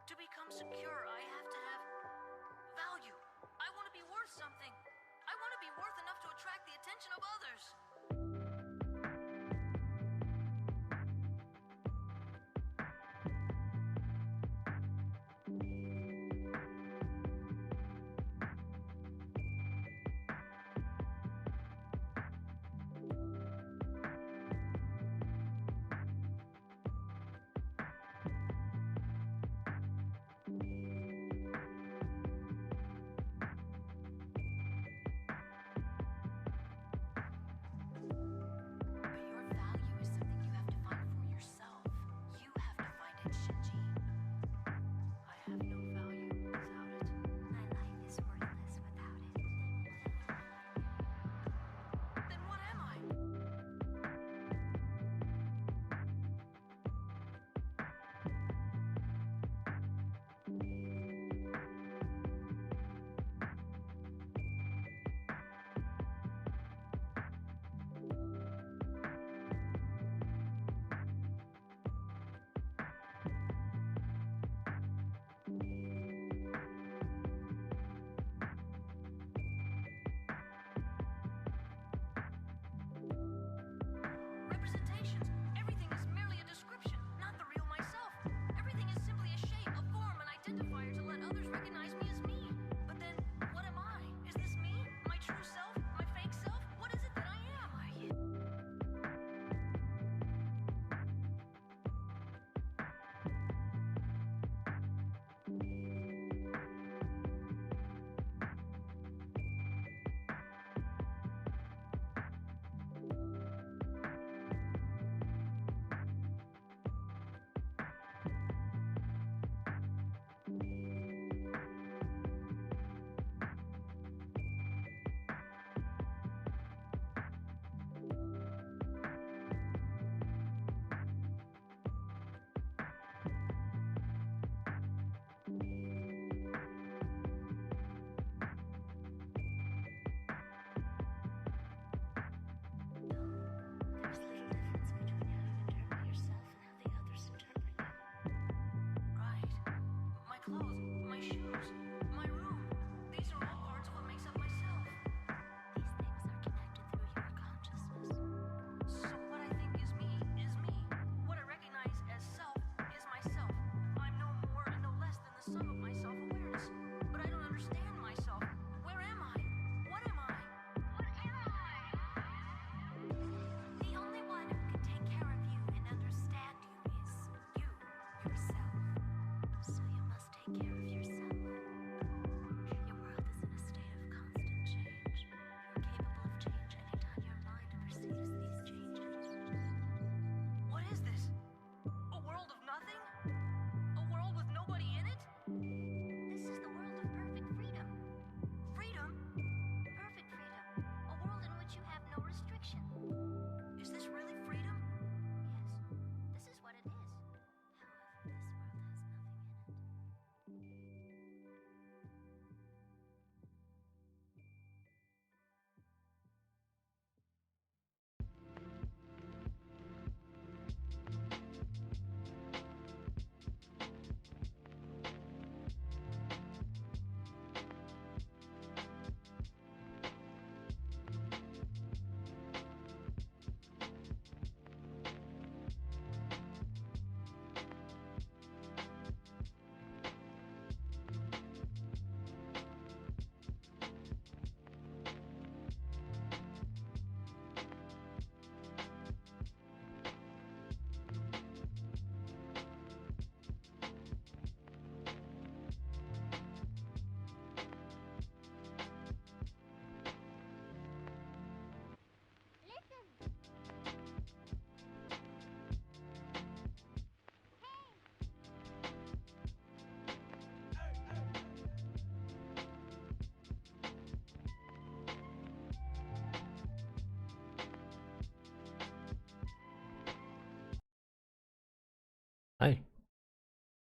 To become secure, I have to have value. I want to be worth something. I want to be worth enough to attract the attention of others.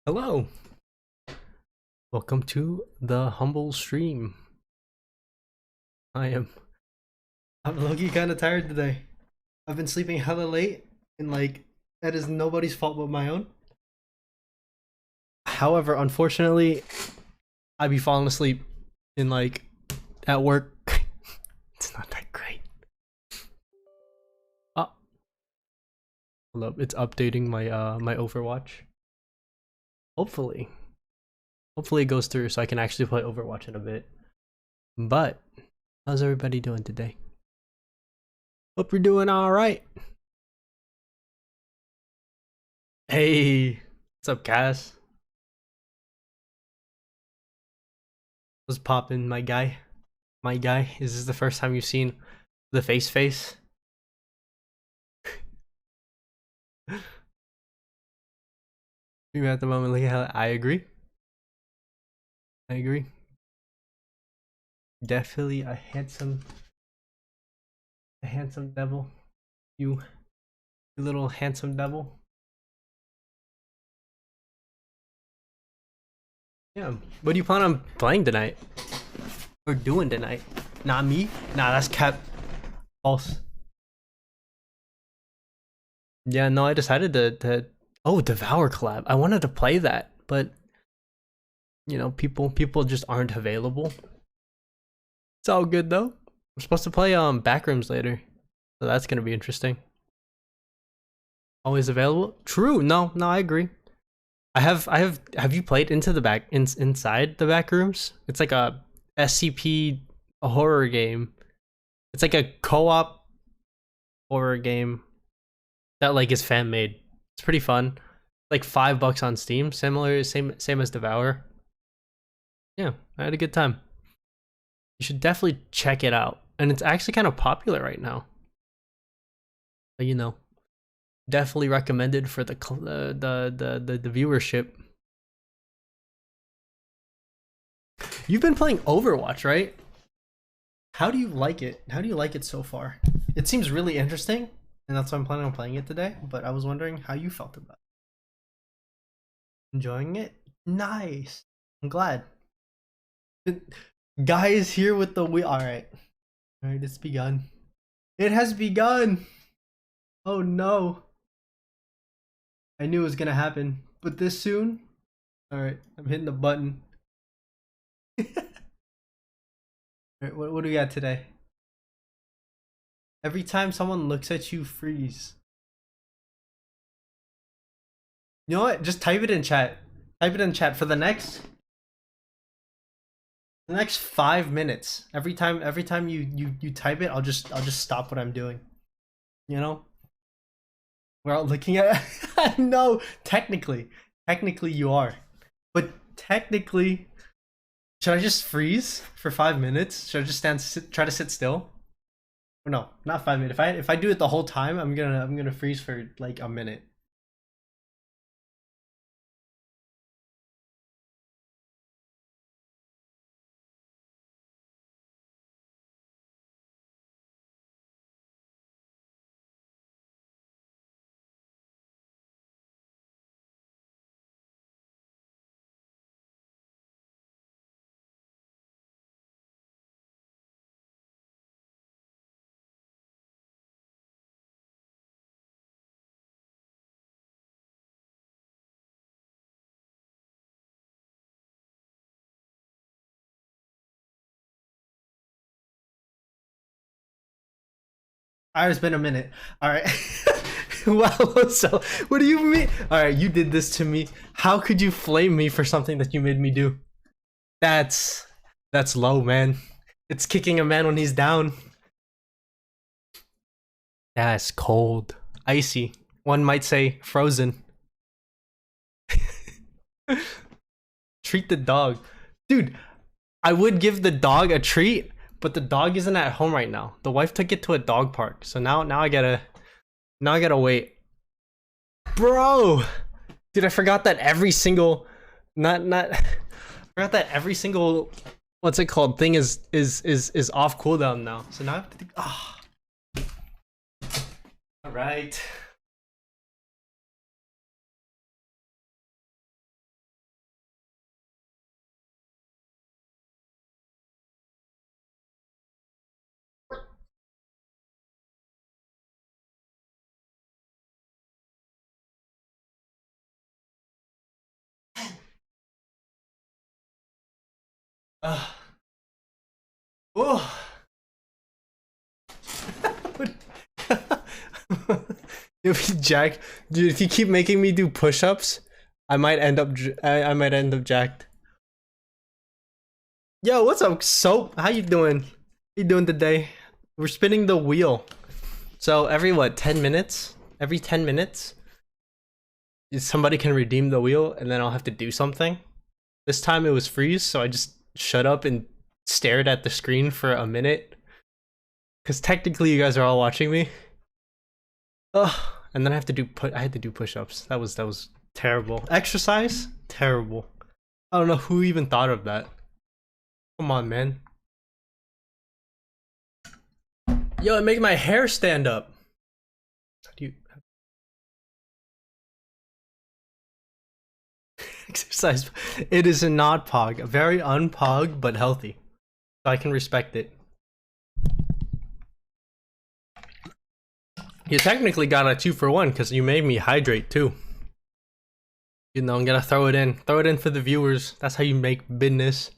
Hello, welcome to the humble stream. I'm low-key kind of tired today. I've been sleeping hella late, and like that is nobody's fault but my own. However, unfortunately, I be falling asleep in like at work. It's not that great. Oh, hold up, it's updating my my Overwatch. Hopefully it goes through so I can actually play Overwatch in a bit. But how's everybody doing today? Hope you're doing all right. Hey, what's up, Cass? What's poppin', my guy? My guy, is this the first time you've seen the face? You at the moment, look at how I agree. Definitely a handsome devil. You little handsome devil. Yeah. What do you plan on playing tonight? Or doing tonight? Not me? Nah, that's cap. False. Yeah, no, I decided to oh, Devour collab. I wanted to play that, but you know, people just aren't available. It's all good though. I'm supposed to play Backrooms later. So that's gonna be interesting. Always available? True. No, I agree. Have you played into the inside the Backrooms? It's like a SCP horror game. It's like a co-op horror game that like is fan made. It's pretty fun. Like $5 on Steam. Same as Devour. Yeah, I had a good time. You should definitely check it out. And it's actually kind of popular right now. But, you know, definitely recommended for the viewership. You've been playing Overwatch, right? How do you like it? How do you like it so far? It seems really interesting, and that's why I'm planning on playing it today. But I was wondering how you felt about it. Enjoying it? Nice. I'm glad. Guy is here with the wheel. All right, it's begun. It has begun. Oh no. I knew it was gonna happen, but this soon? All right, I'm hitting the button. All right, what do we got today? Every time someone looks at you, freeze. You know what? Just type it in chat. Type it in chat for the next 5 minutes. Every time you type it, I'll just stop what I'm doing. You know? We're all looking at no, technically you are. But technically, should I just freeze for 5 minutes? Should I just try to sit still? Or no, not 5 minutes. If I do it the whole time, I'm gonna freeze for like a minute. Alright, it's been a minute. Alright. Wow, so what do you mean? Alright, you did this to me. How could you flame me for something that you made me do? That's low, man. It's kicking a man when he's down. That's cold. Icy. One might say frozen. Treat the dog. Dude, I would give the dog a treat, but the dog isn't at home right now. The wife took it to a dog park. So now I gotta wait. Bro! Dude, I forgot that every single I forgot that every single what's it called thing is off cooldown now. So now I have to think Alright. Oh. If you jack, dude, if you keep making me do push-ups, I might end up I might end up jacked. Yo, what's up, Soap? How you doing? How you doing today? We're spinning the wheel. So every what, 10 minutes? Every 10 minutes, somebody can redeem the wheel, and then I'll have to do something. This time it was freeze, so I just shut up and stared at the screen for a minute. Cause technically you guys are all watching me. Ugh. And then I had to do push-ups. That was terrible. Exercise? Terrible. I don't know who even thought of that. Come on, man. Yo, it makes my hair stand up. How do you exercise? It is not pog. Very unpog, but healthy. So I can respect it. You technically got a 2-for-1 because you made me hydrate too. You know, I'm gonna throw it in. Throw it in for the viewers. That's how you make business.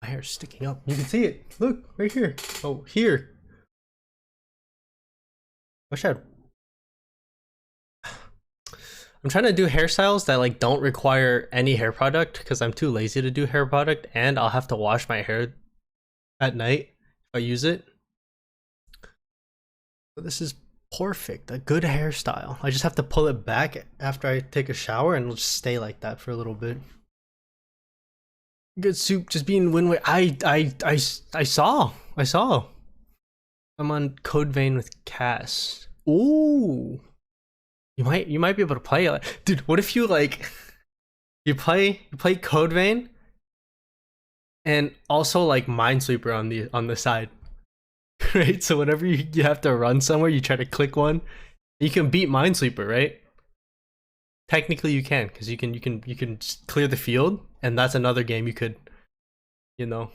My hair's sticking up. You can see it. Look, right here. Oh, here. Wish I'd... I'm trying to do hairstyles that like don't require any hair product because I'm too lazy to do hair product, and I'll have to wash my hair at night if I use it. So this is perfect. A good hairstyle. I just have to pull it back after I take a shower and it'll just stay like that for a little bit. Good soup, just being win-win. I saw. I'm on Code Vein with Cass. Ooh. You might be able to play it. Dude, what if you like you play Code Vein and also like Minesweeper on the side. Right? So whenever you have to run somewhere, you try to click one. You can beat Minesweeper, right? Technically you can, because you can just clear the field, and that's another game you could, you know.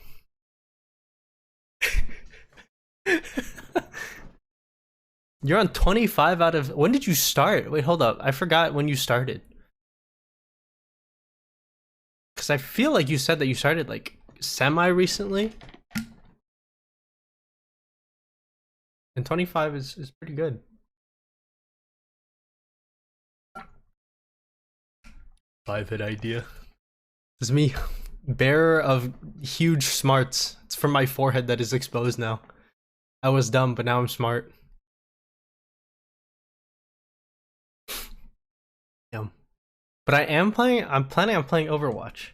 You're on 25 out of... When did you start? Wait, hold up. I forgot when you started. Because I feel like you said that you started like semi-recently. And 25 is pretty good. Five-hit idea. This is me. Bearer of huge smarts. It's from my forehead that is exposed now. I was dumb, but now I'm smart. Yeah. But I'm planning on playing Overwatch.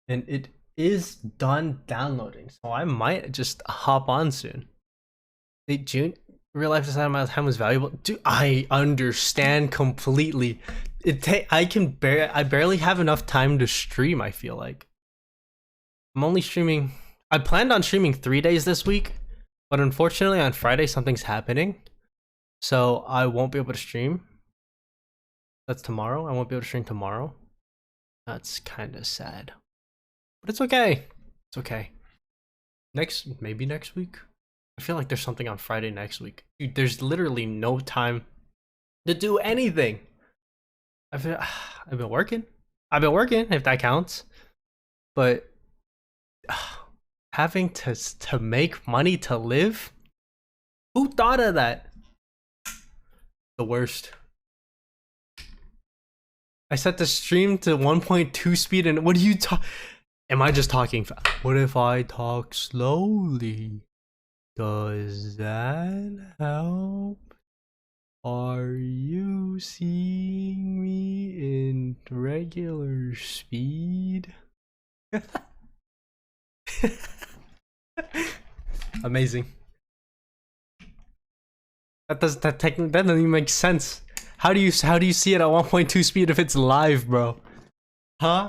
And it is done downloading, so I might just hop on soon. Late June? Real life decided my time was valuable. Dude, I understand completely. I barely have enough time to stream, I feel like. I'm only streaming... I planned on streaming 3 days this week, but unfortunately on Friday something's happening. So I won't be able to stream. That's tomorrow. I won't be able to stream tomorrow. That's kind of sad. But it's okay. It's okay. Maybe next week? I feel like there's something on Friday next week. Dude, there's literally no time to do anything. I've been working. If that counts. But having to make money to live? Who thought of that? The worst. I set the stream to 1.2 speed, and what do you talk? Am I just talking fast? What if I talk slowly? Does that help? Are you seeing me in regular speed? Amazing. That doesn't even make sense. How do you see it at 1.2 speed if it's live, bro? Huh?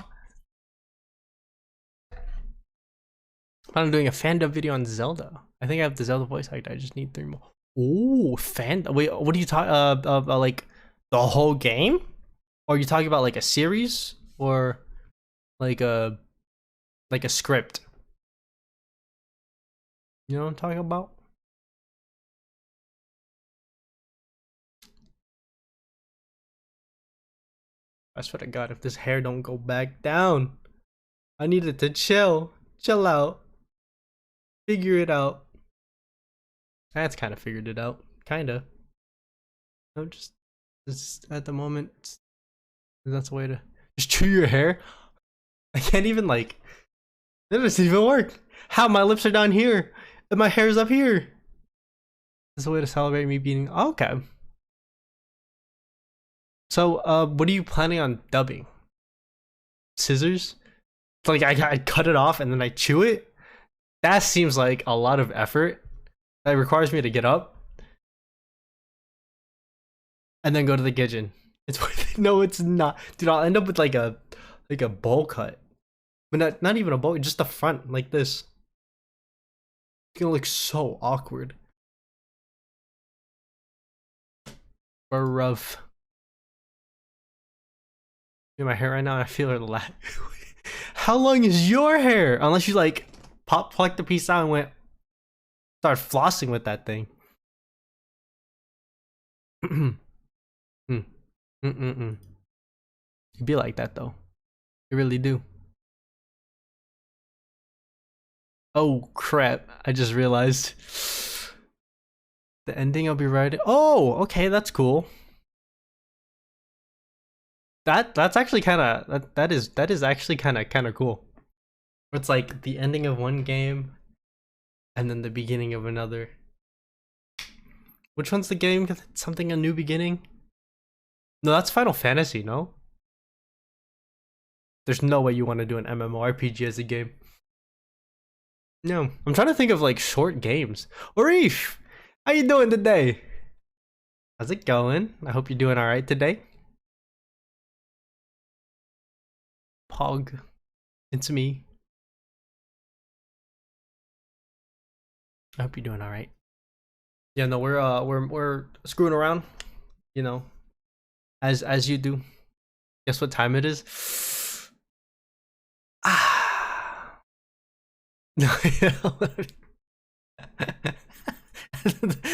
I'm doing a fandom video on Zelda. I think I have the Zelda voice actor. I just need 3 more. Ooh, wait, what are you talking like the whole game? Or are you talking about like a series or like a script? You know what I'm talking about? I swear to God, if this hair don't go back down, I need it to chill. Chill out. Figure it out. That's kind of figured it out. Kinda. No, just at the moment, that's the way to just chew your hair. I can't even like. It doesn't even work. How my lips are down here and my hair's up here. That's a way to celebrate me being okay. So, what are you planning on dubbing? Scissors? Like I cut it off and then I chew it? That seems like a lot of effort. That requires me to get up and then go to the kitchen. It's no, it's not, dude. I'll end up with like a bowl cut, but not even a bowl, just the front like this. It's gonna look so awkward. Bruv. In my hair right now, I feel it. How long is your hair? Unless you like plucked the piece out and went start flossing with that thing. You be like that though. You really do. Oh crap! I just realized the ending. I'll be writing. Oh, okay, that's cool. That's actually kind of that is actually kind of cool. It's like the ending of one game, and then the beginning of another. Which one's the game? Something a new beginning? No, that's Final Fantasy. No, there's no way you want to do an MMORPG as a game. No, I'm trying to think of like short games. Arif, how you doing today? How's it going? I hope you're doing all right today. Pog, it's me. I hope you're doing all right. Yeah, no, we're screwing around, you know, as you do. Guess what time it is? Ah.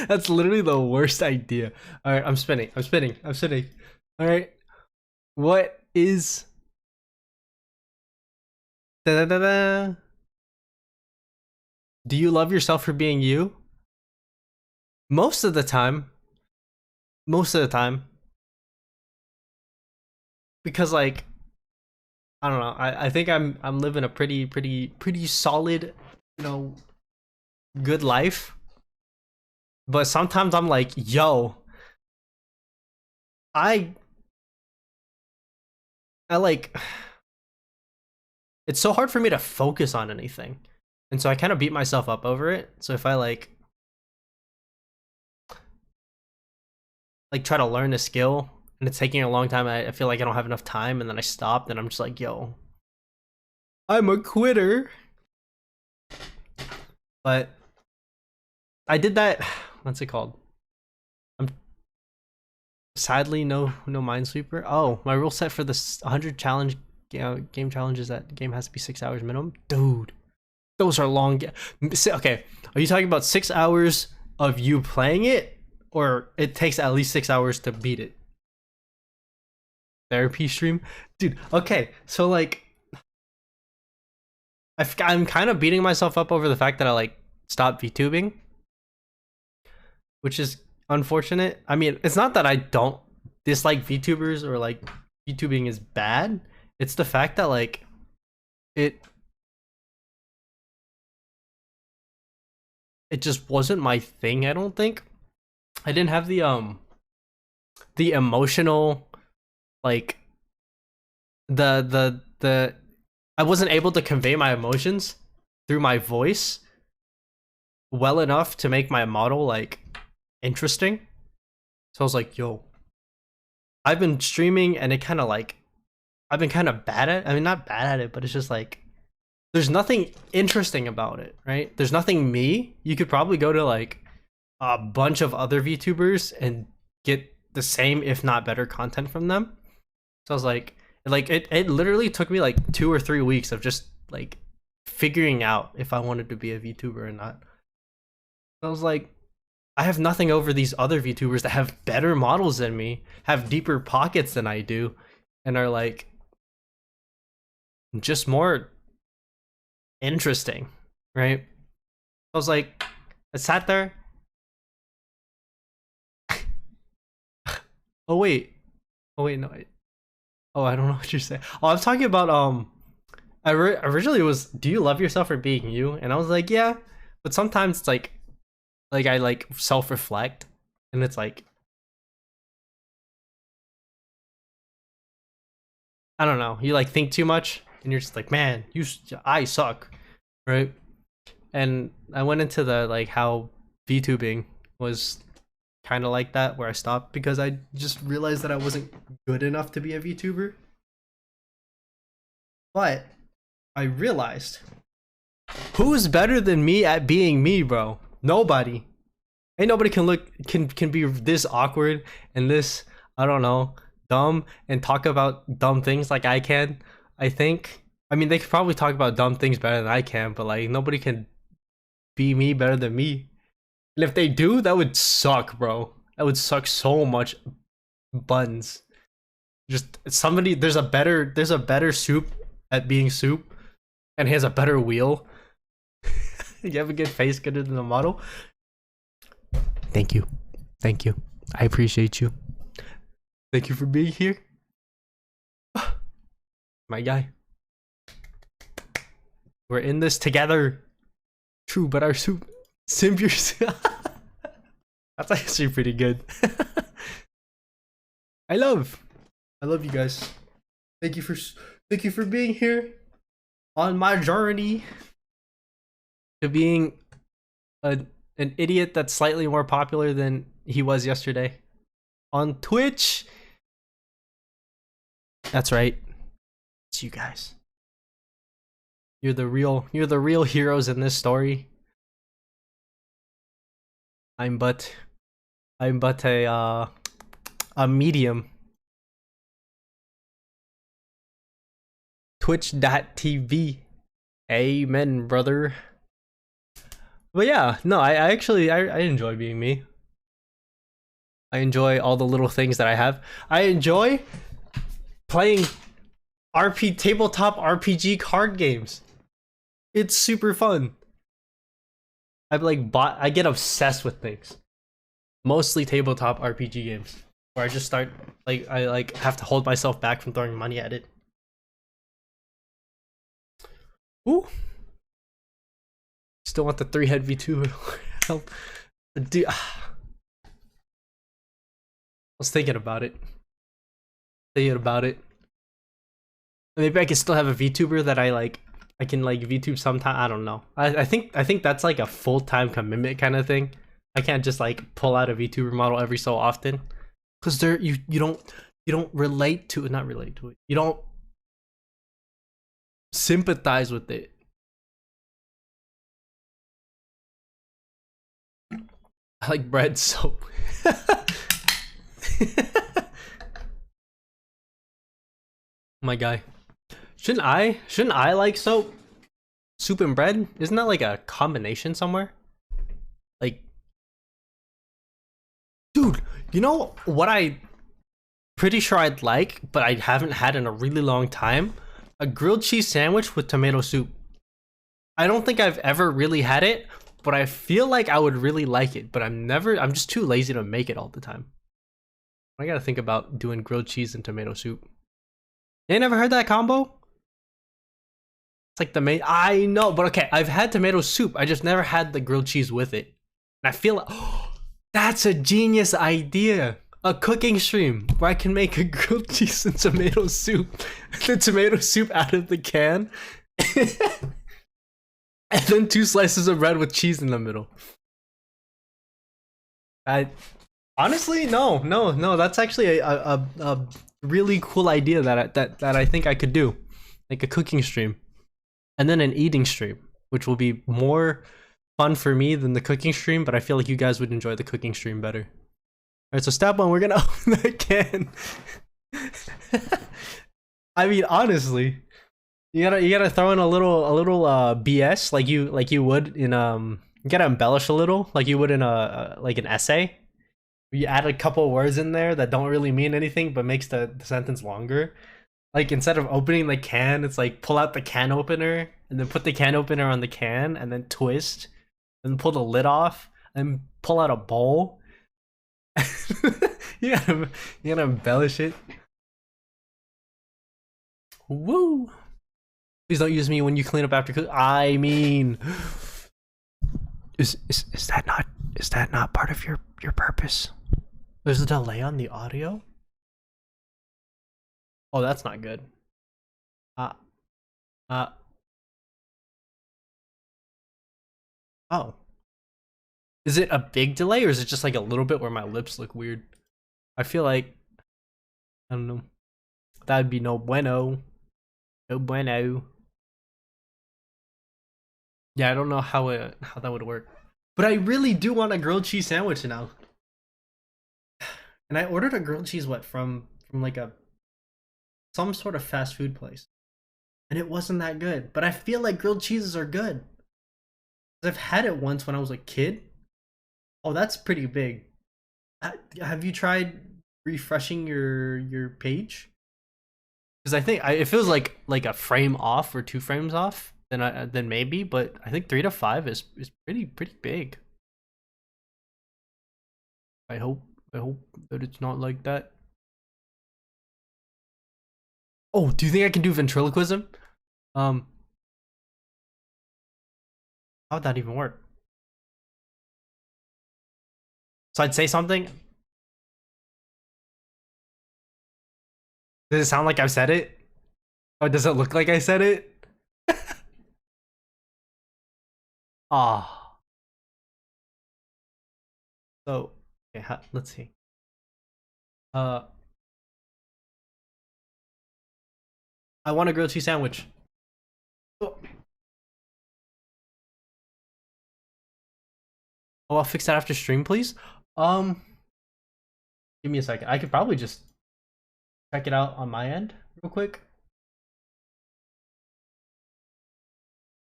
That's literally the worst idea. All right, I'm spinning. All right, what is? Da, da, da, da. Do you love yourself for being you? Most of the time. Because like, I don't know. I think I'm living a pretty solid, you know, good life. But sometimes I'm like, yo, I like, it's so hard for me to focus on anything. And so I kind of beat myself up over it. So if I like try to learn a skill and it's taking a long time, I feel like I don't have enough time, and then I stop, and I'm just like, yo, I'm a quitter. But I did that. What's it called? I'm sadly no Minesweeper. Oh, my rule set for this 100 challenge game challenge is that the game has to be 6 hours minimum. Dude, those are long. Okay, are you talking about 6 hours of you playing it, or it takes at least 6 hours to beat it? Therapy stream, dude. Okay, so like, I'm kind of beating myself up over the fact that I like stopped VTubing, which is unfortunate. I mean, it's not that I don't dislike VTubers or like VTubing is bad. It's the fact that like it just wasn't my thing. I don't think I didn't have the emotional, like the I wasn't able to convey my emotions through my voice well enough to make my model like interesting. So I was like, yo, I've been streaming and it kind of like, I've been kind of bad at it. I mean, not bad at it, but it's just like, there's nothing interesting about it, right? There's nothing me. You could probably go to like a bunch of other VTubers and get the same, if not better, content from them. So I was like it literally took me like 2 or 3 weeks of just like figuring out if I wanted to be a VTuber or not. I was like, I have nothing over these other VTubers that have better models than me, have deeper pockets than I do, and are like just more interesting, right? I was like, I sat there. Oh wait, no. Oh, I don't know what you're saying. Oh, I'm talking about originally it was, do you love yourself for being you? And I was like, yeah, but sometimes it's like I like self-reflect, and it's like, I don't know, you like think too much, and you're just like, man, I suck, right? And I went into the like how VTubing was kind of like that, where I stopped because I just realized that I wasn't good enough to be a VTuber. But I realized, who's better than me at being me, bro? Nobody. Ain't nobody can be this awkward and this, I don't know, dumb and talk about dumb things like I can. I think. I mean, they could probably talk about dumb things better than I can, but like nobody can be me better than me. And if they do, that would suck, bro. That would suck so much buns. Just somebody, there's a better soup at being soup, and he has a better wheel. You have a good face, gooder than the model. Thank you. I appreciate you. Thank you for being here. My guy. We're in this together. True, but our soup. Simpiers. That's actually pretty good. I love you guys. Thank you for being here on my journey to being an idiot that's slightly more popular than he was yesterday on Twitch. That's right. It's you guys. You're the real heroes in this story. I'm but a medium. Twitch.tv. Amen, brother. But yeah, no, I actually enjoy being me. I enjoy all the little things that I have. I enjoy playing tabletop RPG card games. It's super fun. I get obsessed with things. Mostly tabletop RPG games, where I just start I have to hold myself back from throwing money at it. Ooh. Still want the 3-head V2 help. Dude, I was thinking about it. Maybe I could still have a VTuber that I can like VTube sometime. I don't know. I think that's like a full-time commitment kind of thing. I can't just like pull out a VTuber model every so often, because you don't relate to it. Not relate to it. You don't sympathize with it. I like bread soap. My guy. Shouldn't I like soap? Soup and bread? Isn't that like a combination somewhere? Like, dude, you know what I pretty sure I'd like, but I haven't had in a really long time? A grilled cheese sandwich with tomato soup. I don't think I've ever really had it, but I feel like I would really like it, but I'm just too lazy to make it all the time. I gotta think about doing grilled cheese and tomato soup. You ain't never heard that combo? It's like the main, I know, but okay, I've had tomato soup. I just never had the grilled cheese with it. And I feel like, oh, that's a genius idea. A cooking stream where I can make a grilled cheese and tomato soup. The tomato soup out of the can. And then 2 slices of bread with cheese in the middle. Honestly, no. That's actually a really cool idea that I think I could do, like a cooking stream, and then an eating stream, which will be more fun for me than the cooking stream. But I feel like you guys would enjoy the cooking stream better. All right, so step 1, we're gonna open that can. I mean, honestly, you gotta throw in a little BS like you would in you gotta embellish a little like you would in like an essay. You add a couple words in there that don't really mean anything but makes the sentence longer. Like instead of opening the can, it's like pull out the can opener and then put the can opener on the can and then twist and pull the lid off and pull out a bowl. you gotta embellish it. Woo! Please don't use me when you clean up after. I mean, is that not part of your purpose? There's a delay on the audio. Oh, that's not good. Uh, oh. Is it a big delay or is it just like a little bit where my lips look weird? I feel like, I don't know. That'd be no bueno. No bueno. Yeah, I don't know how that would work. But I really do want a grilled cheese sandwich now. And I ordered a grilled cheese from like some sort of fast food place. And it wasn't that good. But I feel like grilled cheeses are good. I've had it once when I was a kid. Oh, that's pretty big. Have you tried refreshing your page? Because I think it feels like a frame off or 2 frames off. Then maybe, but I think 3 to 5 is pretty big. I hope that it's not like that. Oh, do you think I can do ventriloquism? How would that even work? So I'd say something. Does it sound like I've said it? Or does it look like I said it? Ah. So, okay, let's see. I want a grilled cheese sandwich. Oh, I'll fix that after stream, please. Give me a second. I could probably just check it out on my end real quick.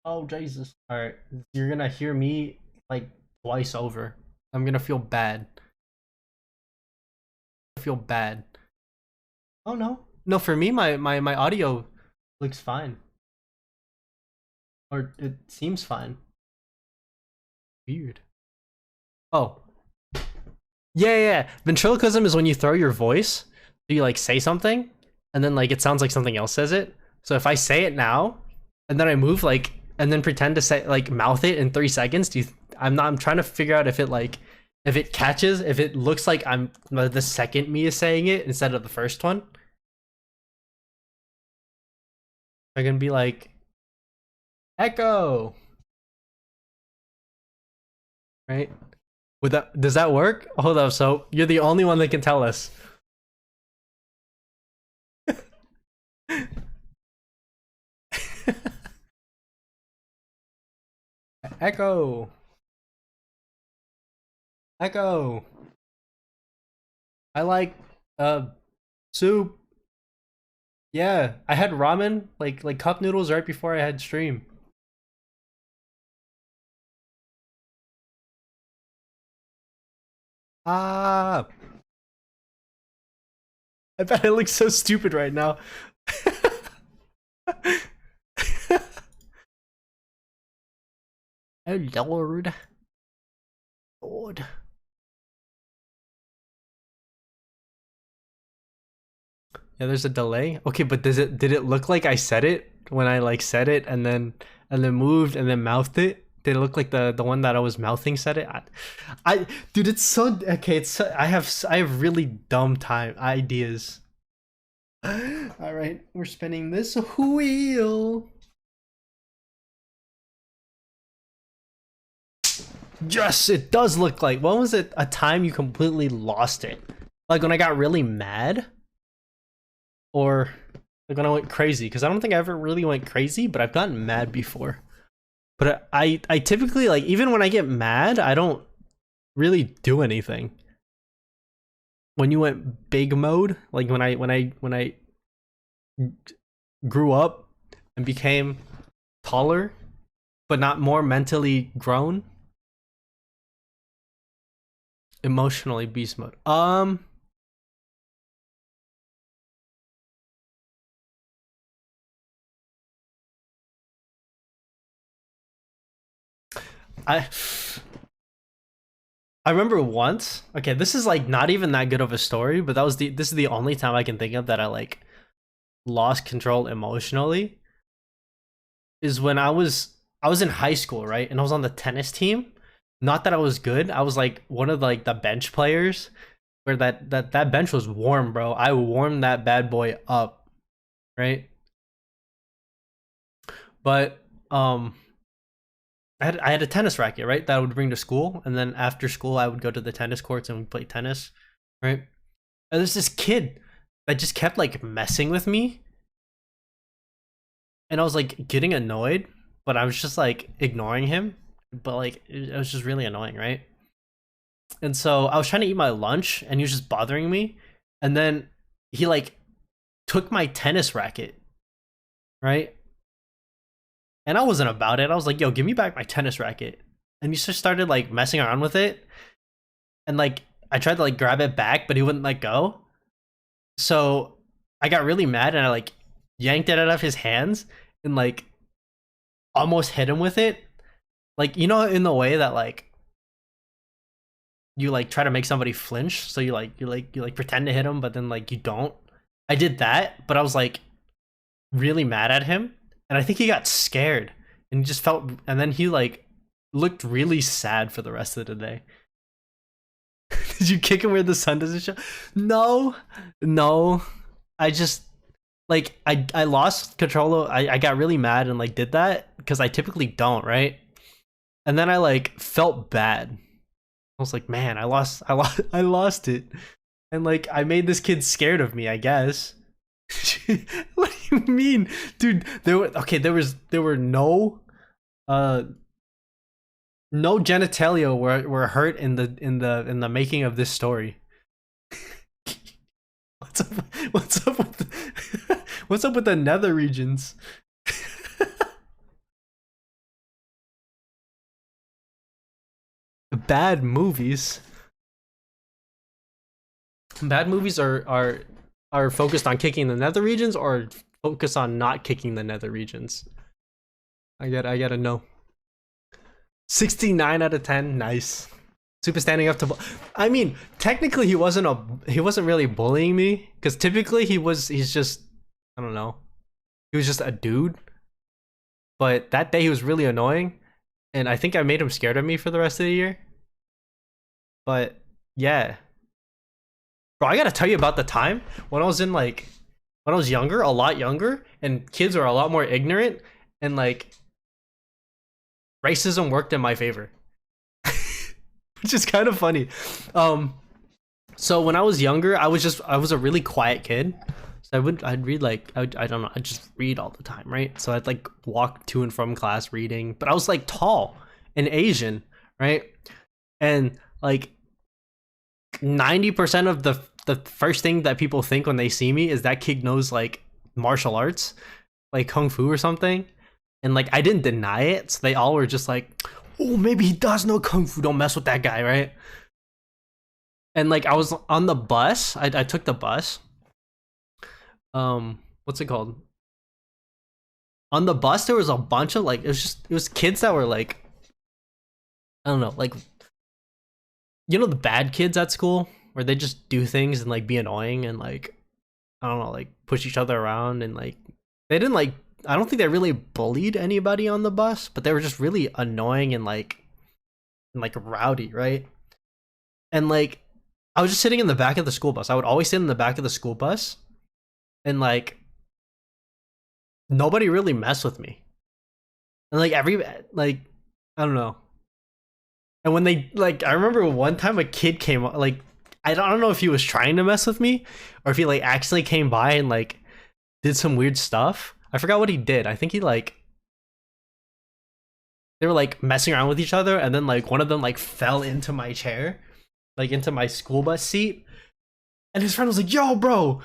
Oh Jesus! All right, you're gonna hear me like twice over. I'm gonna feel bad. I feel bad. Oh no, no. For me, my audio looks fine, or it seems fine. Weird. Oh, yeah. Ventriloquism is when you throw your voice. You like say something, and then like it sounds like something else says it. So if I say it now, and then I move like, and then pretend to say like mouth it in 3 seconds. I'm trying to figure out if it catches, if it looks like I'm the second me is saying it instead of the first one. I'm gonna be like, Echo, right? Does that work? Hold up. So you're the only one that can tell us. Echo. I like soup. Yeah, I had ramen, like cup noodles right before I had stream. Ah, I bet I look so stupid right now. Oh Lord. Lord. Yeah, there's a delay. Okay, but did it look like I said it when I like said it and then moved and then mouthed it? Did it look like the one that I was mouthing said it? Dude, it's so okay. I have really dumb time ideas. All right, we're spinning this wheel. Yes, it does look like. When was it a time you completely lost it? Like when I got really mad? Or like when I went crazy? Because I don't think I ever really went crazy, but I've gotten mad before. But I typically, like, even when I get mad, I don't really do anything. When you went big mode, like when I grew up and became taller, but not more mentally grown. Emotionally beast mode. I I remember once. Okay, this is like not even that good of a story, but this is the only time I can think of that I like lost control emotionally. Is when I was in high school, right? And I was on the tennis team. Not that I was good. I was like one of like the bench players where that bench was warm, bro. I warmed that bad boy up, right? But I had a tennis racket, right? That I would bring to school, and then after school I would go to the tennis courts and we'd play tennis, right? And there's this kid that just kept like messing with me, and I was like getting annoyed, but I was just like ignoring him. But like it was just really annoying, right? And so I was trying to eat my lunch, and he was just bothering me, and then he like took my tennis racket, right? And I wasn't about it. I was like, "Yo, give me back my tennis racket." And he just started like messing around with it, and like I tried to like grab it back, but he wouldn't let go. So I got really mad, and I like yanked it out of his hands and like almost hit him with it. Like, you know, in the way that like you like try to make somebody flinch, so you like pretend to hit him, but then like you don't. I did that, but I was like really mad at him, and I think he got scared and he just felt, and then he like looked really sad for the rest of the day. Did you kick him where the sun doesn't show? No, no. I just like I lost control. I got really mad and like did that because I typically don't, right? And then I like felt bad. I was like, man, I lost it, and like I made this kid scared of me, I guess. What do you mean, dude? There were uh no genitalia were hurt in the making of this story. What's up? What's up with what's up with the nether regions? Bad movies. Bad movies are focused on kicking the nether regions or focus on not kicking the nether regions. I gotta know. 69 out of 10. Nice. Super standing up to. I mean, technically he wasn't really bullying me because typically he's just, I don't know, he was just a dude. But that day he was really annoying, and I think I made him scared of me for the rest of the year. But yeah, bro, I gotta tell you about the time when I was in like when I was younger, a lot younger, and kids were a lot more ignorant, and like racism worked in my favor, which is kind of funny. Um, so when I was younger, I was a really quiet kid. So I'd read like I don't know, I'd just read all the time, right? So I'd like walk to and from class reading, but I was like tall and Asian, right? And like 90% of the first thing that people think when they see me is that kid knows like martial arts, like kung fu or something. And like I didn't deny it, so they all were just like, "Oh, maybe he does know kung fu. Don't mess with that guy, right?" And like I was on the bus. I took the bus. What's it called? On the bus, there was a bunch of like it was kids that were like, I don't know, like, you know, the bad kids at school where they just do things and like be annoying and like, I don't know, like push each other around, and like they didn't like, I don't think they really bullied anybody on the bus, but they were just really annoying and like rowdy, right? And like I was just sitting in the back of the school bus. I would always sit in the back of the school bus, and like nobody really messed with me. And like every like, I don't know. And when they like, I remember one time a kid came like, I don't know if he was trying to mess with me or if he like actually came by and like did some weird stuff. I forgot what he did. I think he like, they were like messing around with each other, and then like one of them like fell into my chair, like into my school bus seat. And his friend was like, "Yo, bro,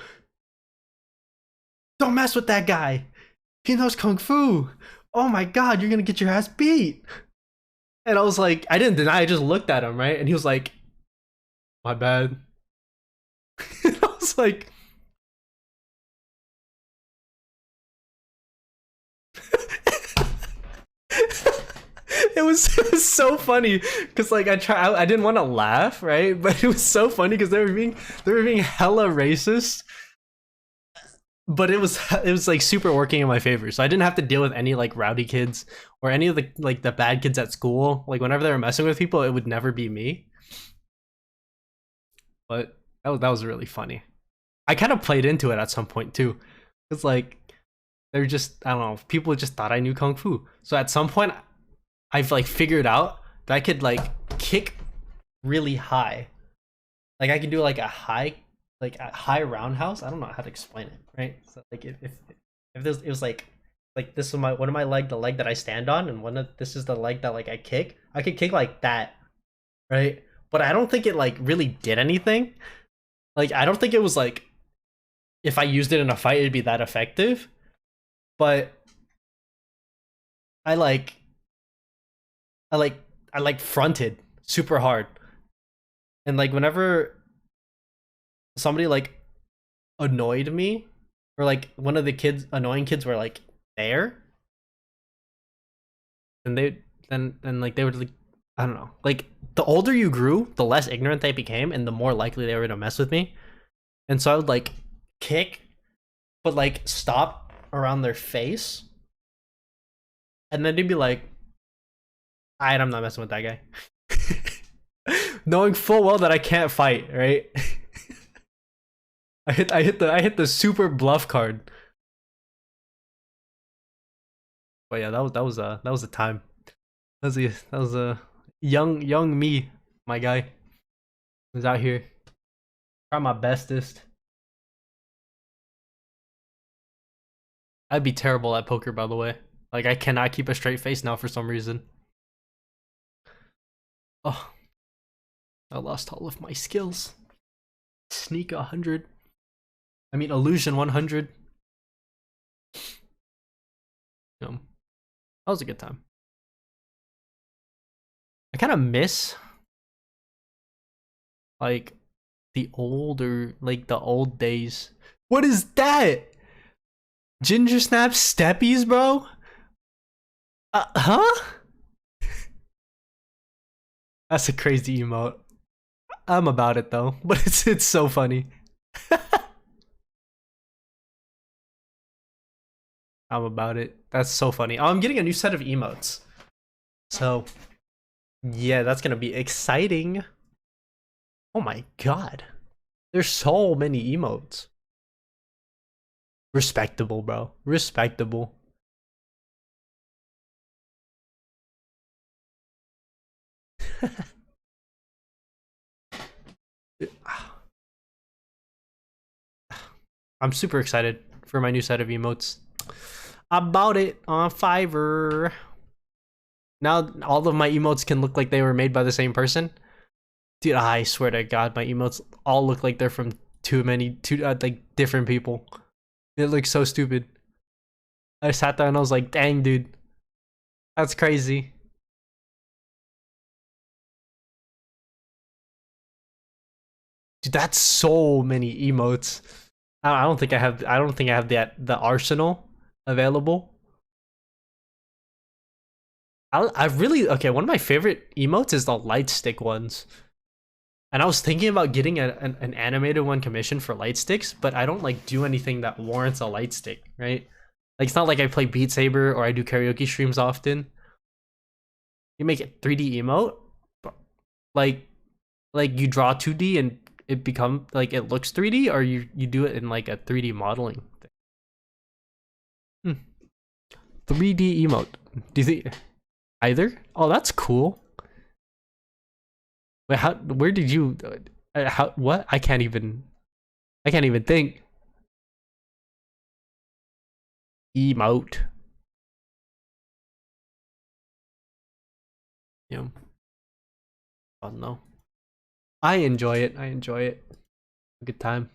don't mess with that guy. He knows kung fu. Oh my god, you're gonna get your ass beat." And I was like, I didn't deny, I just looked at him, right? And he was like, My bad. I was like, it was so funny because like I didn't want to laugh, right? But it was so funny because they were being hella racist. But it was like super working in my favor, so I didn't have to deal with any like rowdy kids or any of the like the bad kids at school. Like whenever they were messing with people, it would never be me. But that was really funny. I kind of played into it at some point too. It's like they're just I don't know, people just thought I knew kung fu. So at some point I've like figured out that I could like kick really high. Like I can do like a high roundhouse. I don't know how to explain it, right? So like if this it was like this is my one of my leg, the leg that I stand on, and this is the leg that like I kick. I could kick like that, right? But I don't think it like really did anything. Like I don't think it was like if I used it in a fight it'd be that effective. But I like I like I like fronted super hard. And like whenever somebody like annoyed me or like one of the kids annoying kids were like there, and then like they would like I don't know, like the older you grew the less ignorant they became and the more likely they were to mess with me. And so I would like kick but like stop around their face, and then they'd be like, alright, I'm not messing with that guy. Knowing full well that I can't fight, right? I hit the super bluff card. But yeah, that was a time. That was a young me, my guy. Was out here. Try my bestest. I'd be terrible at poker, by the way. Like I cannot keep a straight face now for some reason. Oh, I lost all of my skills. Sneak 100. I mean, illusion 100. That was a good time. I kind of miss like the old days. What is that? Ginger Snap Steppies, bro? Huh? That's a crazy emote. I'm about it though, but it's so funny. I'm about it. That's so funny. Oh, I'm getting a new set of emotes. So, yeah, that's gonna be exciting. Oh my god. There's so many emotes. Respectable, bro. Respectable. I'm super excited for my new set of emotes. I bought it on Fiverr. Now all of my emotes can look like they were made by the same person. Dude, I swear to God, my emotes all look like they're from two like different people. It looks so stupid. I sat there and I was like, dang, dude. That's crazy. Dude, that's so many emotes. I don't think I have the arsenal available. I really okay, one of my favorite emotes is the light stick ones. And I was thinking about getting an animated one commissioned for light sticks, but I don't like do anything that warrants a light stick, right? Like it's not like I play Beat Saber or I do karaoke streams often. You make it 3D emote, like you draw 2D and it become like it looks 3D, or you do it in like a 3D modeling thing. 3D emote. Do you think either? Oh, that's cool. Wait, how? Where did you? How? What? I can't even think. Emote. Yeah. Oh no. I enjoy it. I enjoy it. Good time.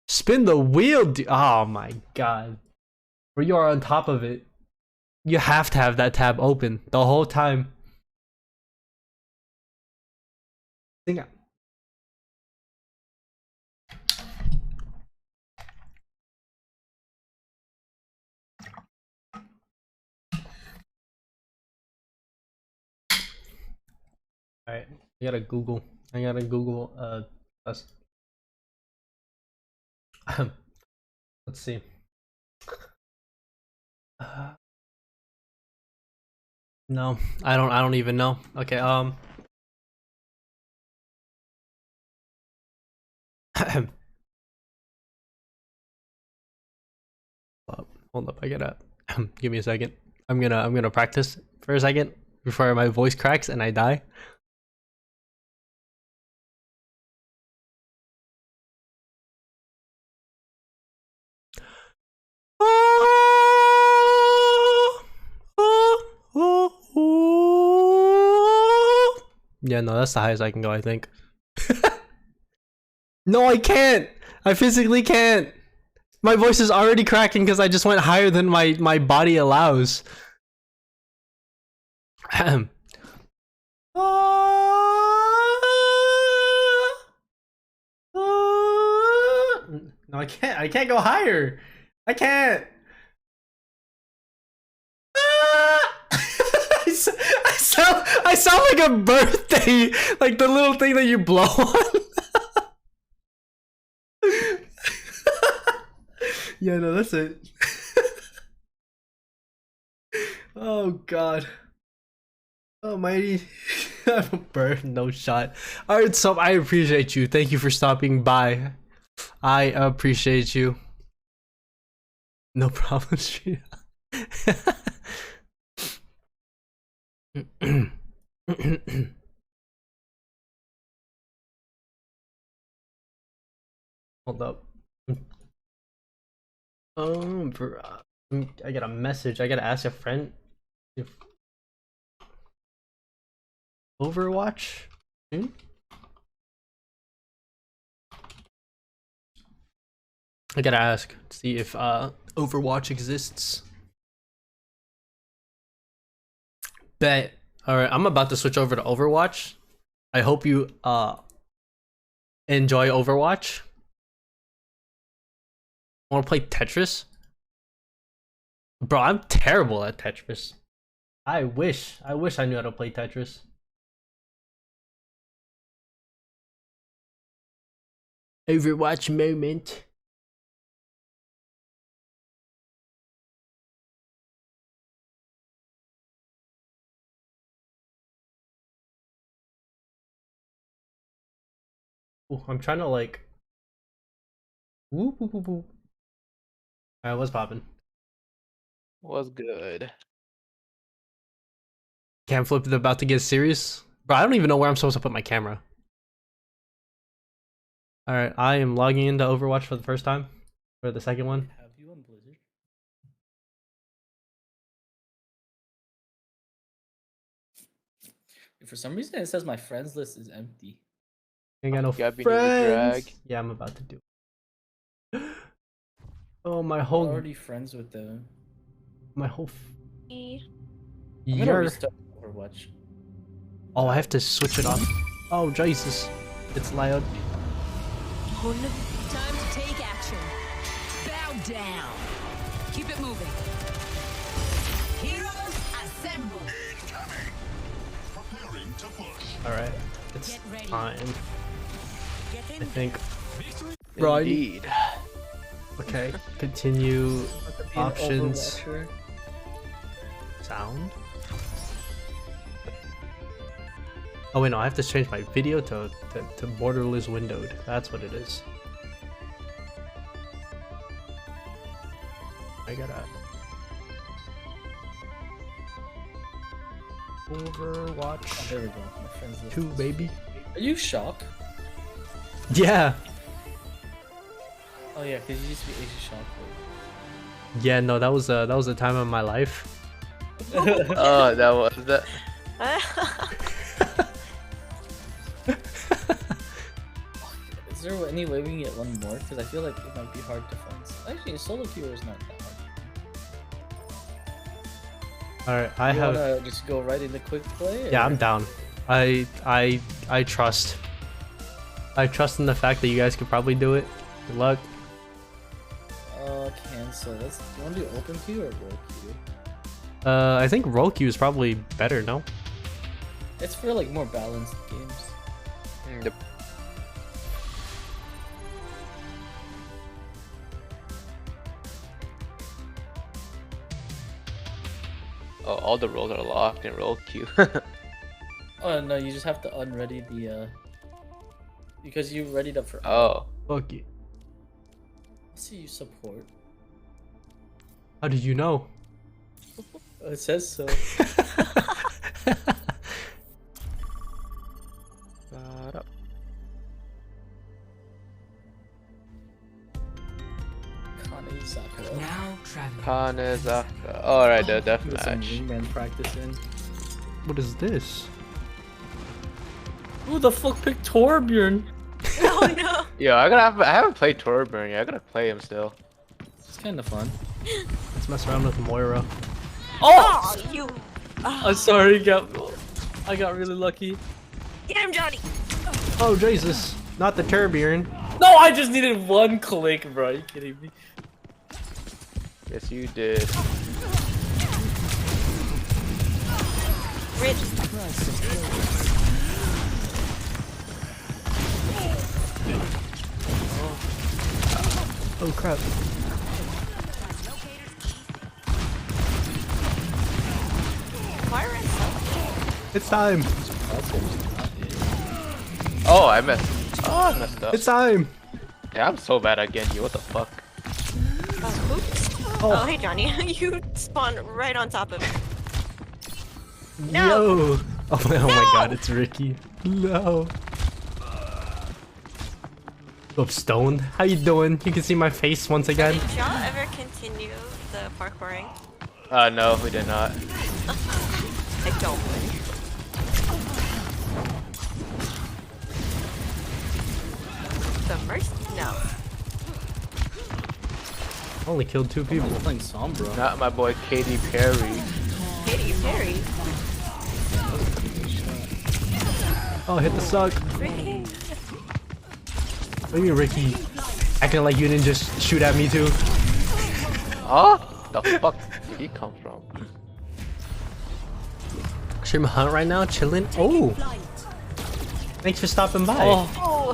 Spin the wheel. Oh my god. Where you are on top of it. You have to have that tab open the whole time. Think Alright, I gotta Google. Us. Let's see. No, I don't even know. Okay, hold up, I gotta give me a second. I'm gonna practice for a second before my voice cracks and I die. Yeah, no, that's the highest I can go, I think. No, I can't! I physically can't! My voice is already cracking because I just went higher than my body allows. No, I can't go higher. I can't. I sound like a birthday, like the little thing that you blow on. Yeah, no, that's it. Oh god. Almighty. I'm a bird, no shot. Alright, so I appreciate you. Thank you for stopping by. I appreciate you. No problem, Street. Hold up. I got a message. I gotta ask a friend if Overwatch soon. I gotta ask, see if Overwatch exists. Bet. Alright, I'm about to switch over to Overwatch. I hope you enjoy Overwatch. Wanna play Tetris? Bro, I'm terrible at Tetris. I wish I knew how to play Tetris. Overwatch moment. Ooh, I'm trying to like. Whoop whoop whoop whoop. Alright, what's poppin'? Was good. Cam Flip is about to get serious. Bro, I don't even know where I'm supposed to put my camera. Alright, I am logging into Overwatch for the first time. For the second one. Have you on Blizzard? For some reason, it says my friends list is empty. Ain't got no Gabby, need to friends. drag. Yeah, I'm about to do it. Oh, my I'm whole already friends with them. my whole I'm gonna year. restart Overwatch. Oh, I have to switch it off. Oh, Jesus. It's loud. Time to take action. Bow down. Keep it moving. Heroes assemble. Preparing to push. Alright. It's Get ready. time. Get I in. think. Bro, I- Indeed. Okay. Continue options. Overwatcher. Sound. Oh wait, no, I have to change my video to borderless windowed. That's what it is. I gotta Oh, Overwatch there we go. My friends list. 2, baby. Are you shocked? Yeah. Oh yeah, because you used to be Asia Shock. Yeah, no, that was a time of my life. Oh, that was that. Is there any way we can get one more? Because I feel like it might be hard to find. Actually, a solo queue is not that hard. All right, I You have. wanna just go right into quick play? Yeah, or- I'm down. I trust. I trust in the fact that you guys could probably do it. Good luck. Cancel. You wanna do open queue or roll queue? I think roll queue is probably better. No. It's for like more balanced games. Yep. Oh, all the roles are locked in roll queue. Oh no, you just have to unready the because you readied up for. Oh, Fuck you. Let's see you support. How did you know? It says so. Kane Sakura. Now traveling. Kanezaka. Alright, the Do some deathmatch. wingman practice in. What is this? Who the fuck picked Torbjorn? Oh no. Yo, I haven't played Torbjorn yet. I gotta play him still. It's kind of fun. Let's mess around with Moira. Oh! Oh, you. I'm sorry, I got really lucky. Get him, Johnny. Oh Jesus! Not the Turbian. No, I just needed one click, bro. Are you kidding me? Yes, you did. Rich. Oh crap! Why are so? It's time! Oh, I messed. Oh, I messed up. It's time! Yeah, I'm so bad at Genji. What the fuck? Oops. Oh, hey, Johnny. You spawned right on top of me. No. Yo! Oh my god, it's Ricky. No. Up Stone, how you doing? You can see my face once again. Did y'all ever continue the parkouring? No, we did not. I don't win. The first? No. Only killed 2 people. I'm playing Sombra. Not my boy Katy Perry. Katy Perry. Oh, hit the suck. Ricky. What do you mean, Ricky? Acting like you didn't just shoot at me too. Huh? The fuck did he come from? Stream Hunt right now, chilling. Oh, thanks for stopping by. Oh, Oh.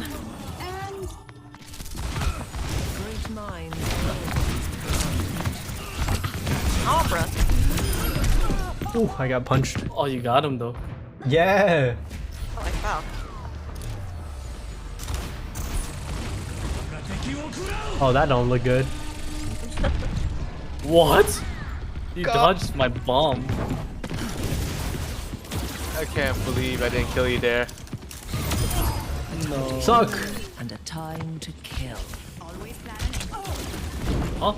Great minds. Oh, bro. Ooh, I got punched. oh, you got him though. Yeah. Oh, I fell. Oh, that don't look good. What? You dodged my bomb. I can't believe I didn't kill you there. No. Suck. And a time to kill. Oh,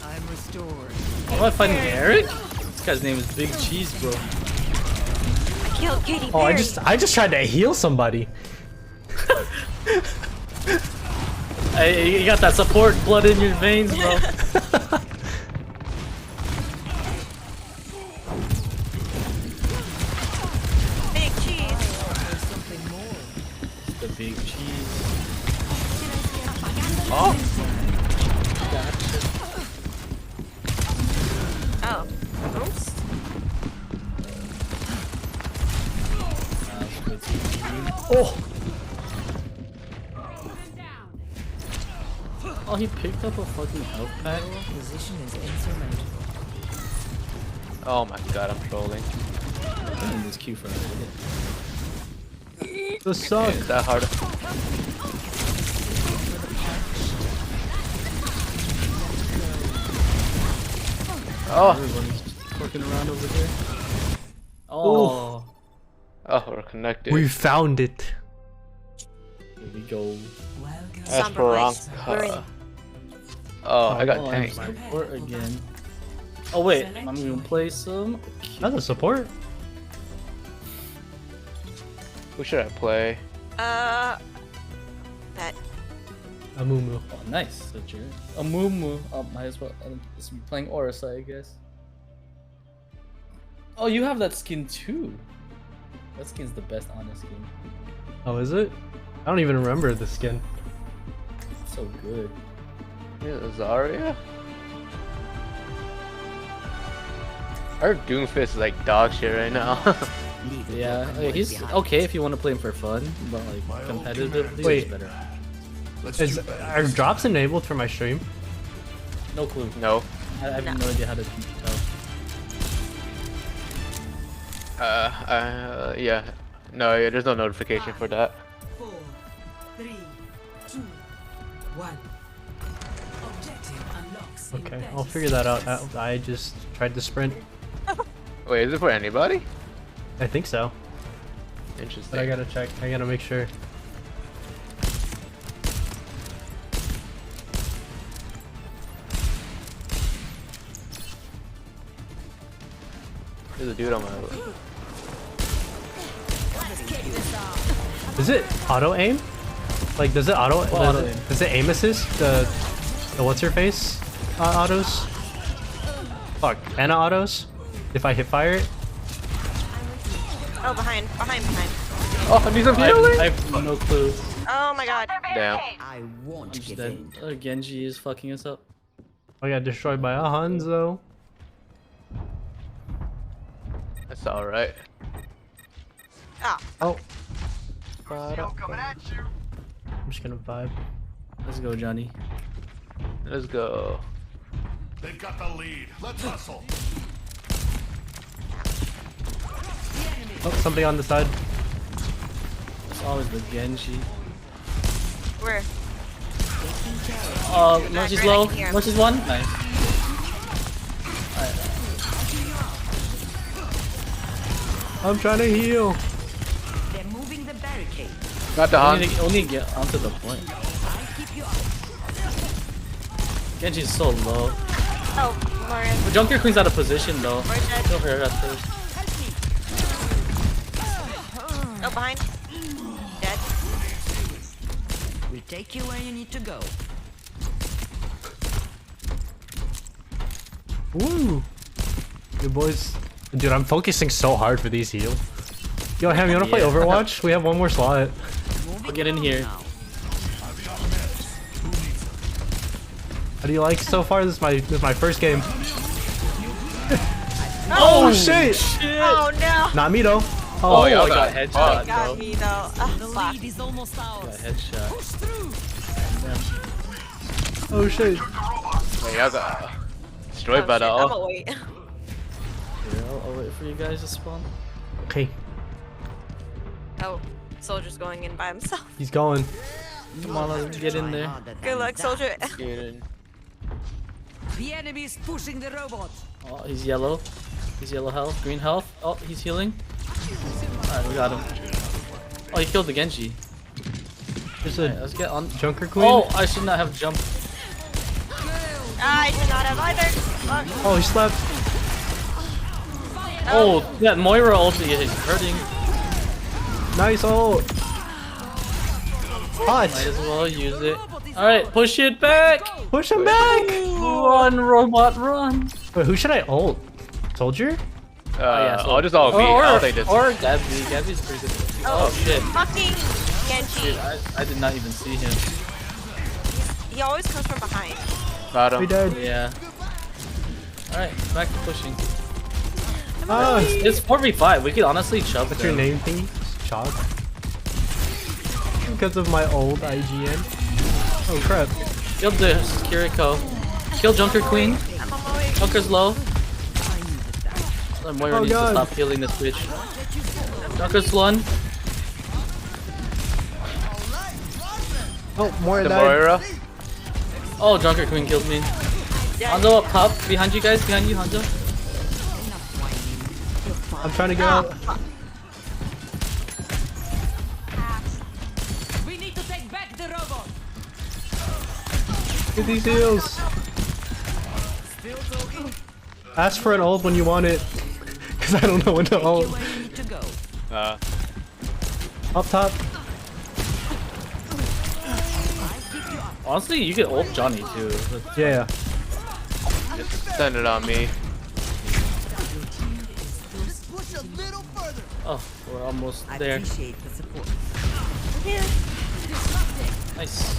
I'm restored. am I fighting Eric? This guy's name is Big Cheese, bro. I killed Katy Perry. Oh, I just tried to heal somebody. Hey, you got that support blood in your veins, bro. Big cheese. There's something more. The Big Cheese. Oh, Oh. Oops. Oh, Oh, he picked up a fucking health pack. Position is insurmountable. oh my god, I'm trolling. I'm in this queue for a minute. the suck. Is that hard? Oh, Everybody's just twerking around over here. Oh, oh, we're connected. We found it. here we go. Welcome. Sombra boys. We're in. Esperanza. Oh, I got Oh, tanked. I'm support again. Oh wait, I'm gonna play some. That's a support. Who should I play? That. Amumu. Oh, nice. So you're a Mumu. Oh, might as well. Let's be playing Orisa, I guess. Oh, you have that skin too. That skin's the best Ana skin. Oh, is it? I don't even remember the skin. So good. Yeah, Zarya. Our Doomfist is like dog shit right now. Yeah, like, he's okay if you want to play him for fun, but like competitively, Wait. he's better. Are drops enabled for my stream? No clue. No. I have no idea how to tell. Yeah. No, yeah, there's no notification for that. 4, 3, 2, 1. Objective unlocks. in Okay, 30 I'll figure that out. seconds. I just tried to sprint. Wait, is it for anybody? I think so, Interesting. but I gotta check. I gotta make sure. There's a dude on my. Is it auto aim? Like, does it auto? auto aim? Does it aim assist the what's her face autos? Fuck, Anna autos. If I hit fire it. Oh, behind. Oh, I need some healing. I have no clue. Oh my god. Damn. I won't I'm just give dead. in. Genji is fucking us up. I got destroyed by a Hanzo. That's all right. Ah. Oh. I'm just gonna vibe. Let's go, Johnny. Let's go. They've got the lead. Let's hustle. Oh, something on the side. It's always the Genji. Where? Mercy's Right, low. I can hear him. Mercy's one. Nice. I'm trying to heal. They're moving the barricade. Got the Only, Han. only get onto the point. I keep you up. Genji's so low. Oh, Lauren. The Junker Queen's out of position though. Where's that? Kill her at first. Oh, behind. Dead. We'll take you where you need to go. Woo! You boys. Dude, I'm focusing so hard for these heals. Yo, Ham, you wanna play Yeah. Overwatch? We have one more slot. I'll get in here. Now. How do you like so far? This is my first game. Oh shit! Oh no. Not me though. Oh, Oh, yeah, I got fuck. headshot, Got bro. me though. The Fuck. lead is almost Got ours. headshot. Push through. oh shit! Wait, y'all got destroyed by Oh, the shit. I'm ult. gonna wait. Yeah, I'll wait for you guys to spawn. Okay, Oh, Soldier's going in by himself. he's going. Come on, let's get in there. Good luck, Soldier. Get in. The enemy is pushing the robot. Oh, he's yellow. He's yellow health, green health. Oh, he's healing. Alright, we got him. Oh, he killed the Genji. There's Alright, a let's get on. Junker Queen. Oh, I should not have jumped. I did not have either. Fuck. Oh, he slept. Oh, that Moira ulti is hurting. Nice ult. Might Hot. as well use it. Alright, push it back! Push him back. Run, robot, run! Wait, who should I ult? Soldier? I'll just all be. I'll take this. Or Gabby. Gabby's pretty good. Oh, shit. Fucking Genji. Dude, I did not even see him. He always comes from behind. Got We him. dead. Yeah. Alright, back to pushing. Ah, It's 4v5. We could honestly chub what's them. your name thingy? Chog. Because of my old IGN. Oh crap. Kill the Kiriko. Kill Junker Queen. I'm on my way. Junker's low. Moira Oh, needs God. to stop healing this bitch. Junker's one. Oh, more The died. Moira. Oh, Junker Queen killed me. Hanzo up top. Behind you guys. Behind you, Hanzo. I'm trying to get out. We need to take back the robot. Get these heals. Ask for an ult when you want it. Because I don't know when to Take you ult. where you need to go. Up top. Honestly, you could ult Johnny too. Yeah. Just send it on me. Oh, we're almost there. Nice.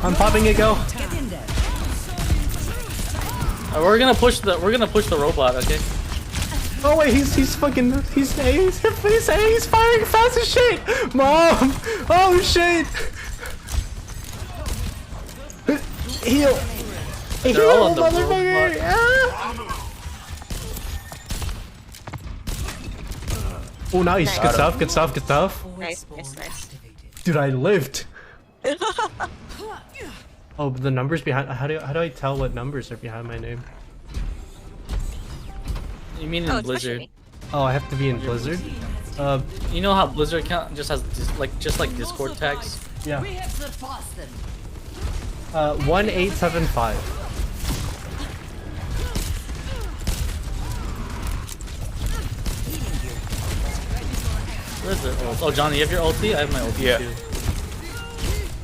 I'm popping it, go. We're gonna push the robot, okay? Oh wait, he's firing fast as shit! Mom! Oh shit! Heal! They're all on the motherfucker! Ah! Oh nice, good stuff, good stuff, good stuff. Nice, nice, nice. Dude, I lived. Oh, but the numbers behind. How do I tell what numbers are behind my name? You mean in Oh, it's Blizzard? pushing me. Oh, I have to be in Blizzard. You know how Blizzard count just has just like Discord tags? Yeah. We have surpassed them. 1875. Where's the ult? Oh, Johnny, you have your ulti? I have my ulti Yeah. too.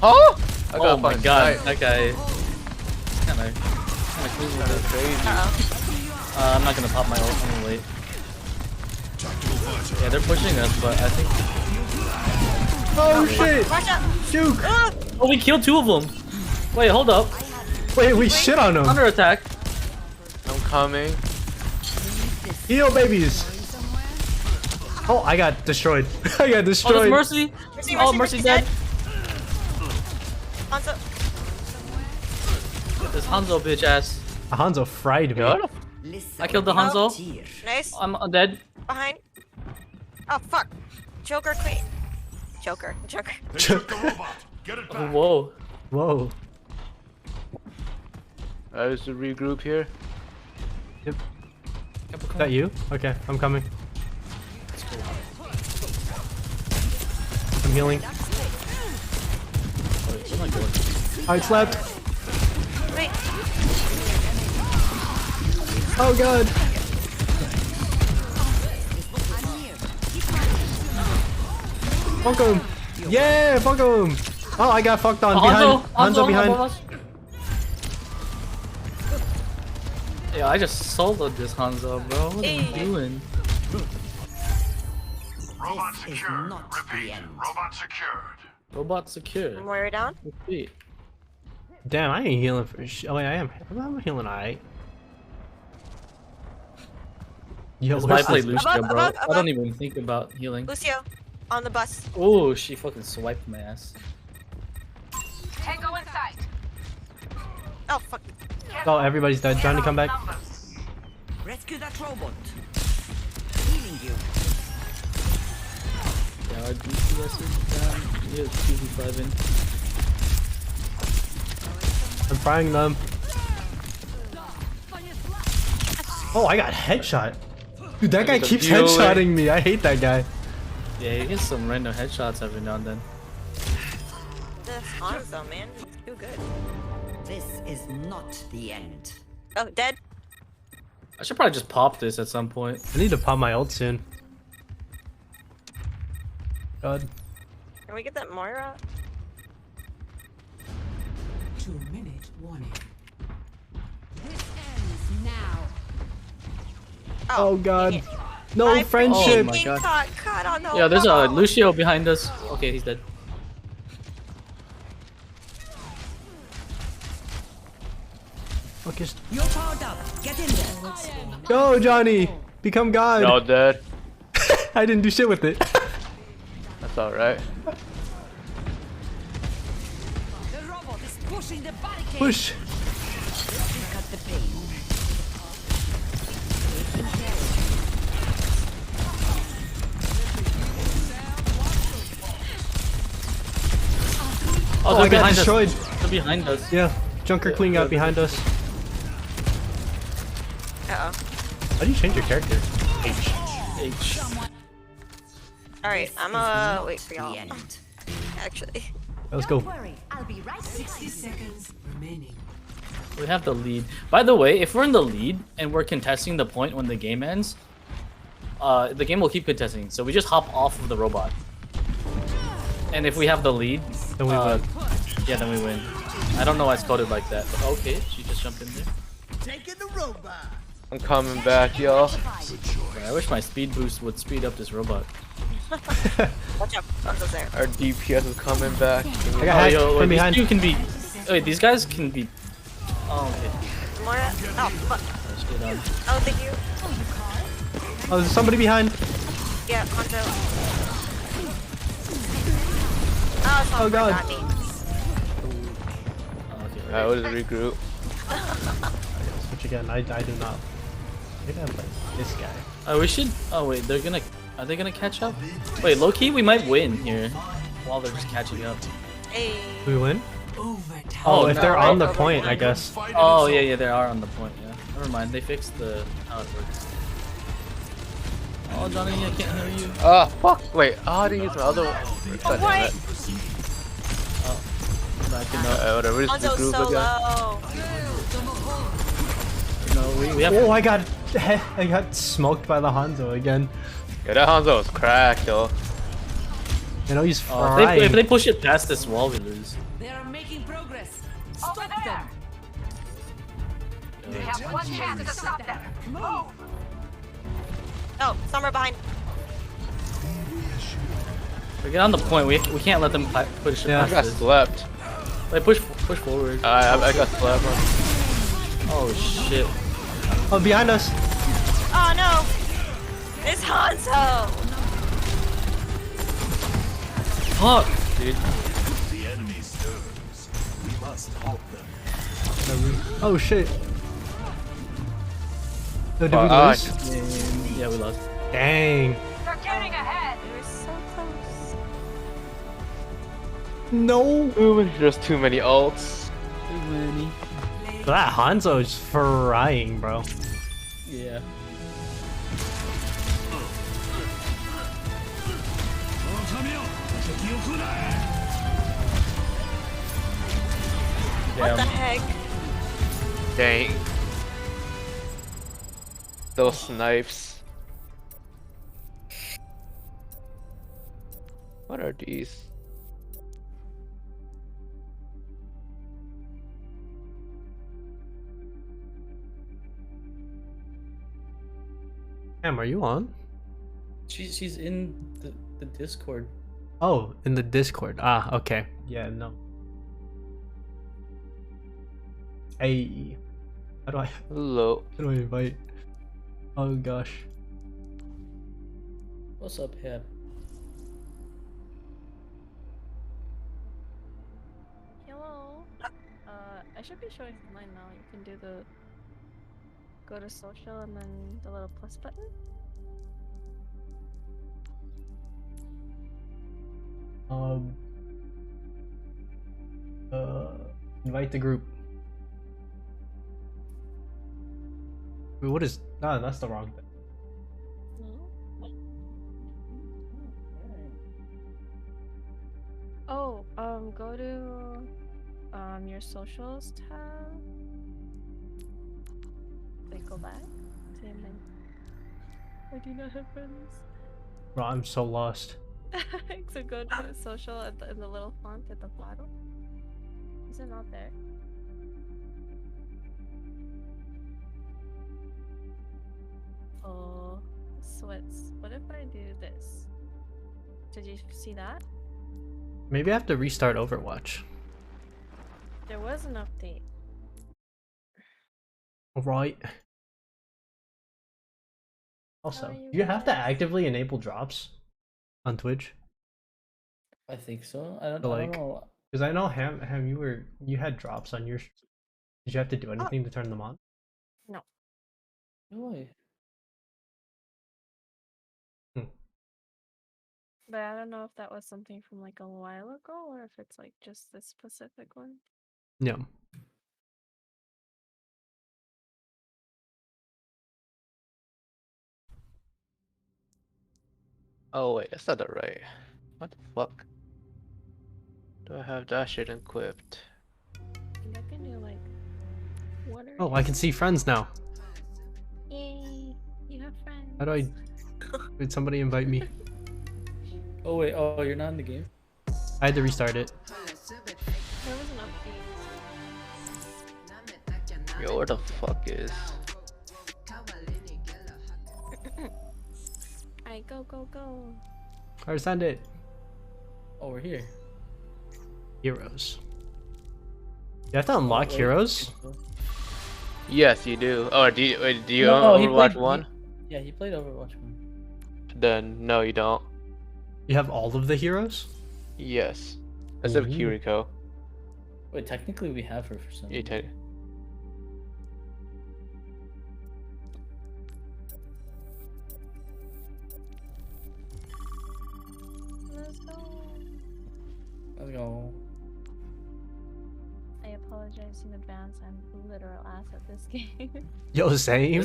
Oh! I got Oh my fucking god, sniped. that guy. Kinda crazy. That's crazy. I'm not gonna pop my ult. I'm gonna wait. Yeah, they're pushing us, but I think. Oh shit! Watch out! Duke! Ah! Oh, we killed 2 of them. Wait, hold up. Wait, we shit on him. Under attack. I'm coming. Heal, babies. Oh, I got destroyed. I got Oh, there's destroyed. Mercy. Oh, Mercy dead. Hanzo. This Hanzo bitch ass. Hanzo fried me. What? I killed the Hanzo. Nice. I'm dead. Behind. Oh, fuck. Joker queen. Joker. Joker. They took the robot. Get it back. Whoa. Whoa. I just to regroup here. Yep. Is that you? Okay, I'm coming. I'm healing. Oh my god. I slept. Wait. Oh god. Fuck him. Yeah, fuck him. Oh, I got fucked on behind. Hanzo behind. above us. Yeah, I just soloed this Hanzo, bro. What are you Hey. doing? Robot secured. Repeat. Robot secured. Robot secure. One more down. Sweet. Damn, I ain't healing for sh. Oh wait, I am. I'm healing alright. Yo, That's why I where's play this- Lucio, Above, bro. above, I don't above. even think about healing. Lucio. On the bus. Oh, she fucking swiped my ass. Tango in sight. Oh, fuck. Oh, everybody's dead. Trying to come back. Rescue that robot. Healing you. Yeah, our DPS is down. Yeah, 2v5 in. I'm frying them. Oh, I got headshot. Dude, that guy the keeps viewer. headshotting me. I hate that guy. Yeah, you get some random headshots every now and then. This Hanzo, man. He's too good. This is not the end. Oh, dead. I should probably just pop this at some point. I need to pop my ult soon. God. Can we get that Moira? 2-minute warning. This ends now. Oh god. dang it. No My friendship. Oh my freaking God. Caught on the Yeah, there's a wall. Lucio behind us. Okay, he's dead. Fuck is- You're powered up. Get in there. Go, Johnny. Become God. No, dead. I didn't do shit with it. That's alright. The robot is pushing the barricade. Push. Cut the pain. Oh, Oh, they're I got behind destroyed. us. They're behind us. Yeah. Junker Queen got behind us. Uh-oh. How do you change your character? H. H. Alright, I'm gonna wait for y'all. The end. Actually. Let's go. Worry, I'll be right 60 seconds remaining. We have the lead. By the way, if we're in the lead and we're contesting the point when the game ends, the game will keep contesting. So we just hop off of the robot. And if we have the lead, Then we win. Yeah, then we win. I don't know why it's coded like that. But okay, she just jumped in there. I'm coming back, y'all. I wish my speed boost would speed up this robot. Watch out, Hanzo's there. Our DPS is coming back. I got hacked yo, from wait, behind. these two can be. Wait, these guys can be. Oh, okay. More. Oh, fuck. Let's get on. Oh, thank you. Oh, there's somebody behind. Yeah, Hanzo. Oh, it's Oh, God. Not me. Oh, okay, I was regroup. Switch again. I do not. Maybe I'm like this guy. Oh, we should. Oh wait, they're gonna. Are they gonna catch up? Wait, low key, we might win here while they're just catching up. Hey. Do we win? Overtime. Oh, if no, they're right on the over point, I behind guess. Oh yeah, yeah, they are on the point. Yeah. Never mind. They fixed the how it works. Oh, Johnny, I can't hear you. Ah, fuck. Wait, I had to use my other one. God damn it. Backing up. Whatever, just Hanzo's regroup so again. low. No, we have. Oh, I got smoked by the Hanzo again. Yeah, that Hanzo was cracked, though. You know he's Oh, frying. if they push it past this wall, we lose. They are making progress. Stop them. Oh, somewhere behind. We get on the point. We can't let them push it Yeah. I past got this. slept. Like push forward. I got slept. Oh shit. Oh, behind us. Oh no! It's Hanzo! Fuck, dude. Oh shit. So did we Ah, lose? Yeah, we lost. Dang. We were so close. No. There's too many ults. That Hanzo is frying, bro. Yeah. What the Damn. heck? Dang. Those snipes. What are these? Cam, are you on? She's in the Discord. Oh, in the Discord. Ah, okay. Yeah, no. Hey. How Hello. do I invite? Oh gosh. What's up, Heb? Hello. I should be showing mine now. You can do the go to social and then the little plus button. Invite the group. Wait, what is? No, that's the wrong thing. Oh, go to your socials tab. Wait, go back. And then I do not have friends. Bro, I'm so lost. So go to social at in the little font at the bottom. Is it not there? Oh, sweats. What if I do this? Did you see that? Maybe I have to restart Overwatch. There was an update. Alright. Also, How are you do you have to guys? actively enable drops on Twitch? I think so. I don't Like- know. Because I know Ham, you had drops on your. Did you have to do anything to turn them on? No way. But I don't know if that was something from like a while ago or if it's like just this specific one. No. Oh wait, that's not the right. What the fuck? Do I have that shit equipped? I think I can do like water. Oh, I can see friends now. Yay! You have friends. How do I? Did somebody invite me? Oh wait. Oh, you're not in the game. I had to restart it. Yo, where the fuck is? Alright, go, go, go. Or send it. Oh, we're here. Heroes. You have to unlock Wait. heroes? Yes, you do. Oh, do you, wait, do you No, own he Overwatch played- 1? Yeah, he played Overwatch 1. Then, no, you don't. You have all of the heroes? Yes. Except Ooh. Kiriko. Wait, technically we have her for some You reason. take. Let's go. Let's go. I apologize in advance. I'm literal ass at this game. Yo, same.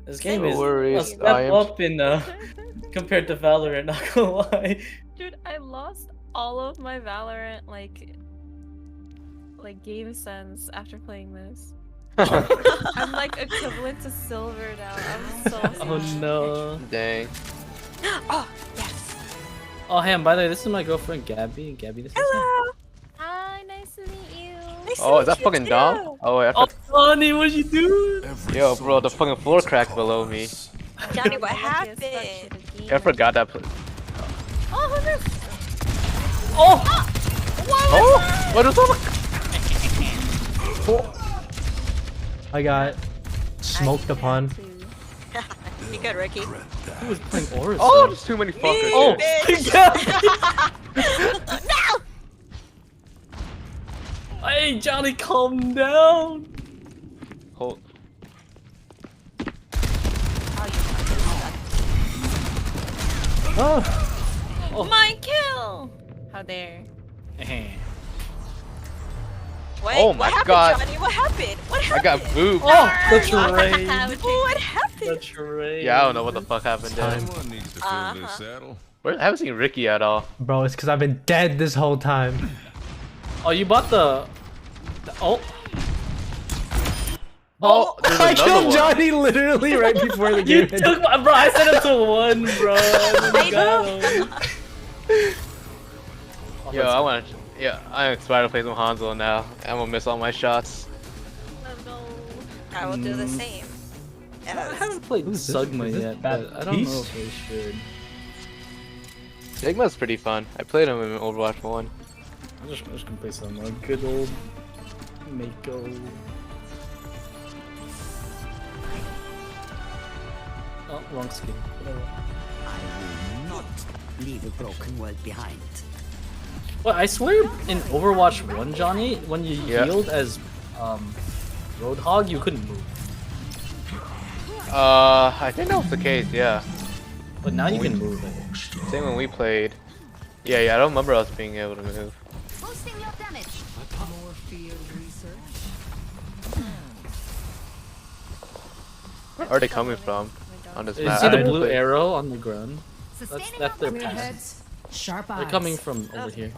This game No is worries, a I step am- up in compared to Valorant, not gonna lie. Dude, I lost all of my Valorant like game sense after playing this. I'm like equivalent to silver now. I'm so sad. Oh no. Dang. Oh, yes. Oh, hey, and by the way, this is my girlfriend Gabby. Gabby, this is Hello. Hi, nice to meet you. Nice to Oh, meet is that you fucking too. Dom? Oh, wait, I Oh, thought. Honey, what you doing? Yo, bro, the fucking floor cracked below me. Johnny, what I'm lucky I stuck happened? to the I game. forgot that. Oh, no. Oh! Oh! What is that? I got smoked upon. You good, Ricky? Who was playing Orisa? Oh, there's too many fuckers. Oh, here. Gabby! No! Hey, Johnny, calm down. Hold. Oh, My kill! How dare. Wait, Oh my what happened, God. Johnny? What happened? What I happened? got booped. Oh, the trade. What happened? The trade. Yeah, I don't know what the fuck happened there. Time. Someone needs to fill this saddle. I haven't seen Ricky at all. bro, it's because I've been dead this whole time. Oh, you bought the oh. Oh, there's I another killed one. Johnny literally right before the You game. took my bro. I set him to 1, bro. And then you got him. Oh, Yo, I want to. Yeah, I'm excited to play some Hanzo now. I'm gonna miss all my shots. Let's go. I will do the same. I Yes. haven't played Who's this? Sugma Is this yet, Bad but I don't know Beast? if I should. Sigma's pretty fun. I played him in Overwatch 1. I'm just gonna play some good old Mako. Oh, wrong skin. Whatever. I will not leave a broken world behind. Well, I swear in Overwatch 1, Johnny, when you Yeah. healed as Roadhog, you couldn't move. I think that was the case, yeah. But now you can move it. Same when we played. Yeah, I don't remember us being able to move. Boosting your damage. More field research. Where are they coming from on this You map? see I the didn't blue play- arrow on the ground? Sustaining That's their clear path. heads. Sharp eyes. They're coming from over here.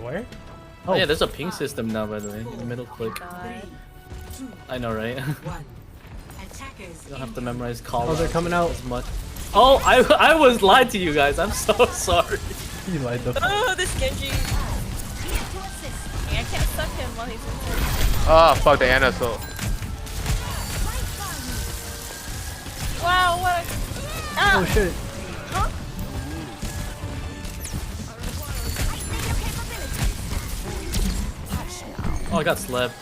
Where? Oh yeah, there's a ping system now, by the way. Middle click. I know, right? You don't have to memorize calls. Oh, they're coming out. as much. Oh, I was lied to you guys. I'm so sorry. You lied the fuck. Oh, this Genji. I can't suck him while he's in. Oh, fuck the Ana so. Wow, what a. Oh shit. Oh, I got slept.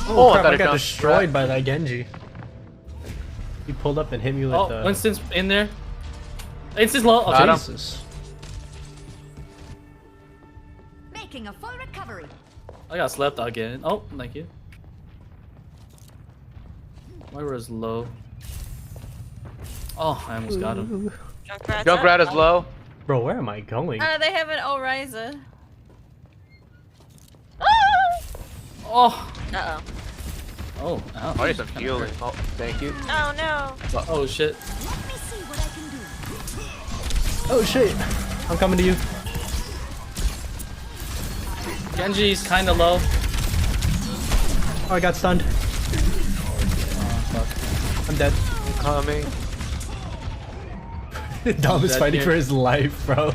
Oh, I crap, thought I it got jumped destroyed by that Genji. He pulled up and hit me with Oh, the... Winston's in there. Winston's low. Got Okay. him. Jesus. Making a full recovery. I got slept again. Oh, thank you. Moira's low. Oh, I almost got him. Junkrat is low. Bro, where am I going? They have an Oriza. Oh. Uh-oh. Oh, ow. I need some healing. Oh, thank you. Oh, no. Oh shit. Let me see what I can do. Oh shit. I'm coming to you. Genji's kinda low. Oh, I got stunned. Oh, fuck. I'm dead. I'm coming. Dom is That fighting here. for his life, bro.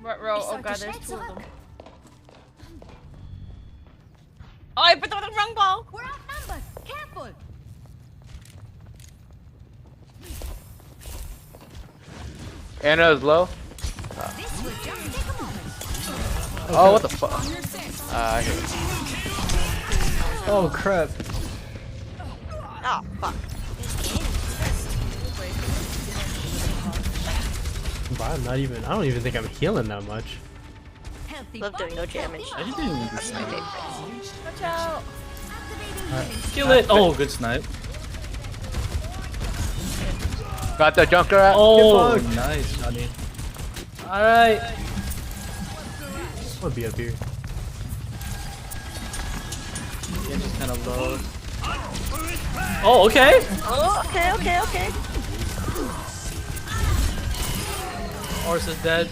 Bro, oh god, there's two of them. Oh, I put the wrong ball! We're outnumbered. Careful. Anna is low. This will just take a moment. Oh, what the fuck? I hear it. Oh crap. Oh, fuck. Bro, I'm not even. I don't even think I'm healing that much. Healthy Love doing no body, damage. I didn't even do That's my snipe. favorite. Watch out! Kill it! Oh, good snipe. Got the Junkrat. Oh, fucked. nice, Johnny. Alright. I'll be up here. Genji's kind of low. Oh, okay. Oh, okay, okay, okay. Horse is dead.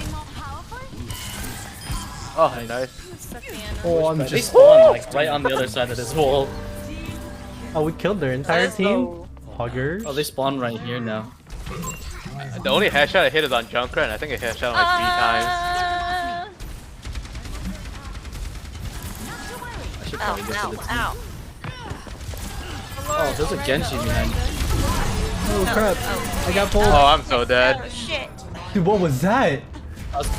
Oh, nice. Suck me in. Oh, I'm They just. spawn like right on the other side of this wall. Oh, we killed their entire Let's team. go. Huggers. Oh, they spawn right here now. The only headshot I hit is on Junkrat, and I think I headshot him like 3 times. I should Ow, probably get to ow, the team. ow. Oh, there's a Genji behind. Oh crap. I got pulled. Oh, I'm so dead. Oh, shit. Dude, what was that?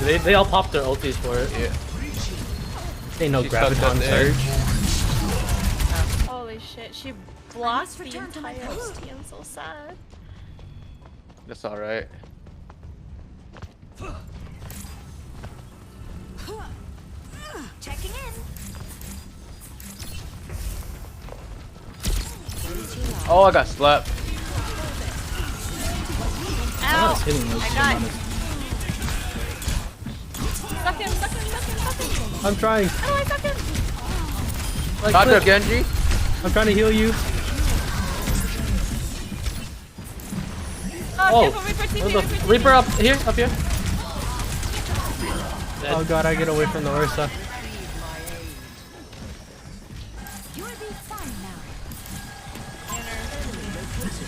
They all popped their ultis for it. Yeah. Ain't no She sucked graviton us in. surge. Holy shit, she blocked the return to my entire post. ulti. I'm so sad. That's alright. Checking in. Oh, I got slapped. I'm Ow. not hitting those I two got- honest. Suck him, suck him, suck him, suck him! I'm trying. How do I suck him? Got the Genji. I'm trying to heal you. Oh, careful, Reaper, TP, where's the Reaper, Reaper up here? Up here? Oh god, I get away from the Ursa. You'll be fine now.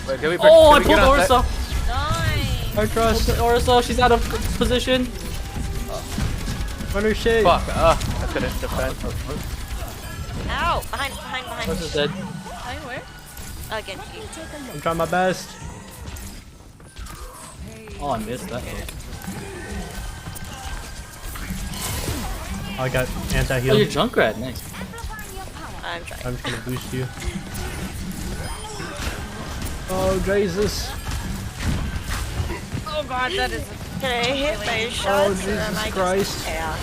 Wait, can we, Oh, I can we get pulled on Orisa. Nice! I trust. Orisa, she's out of position. Run her shit. Fuck, I couldn't defend. Ow. Behind, behind, behind. Orisa's dead. Hi, where? Genji. I'm trying my best. Oh, I missed that. Oh, I got Oh, anti-heal. you're Junkrat. Nice. I'm trying. I'm just gonna boost you. Oh Jesus. Oh god, that is Get hit by his shots and then Jesus I Christ. just... Yeah.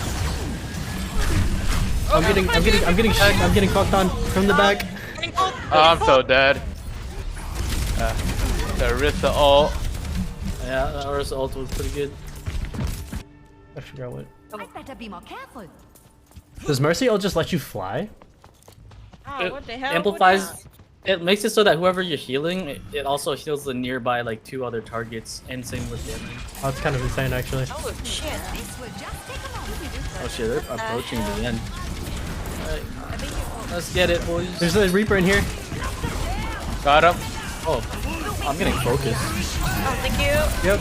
I'm getting fucked on from the back. Oh, I'm so dead. The Orisa ult. Yeah, that Orisa ult was pretty good. I forgot what. I better be more careful. Does Mercy ult just let you fly? Oh, It what the hell? amplifies. It makes it so that whoever you're healing, it also heals the nearby like 2 other targets, and same with the enemy. Oh, it's kind of insane actually. Oh, shit. This will just take a moment. Oh shit, they're approaching the end. Alright, let's get it, boys. There's a Reaper in here. Got him. Oh, I'm getting focused. Oh, thank you. Yep.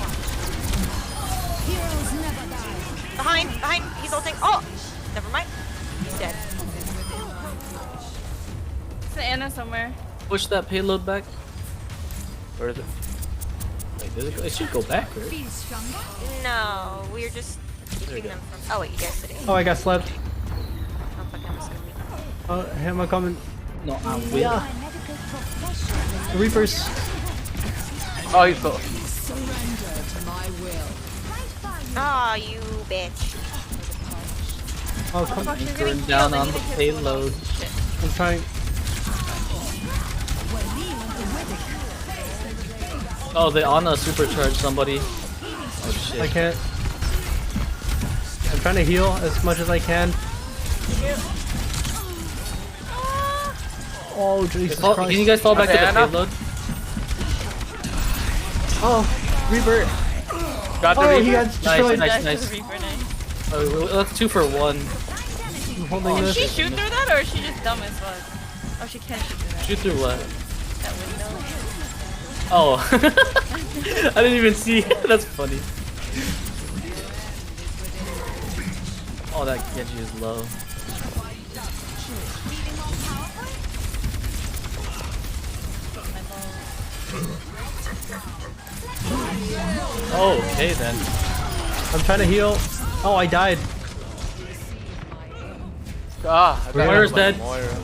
Heroes never die. Behind, behind. He's ulting. Oh! Never mind. He's dead. It's the Anna somewhere. Push that payload back. Where is it? Wait, does it, it should go back, right? Feel stronger? No, we're just keeping them from... Oh, wait, you guys sitting. Oh, I got slept. Oh, fuck, I'm just gonna be... Oh, am I coming? No, I'm with. Yeah. My medical professional. The Reapers. Oh, he's so. Surrender to my will. Aw, you bitch. Oh, come. Anchoring down on the payload. I'm trying. Oh, they Ana supercharged somebody. Oh shit. I can't. I'm trying to heal as much as I can. Oh Jesus Can Christ! you guys fall back to the Anna? payload? Oh, Reaper! Got the Oh, Reaper. he got Nice, destroyed. nice, Back to nice. the Reaper, nice. Oh, that's 2 for 1. I'm holding Can this. she shoot through that or is she just dumb as fuck? Oh, she can shoot through that. Shoot through what? That Oh. I didn't even see. That's funny. Oh, that Genji is low. Oh, okay then. I'm trying to heal. Oh, I died. Ah, I got Moira's hit by dead. Moira.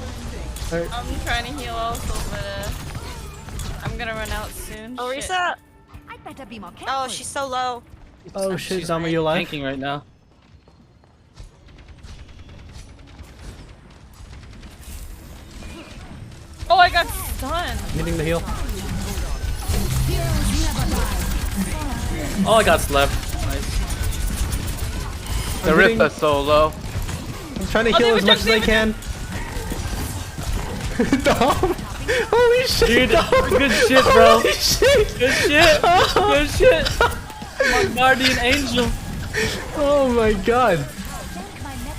I'm trying to heal also, but I'm gonna run out soon. Oh, Shit. Risa. I'd better be more careful. Oh, she's so low. Oh shit, She's Dom, are you alive? tanking right now. Oh, I got stunned. Needing the heal. Oh, I got slapped. Nice. The Ripta's so low. I'm trying to Oh, heal they as were much as I can. Dom! Holy shit! Dude, Dom. good shit, bro. Holy shit! Good shit. Good shit. My guardian angel. Oh my god.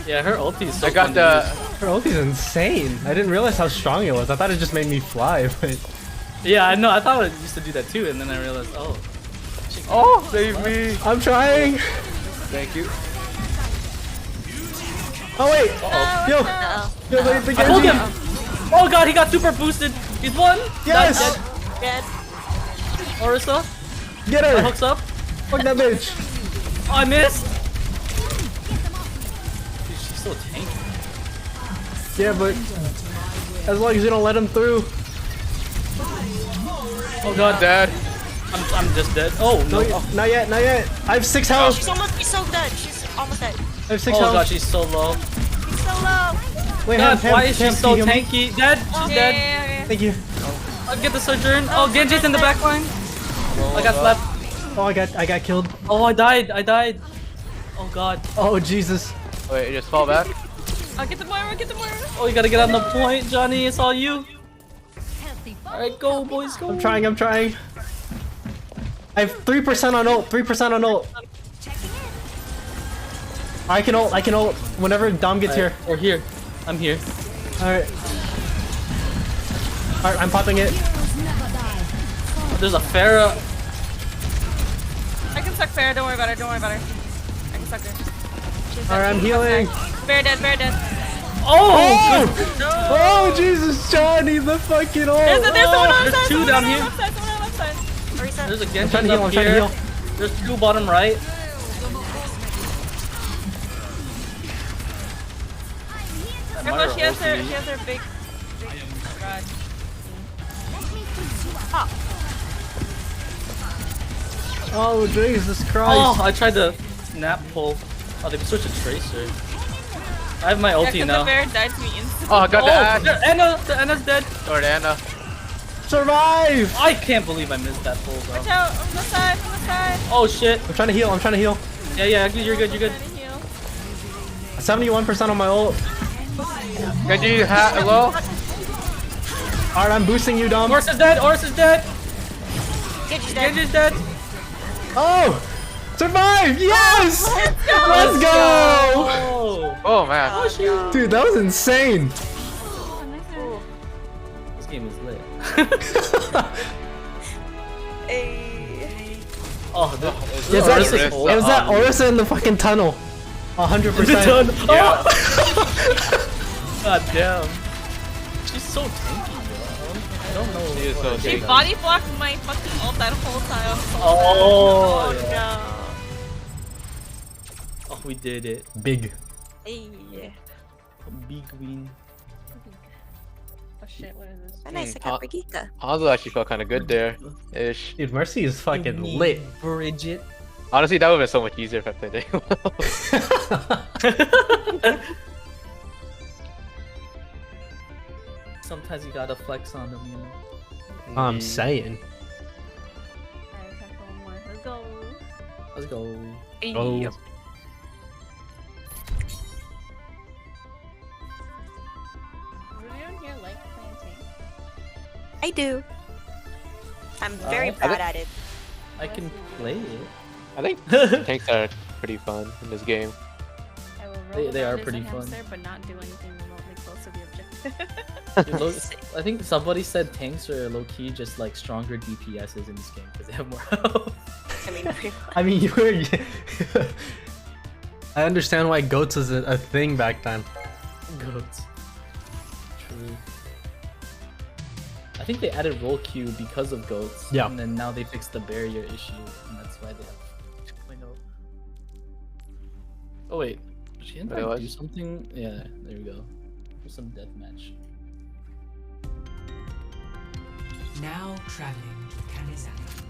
Yeah, her ulti is so I got fun the. to Her ulti's insane. I didn't realize how strong it was. I thought it just made me fly, but... use. Yeah, I know. I thought it used to do that too, and then I realized, oh. Oh, save me! I'm trying! Thank you. Oh wait! Uh-oh. Yo! Uh-oh. Yo, wait, the I pulled Genji! him. Oh god, he got super boosted. He's won. Yes! Not Dead. dead. Orisa, Get my her! hooks up. Fuck that bitch! Oh, I missed. Dude, she's so tanky. Yeah, but... As long as you don't let him through. Oh god, Dead. I'm just dead. Oh no. No, not yet, not yet! I have 6 health! She's so dead. She's almost dead. I have 6 Oh health! god, she's so low. She's so low. Wait, God, Ham, why is she Ham, so can you heal me? tanky? Dead. She's dead. Thank you. I'll get the sojourn. Oh, Genji's in the back line. I got slapped. Oh, I got killed. Oh, I died. Oh god. Oh, Jesus. Wait, just fall back. I'll get the Moira, get the Moira. Oh, you gotta get on the point, Johnny. It's all you. Alright, go, boys, go. I'm trying. I have 3% on ult, 3% on ult. I can ult whenever Dom gets here. Or here. I'm here. Alright. Alright, I'm popping it. Oh, there's a Pharah. I can suck Farah, don't worry about her, I can suck her. She's Alright, I'm healing. Bear dead. Oh! Oh, Jesus, Johnny, the fucking ult. There's someone on the There's left side, two someone down on the here. left side, someone on the left side. Risa. There's a I'm Genji trying to heal, up I'm trying to here. heal. There's two bottom right. Careful, she has her big rod. Oh, Jesus Christ. Oh, I tried to snap pull. Oh, they switched to Tracer. I have my Yeah, ulti 'cause the now. bear died to me instantly. Oh, I got the Oh, Ash. the Anna's dead. Or the Anna. Survive! I can't believe I missed that pull, bro. Watch out, on the side. Oh shit. I'm trying to heal. Yeah, you're good. Trying to heal. 71% on my ult. Genji low. Alright, I'm boosting you, Dom. Horse is dead. Genji's dead. Genji's dead. Oh! Survive! Yes! Let's go! Oh. Oh man. Dude, that was insane. This game is lit. Hey. Oh, It was Orisa's that, ult. it was that Orisa in the fucking tunnel. 100%. Done. Yeah. Oh. God damn. She's so tanky, bro. I don't know. She is so what- She tanky. body blocked my fucking ult that whole time. Oh, yeah. No. Oh, we did it. Big. Hey. Big win. Oh shit, what is this? Oh, nice. I got Brigitte. Hanzo actually felt kind of good there. Ish. Dude, Mercy is fucking lit. Bridget. Honestly, that would have been so much easier if I played it well. Sometimes you gotta flex on them, you know. I'm saying. Alright, time for one more. Let's go. Let's go. Oh. Yep. Does anyone here like playing tank? I do. I'm very bad at it. I can play it. I think tanks are pretty fun in this game. I will They roll are around as pretty a fun. hamster, but not do anything remotely close to the objective. Dude, I think somebody said tanks are low key just like stronger DPSs in this game because they have more health. I mean, pretty much. I mean, you were. I understand why goats was a thing back then. Goats. True. I think they added roll Q because of goats. Yeah. And then now they fixed the barrier issue, and that's why they have 2.0. Oh wait, she didn't Wait, do something? Yeah, there we go. For some deathmatch. Now traveling to Kanizaki.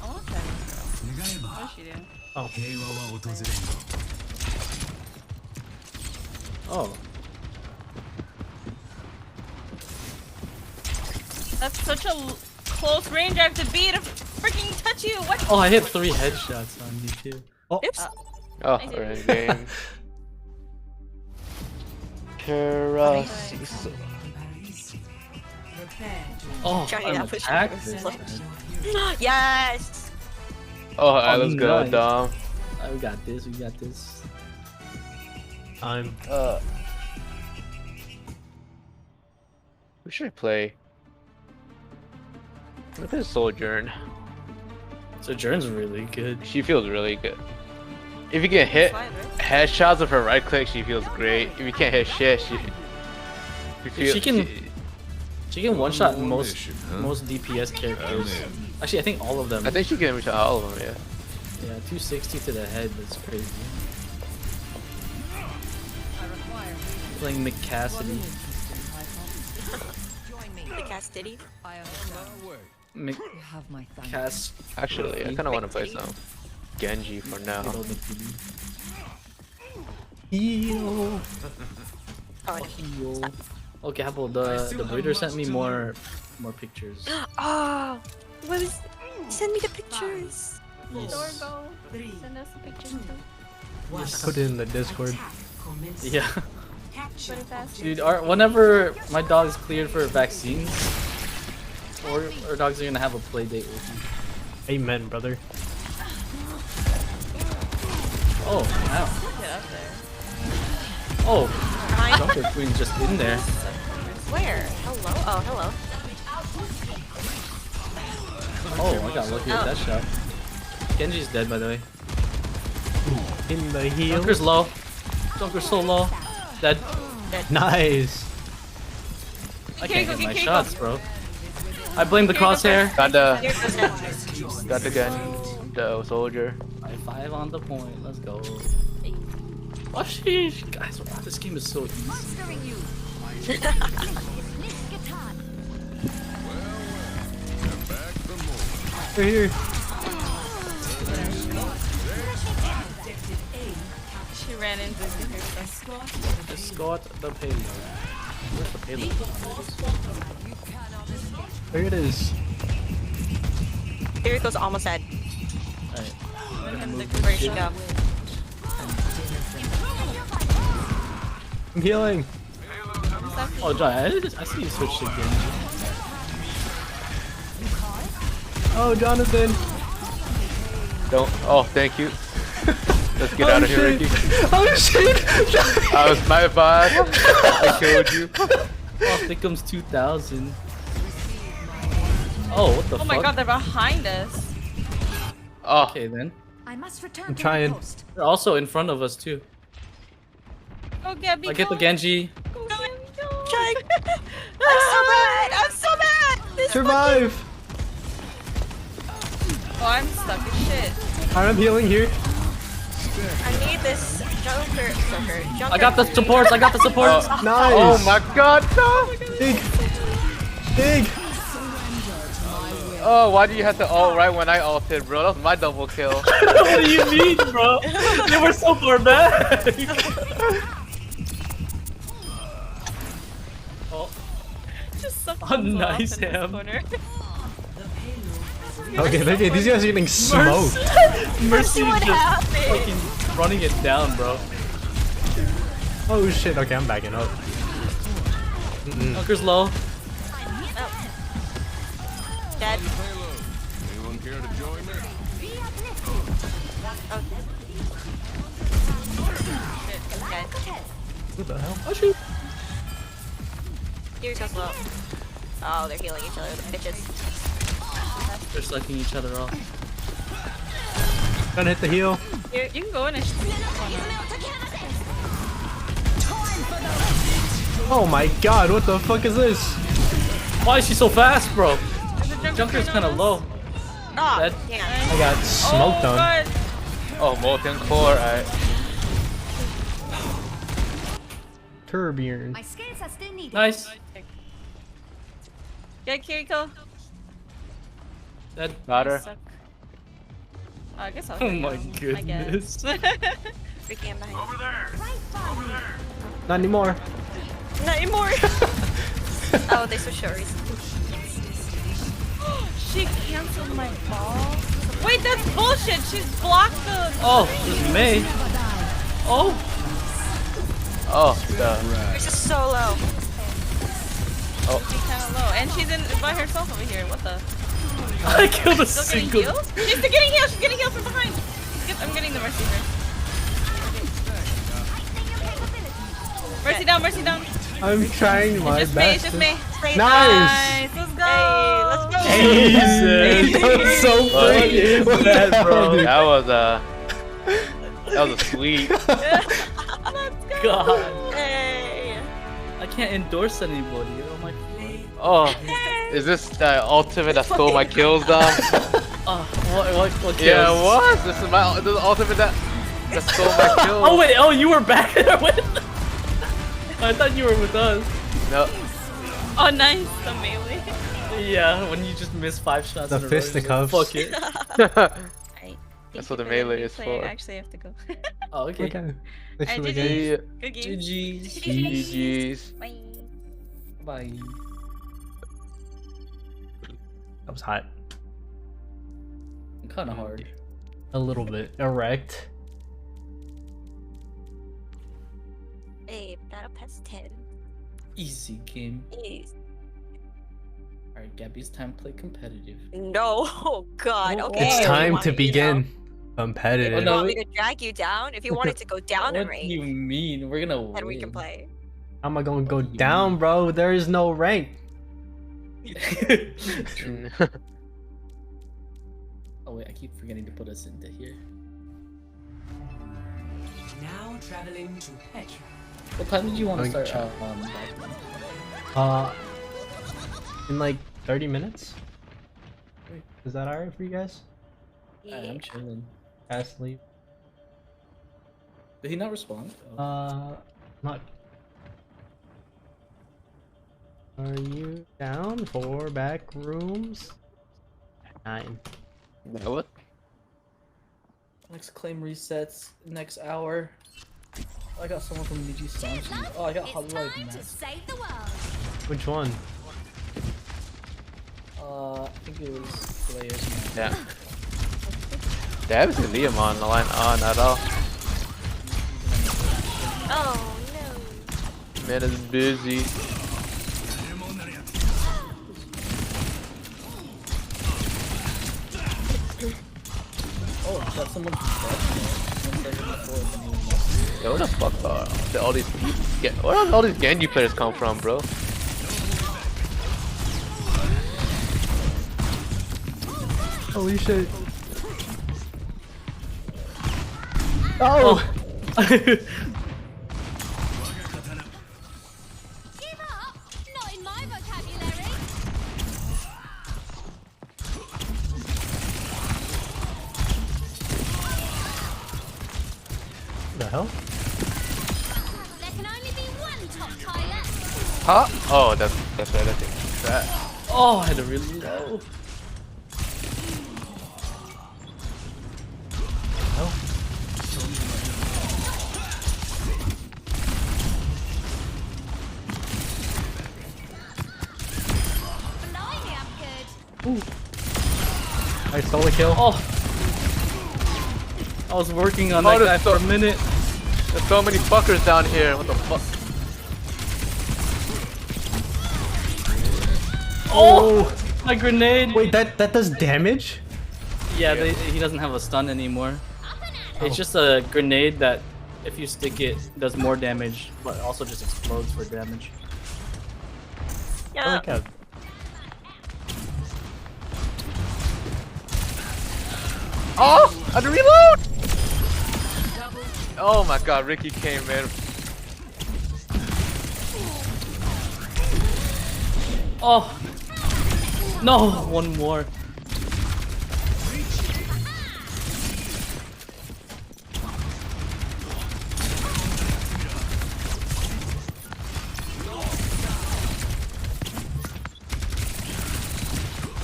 I want that girl. What is she doing? Oh. That's such a close range I have to be to freaking touch you. What? Oh, I hit 3 headshots on you too. Oops. Oh, I we're in did. game. Karasiso. Oh, Johnny, I'm that was attacked your this first time. Yes! Oh, alright, let's go, nice. Dom. Oh, we got this, we got this. I'm. Who should I play? Look at Sojourn. Sojourn's really good. She feels really good. If you get hit headshots with her right click, she feels great. If you can't hit shit, she can one shot most DPS characters. Actually, I think all of them. I think she can reach all of them, yeah. Yeah, 260 to the head. That's crazy. Playing McCassidy. The Cass Diddy. Cass. Actually, I kind of want to play some Genji for now. Heal. Oh, Okay, Apple. The breeder sent me more pictures. oh, what is? Send me the pictures. Yes. Dorgo, send us a picture too. Put it in the Discord. Yeah. Put it fast. Dude, whenever my dog's cleared for vaccines, our dogs are gonna have a play date with you. Amen, brother. Oh, wow. Get up there. Oh, Jumper Queen's just in there. Where? Hello? Oh, hello. Oh, I got lucky with that shot. Genji's dead, by the way. In the heel. Junker's low. Junker's so low. Dead. Nice. I can't get my shots, bro. I blame the crosshair. Got Here goes that. the the soldier. High 5 on the point. Let's go. Oh, sheesh. Guys, wow, this game is so easy. We're here. She ran into her. Escort the payload. Where's the payload? There it is. Here it goes, almost dead. Alright. Where'd she go? I'm healing. Oh, John, I see you switched to Genji. Oh, Jonathan. Don't. Oh, thank you. Let's get out of here, Ricky. Oh shit! I was my bad. I killed you. Oh, Thickums 2000. Oh, what the fuck? Oh my god, they're behind us. Oh, Okay, then. I must return I'm trying. They're also in front of us, too. Go Gabby. I get the Genji. Go Gabby, go. Trying. I'm so mad! I'm so mad! This Survive! Oh, I'm stuck as shit. I'm healing here. I need this Joker. I got the supports. I got the supports. Nice. oh my God, no! Big. Big. Oh, why do you have to ult right when I ulted, bro? That was my double kill. What do you mean, bro? They were so far back. Oh, Just some Oh, nice, Ham. corner. Okay, these guys are getting smoked. Mercy what just happened. fucking running it down, bro. Oh shit, okay, I'm backing up. Junker's low. Dead. Care to join me? Okay. What the hell? Oh shoot! Kiriko's low. Oh, they're healing each other, the bitches. They're sucking each other off. Gonna hit the heel. You can go in and Oh my god, what the fuck is this? Why is she so fast, bro? Junker's kind of low. Oh, Dead. damn. I got smoked on. God. Oh, Molten Core. Alright. Turbiern. My skills are still needed. Nice. Get Kiriko. Dead. Got her. Suck. I guess I'll Oh get my him, I goodness. guess. Freaking him behind. Over there. Over there. Not anymore. Not anymore. Oh, they switched shorties. She canceled my ball. Wait, that's bullshit. She's blocked the. Oh, this is May. Oh. Oh, duh. She's just so low. She's kind of low, and she's in by herself over here. What the? I killed a Still getting single. healed? She's still getting healed. She's getting healed from behind. I'm getting the mercy first. Mercy down. Mercy down. I'm trying my It's just me. It's best. just me. Nice! Let's go. Hey, let's go. Jesus! That was so Fuck. pretty. What the Bad, hell, bro. dude? That was a sweet. Let's go. God. Hey. I can't endorse anybody. Oh my. Oh, is this the ultimate that stole my kills, Dom? What kills? Yeah, what? This is my this is the ultimate that stole my kills. Oh wait, oh you were back there with. I thought you were with us. No. Oh, nice. The melee. Yeah, when you just miss 5 shots. The in a row, you're just fisticuffs. Like, Fuck it. Alright. That's what the melee is Player. for. I actually have to go. Oh, okay. Okay. Alright, Actually, GG. guys. Good game. GG's. GG's. Bye. Bye. That was hot. Kind of hard. A little bit. Erect. Hey, Battle Pass 10. Easy game. Jeez. Alright, Gabby's time to play competitive. No. Oh, God. Oh, Okay. It's you time want to me, you know, begin. If Competitive. Oh, you no, want me to drag you down, if you wanted to go down in What do you rank, mean? We're gonna win. then we can play. How am I gonna go down, bro? There is no rank. Oh wait, I keep forgetting to put us into here. Now traveling to Petra. What time did you want to Okay. start? In like 30 minutes? Is that alright for you guys? I'm chilling. Guys leave. Did he not respond? Not. Are you down for back rooms? 9. What? Next claim resets next hour. I got someone from Niji Sanchi. Oh, I got Hololive Max. Save the world. Which one? I think it was Players. Yeah. They haven't seen Liam on the line on at all. Oh, no. Man is busy. Oh, got someone from Dutch. Yo, what the fuck are all these people where do all these Genji players come from, bro? Holy shit. Oh! Give up? Not in my vocabulary. What the hell? There can only be one top toilet. Huh? Oh, that's right. I think that. Oh, I had to really low. Blimey, I'm good. I stole a kill. Oh, I was working on Oh, that guy there's for a minute. There's so many fuckers down here. What the fuck? Oh, my grenade. Wait, that does damage? Yeah, he doesn't have a stun anymore. It's just a grenade that, if you stick it, does more damage, but also just explodes for damage. Yeah. Okay. Oh! I had to reload! Oh my god, Ricky came in. Oh! No! One more.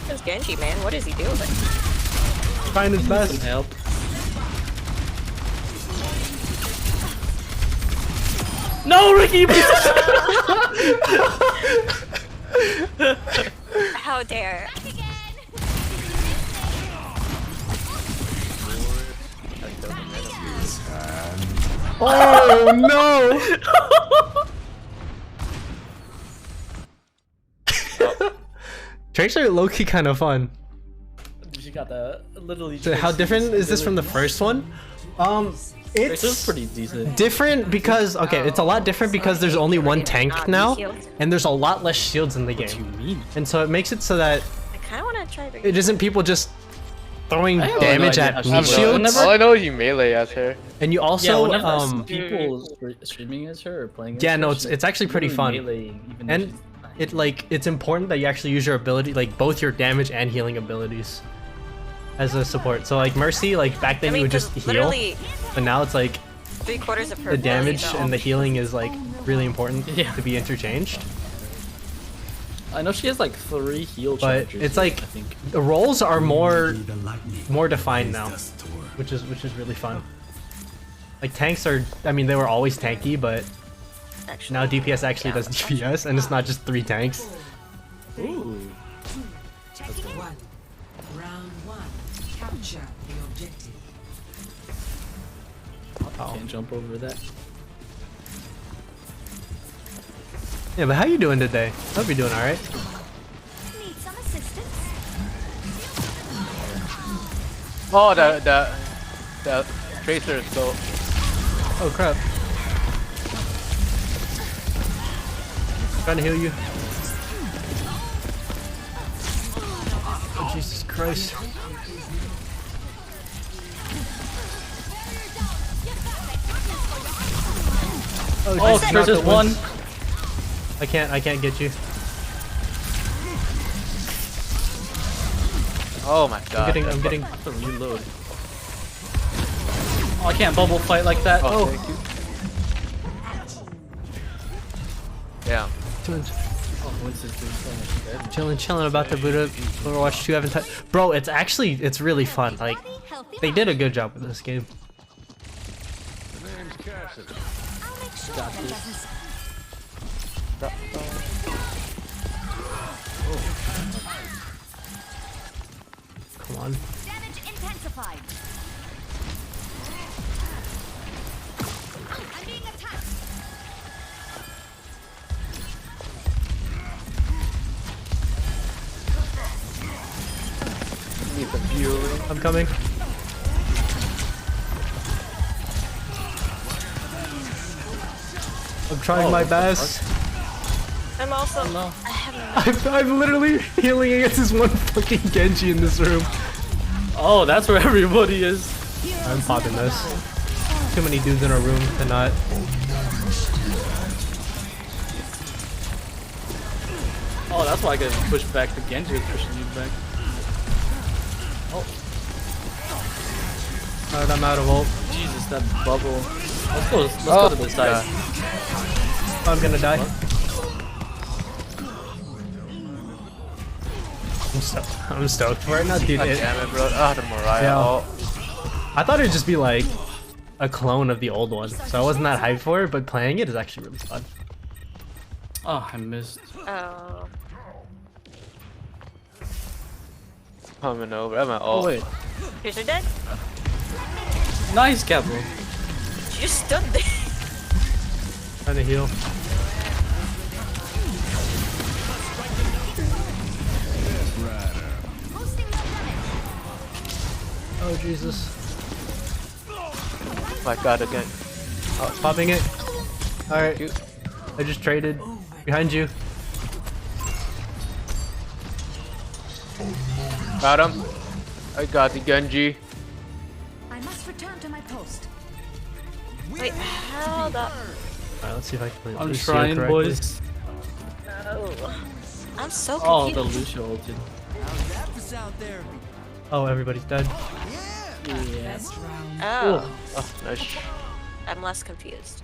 This Genji, man, what is he doing? Trying his Some best. help. No, Ricky! How dare. Oh no! Tracer low-key kind of fun. She got the literally. So how different is this from the first one? Tracer's It's pretty decent. different because it's a lot different because there's only one tank now, and there's a lot less shields in the What do you game, mean? and so it makes it so that I kind of want to try to. it isn't people just throwing I have no damage idea at how she meat does it. shields, All I know is you melee as her. and you Yeah, also whenever I see people streaming as her or playing as yeah, her, no, she's it's actually pretty fun. meleeing, even though And she's it's important that you actually use your ability, like both your damage and healing abilities, as a support. So like Mercy, like back then you would just 'cause heal, literally but now it's like 3/4 of her the ability, damage though. and the healing is like really important Yeah. to be interchanged. I know she has like 3 heal But charges. it's like I think. the roles are more defined now, which is really fun. Like tanks are, I mean, they were always tanky, but Actually, now DPS actually yeah, does DPS, and it's not just 3 tanks. Ooh. One. Round one. Capture the objective. Can't jump over that. Yeah, but how you doing today? Hope you're doing all right. Need some assistance? Oh, the Tracer is so. Oh crap! Trying to heal you. Oh Jesus Christ! Oh, Jesus, not Tracer's the one. ones. I can't get you. Oh my god. I'm getting. I have to reload. Oh, I can't bubble fight like that. Oh, Oh, thank you. Yeah. oh Winston's doing so much better. Chilling about to boot up Overwatch 2. Haven't touched. Bro, it's really fun. Like they did a good job with this game. Got this. Come on. Damage intensified. I'm being attacked. Need some healing. I'm coming. I'm trying my best. I'm also. No. I haven't. I'm literally healing against this one fucking Genji in this room. Oh, that's where everybody is. I'm popping this. Too many dudes in our room to not. Oh, that's why I could push back the Genji was pushing you back. Alright, I'm out of ult. Jesus, that bubble. Let's go to this side. I'm gonna die. I'm stoked for it now, dude. God damn it, bro. Ah, the Mariah. Yeah. Oh. I thought it'd just be like a clone of the old one, so I wasn't that hyped for it, but playing it is actually really fun. Oh, I missed. Oh. Coming over. I'm at Oh, all. wait. Here's her dead? Nice, Capital. She just stood there. Trying to heal. Jesus. My god, again. Oh, popping it. Alright. I just traded. Behind you. Got him. I got the Genji. I must return to my post. Wait, hold up. Alright, let's see if I can play I'm Lucio trying, correctly. boys. Oh. I'm so Oh, the confused. Lucio ulted. Oh, everybody's dead. Yeah. Best round. Oh, Oh, nice. I'm less confused.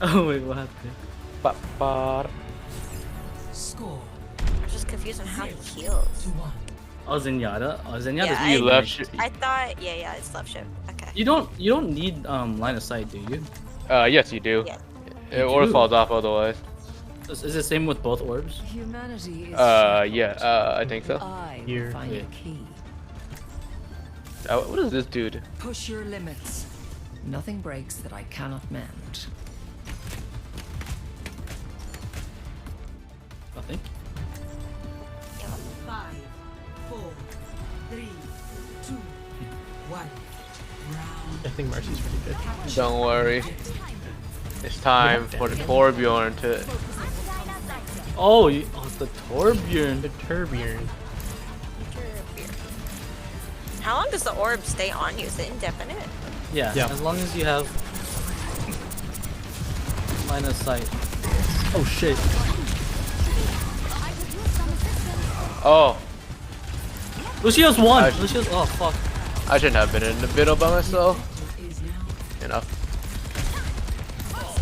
Oh wait, what happened? Ba-ba. Score I'm just confused on how he heals. 2-1. Oh, Zenyatta. Oh, Zenyatta's Yeah, You really left. nice. I thought, yeah, it's left shift. Okay. You don't need line of sight, do you? Yes, you do. Yeah. It or do? falls off otherwise. Is it the same with both orbs? Humanity is Yeah. I think so. I Here. will find Yeah. the key. What is this dude? Push your limits. Nothing breaks that I cannot mend. I think. 5, 4, 3, 2, 1. Round. I think Mercy's pretty good. Don't worry. It's time for the Torbjorn to. Oh, it's the Torbjorn. The Turbine. How long does the orb stay on you? Is it indefinite? Yeah, Yeah. as long as you have line of sight. Oh shit. Oh, Lucio's one. I- Lucio's. Oh fuck. I shouldn't have been in the middle by myself. Is now. You know. Oh,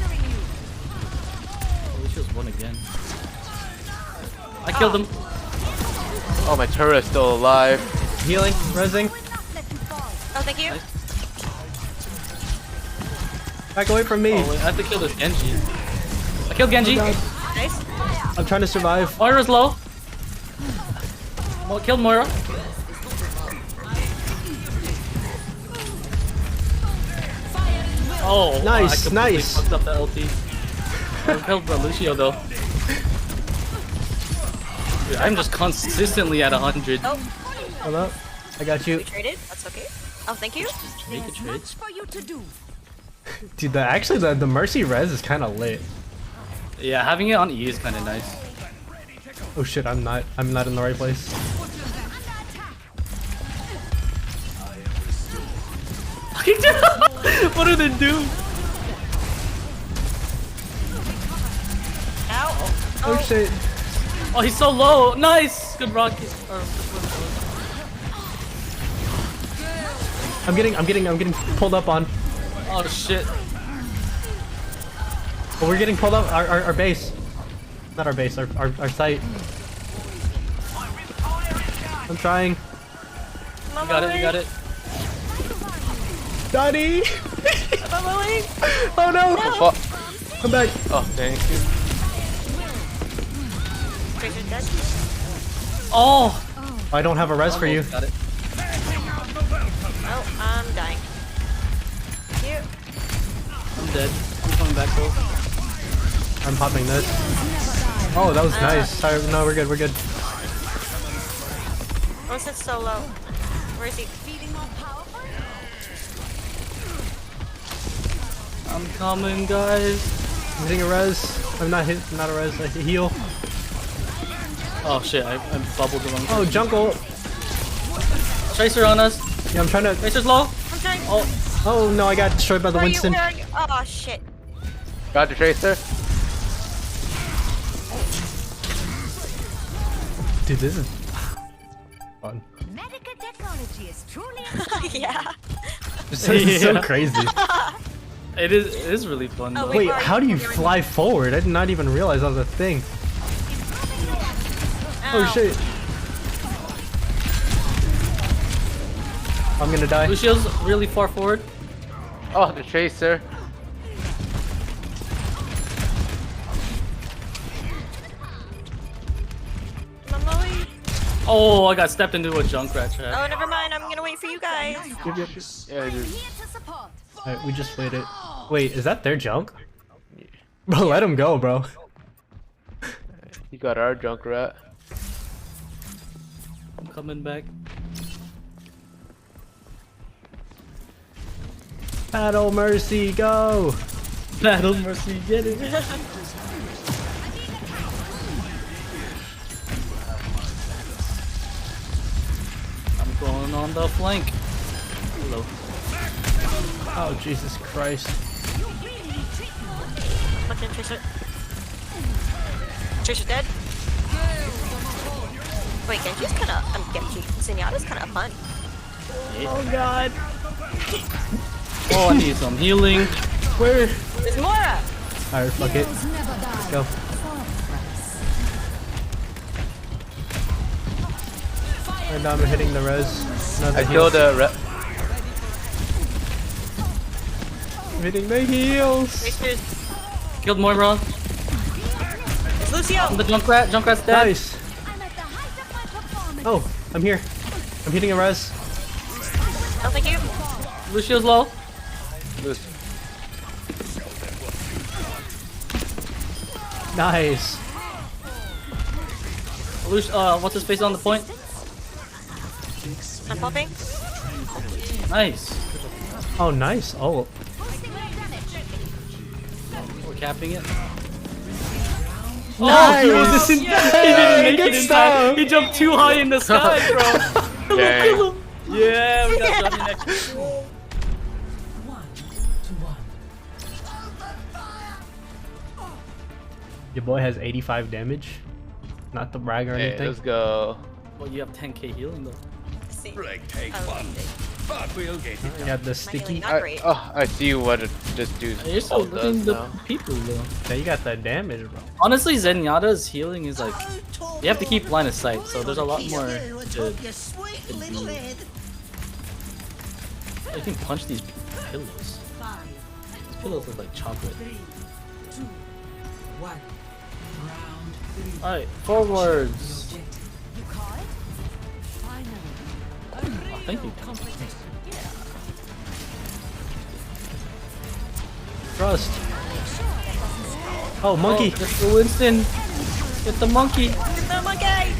Lucio's one again. I killed him. Oh, my turret's still alive. Healing, resing. Oh, thank you. Back away from me. Oh, wait, I have to kill this Genji. I killed Genji. Nice. I'm trying to survive. Moira's low. Oh, killed Moira. Oh, Nice, I completely nice. fucked up the LT. I killed the Lucio though. Dude, I'm just consistently at 100. Oh, Hold up. I got you. we traded. That's okay. Oh, thank you. Make a There's trade. much for you to do. Dude, the Mercy res is kind of lit. Yeah, having it on E is kind of nice. Oh shit, I'm not in the right place. What did it do? Ow. Oh shit. Oh, he's so low. Nice. Good rocket. I'm getting pulled up on. Oh shit. Oh, we're getting pulled up. Our base. Not our base, our site. I'm trying. You got it. You got it. Daddy! I'm on my way. Oh no! Oh, fuck. Come back. Oh, thank you. Tracer's dead. Oh. I don't have a res for you. Got it. Oh, I'm dying. Thank you. I'm dead. I'm coming back though. I'm popping this. Oh, that was nice. Sorry, no, we're good. We're good. Oh, it's so low. Where is he? I'm coming, guys. I'm hitting a res. I'm not hit. Not a res. I heal. Oh shit! I bubbled the wrong. Oh, jungle. Tracer on us. Yeah, I'm trying to. Tracer's low. I'm trying. Oh. Oh no, I got destroyed by the Where are you? Winston. Where are you? Oh shit. Got the Tracer. Dude, this is fun. Medical technology is truly Yeah. This is so Yeah. crazy. It is really fun. Oh, though. Wait, where are how do you you? fly forward? I did not even realize that was a thing. Oh Ow. shit. I'm gonna die. Lucio's really far forward. Oh, the Tracer. I'm on my way. Oh, I got stepped into a Junkrat trap. Oh, never mind. I'm gonna wait for you guys. Yeah, dude. Alright, we just waited. Wait, is that their junk? Bro, let him go, bro. You got our Junkrat. I'm coming back. Battle Mercy, go! Battle Mercy, get it. I'm going on the flank. Hello. Oh, Jesus Christ. Fucking Tracer. Tracer's dead. Wait, Genji's kinda. Genji. Zenyatta's kinda fun. Oh, God. Oh, I need some healing. Where? There's Moira! Alright, fuck it. Let's go. Right now I'm hitting the res. Another I heal. killed a I'm hitting the heals. Tracer's. Killed Moira. It's Lucio! The Junkrat. Junkrat's dead. Nice. Oh, I'm here. I'm hitting a res. Oh, thank you. Lucio's low. Nice. Lucio, what's his face on the point? I'm popping. Nice. Oh, nice. Oh, We're capping it. nice. he was He he didn't make good it in stuff. time. He jumped too high in the sky, bro. Dang. Yeah, we got Johnny next. Your boy has 85 damage. Not to brag or Hey, anything. let's go. Well, you have 10k healing though. See. Take Oh, one, but we'll get it. You got the my sticky. healing not great. I see what this dude's You're still ult looking does the now. people though. Yeah, you got the damage, bro. Honestly, Zenyatta's healing is like you have to keep line of sight, so there's a lot more to do. You can punch these pillows. These pillows look like chocolate. Alright, forwards. Oh, thank you. Trust. Oh, monkey. Oh, Mr. Winston. Get the monkey. The monkey!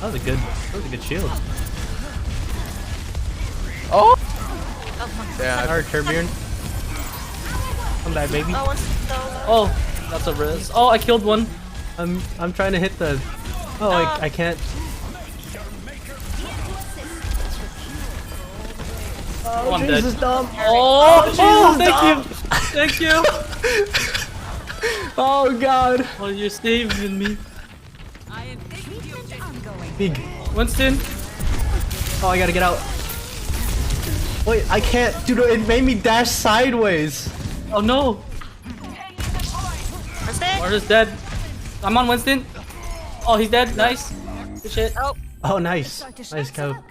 That was a good shield. Oh! Oh, fuck. Yeah, Alright, Turbine. Come back, baby. Oh, one's so low. Oh, that's a res. Oh, I killed one. I'm trying to hit the. Oh, I can't. Oh, I'm Jesus, dead. dumb. Oh, Jesus, thank you. Thank you. Oh God. Oh, you're saving me. Big. Winston. Oh, I gotta get out. Wait, I can't, dude. It made me dash sideways. Oh no. Winston? Marta's dead. I'm on Winston. Oh, he's dead. Nice. Good shit. Oh, Oh, nice. Nice cow.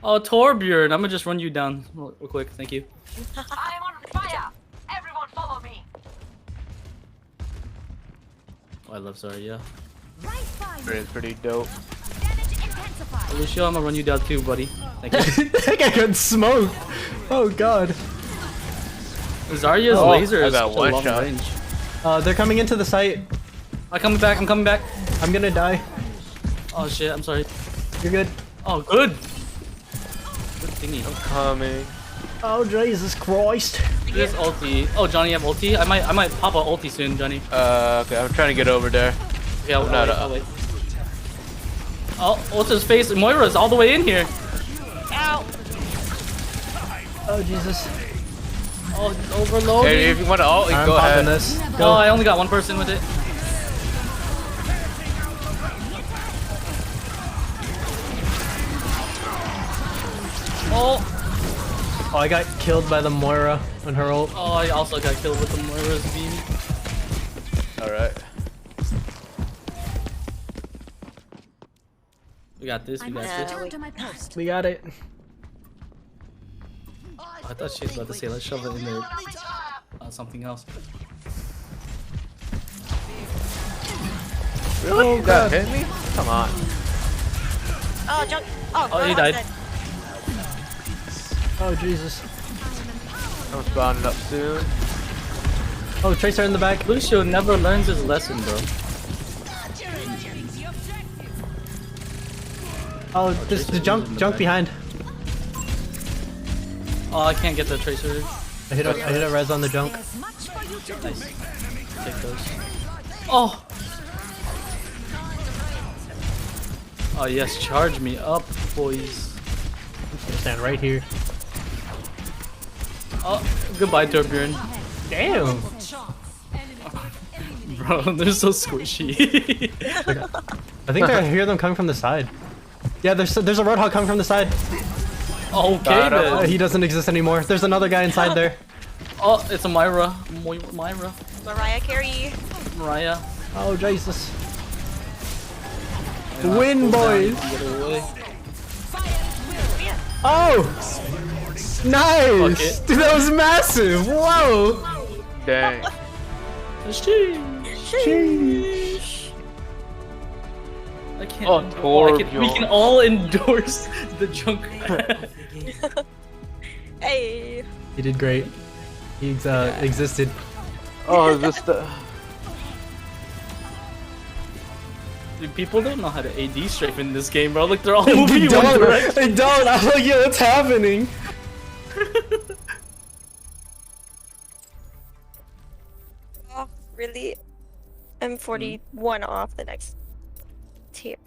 Oh, Torbjorn. I'm gonna just run you down real quick. Thank you. I am on fire! Everyone follow me! Oh, I love Zarya. it's pretty dope. Lucio, I'm gonna run you down too, buddy. Thank you. That guy got smoked. Oh God. Zarya's Oh, laser I is got such a one long shot. range. They're coming into the site. I'm coming back. I'm coming back. I'm gonna die. Oh shit. I'm sorry. You're good. Oh, good. Good thingy. Coming. Oh Jesus Christ. This ulti. Oh, Johnny, you have ulti? I might pop a ulti soon, Johnny. Okay, I'm trying to get over there. Yeah, I'm not I'll wait. Oh, what's his face? Moira's all the way in here. ow! Oh Jesus. Oh, overloading. Hey, if you want to ult, I'm go popping ahead. this. Oh, Go. I only got one person with it. Oh, Oh, I got killed by the Moira on her ult. oh, I also got killed with the Moira's beam. Alright. We got this. We got this. We got it. Oh, I thought she was about to say, let's shove it in there. Something else. Really? Oh, That God. hit me? Come on. Oh, junk. Oh, Oh, he Roadhog's died. dead. Oh Jesus. I'm spawning up soon. Oh, Tracer in the back. Lucio never learns his lesson, bro. Oh, there's the junk behind. Oh, I can't get the tracer. I hit a res on the junk. There's much for you to do. Nice. Take those. Oh! Oh yes, charge me up, boys. Stand right here. Oh, goodbye, Torbjorn. Damn. Bro, they're so squishy. I think I hear them coming from the side. Yeah, there's a Roadhog coming from the side. Okay then. He doesn't exist anymore. There's another guy inside there. Oh, it's a Myra. Myra. Mariah Carey. Mariah. Oh Jesus. Win, boys. Get away. Oh, nice. Dude, that was massive. Whoa. Dang. Sheesh. I can't. Oh, we can all endorse the junk. Hey. He did great. He's existed. Oh, is this the? Dude, people don't know how to AD strafe in this game, bro. Like they're all moving in one direction. They don't. I'm like, yo, what's happening? Oh, really? I'm 41 off the next tier.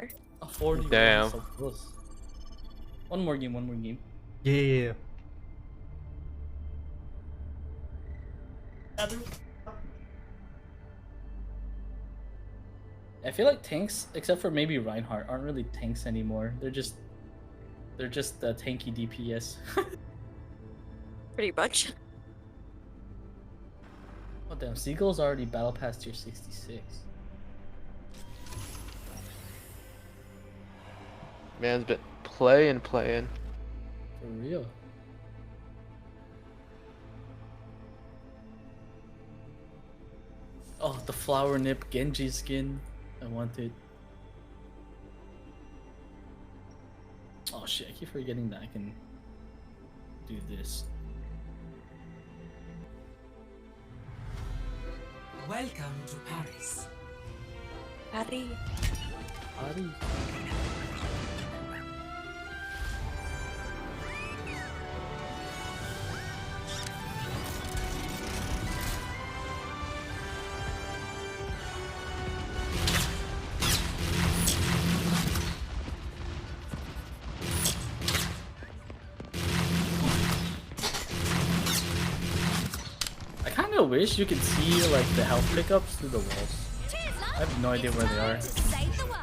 40. Damn. So close. One more game. Yeah. I feel like tanks, except for maybe Reinhardt, aren't really tanks anymore. They're just tanky DPS. Pretty much. Oh damn, Seagull's already battle past tier 66. Man's been playing. For real. Oh, the flower nip Genji skin. I want it. Oh shit, I keep forgetting that I can do this. Welcome to Paris. Patty. Party. I kind of wish you could see like the health pickups through the walls. I have no idea where they are. Save the world.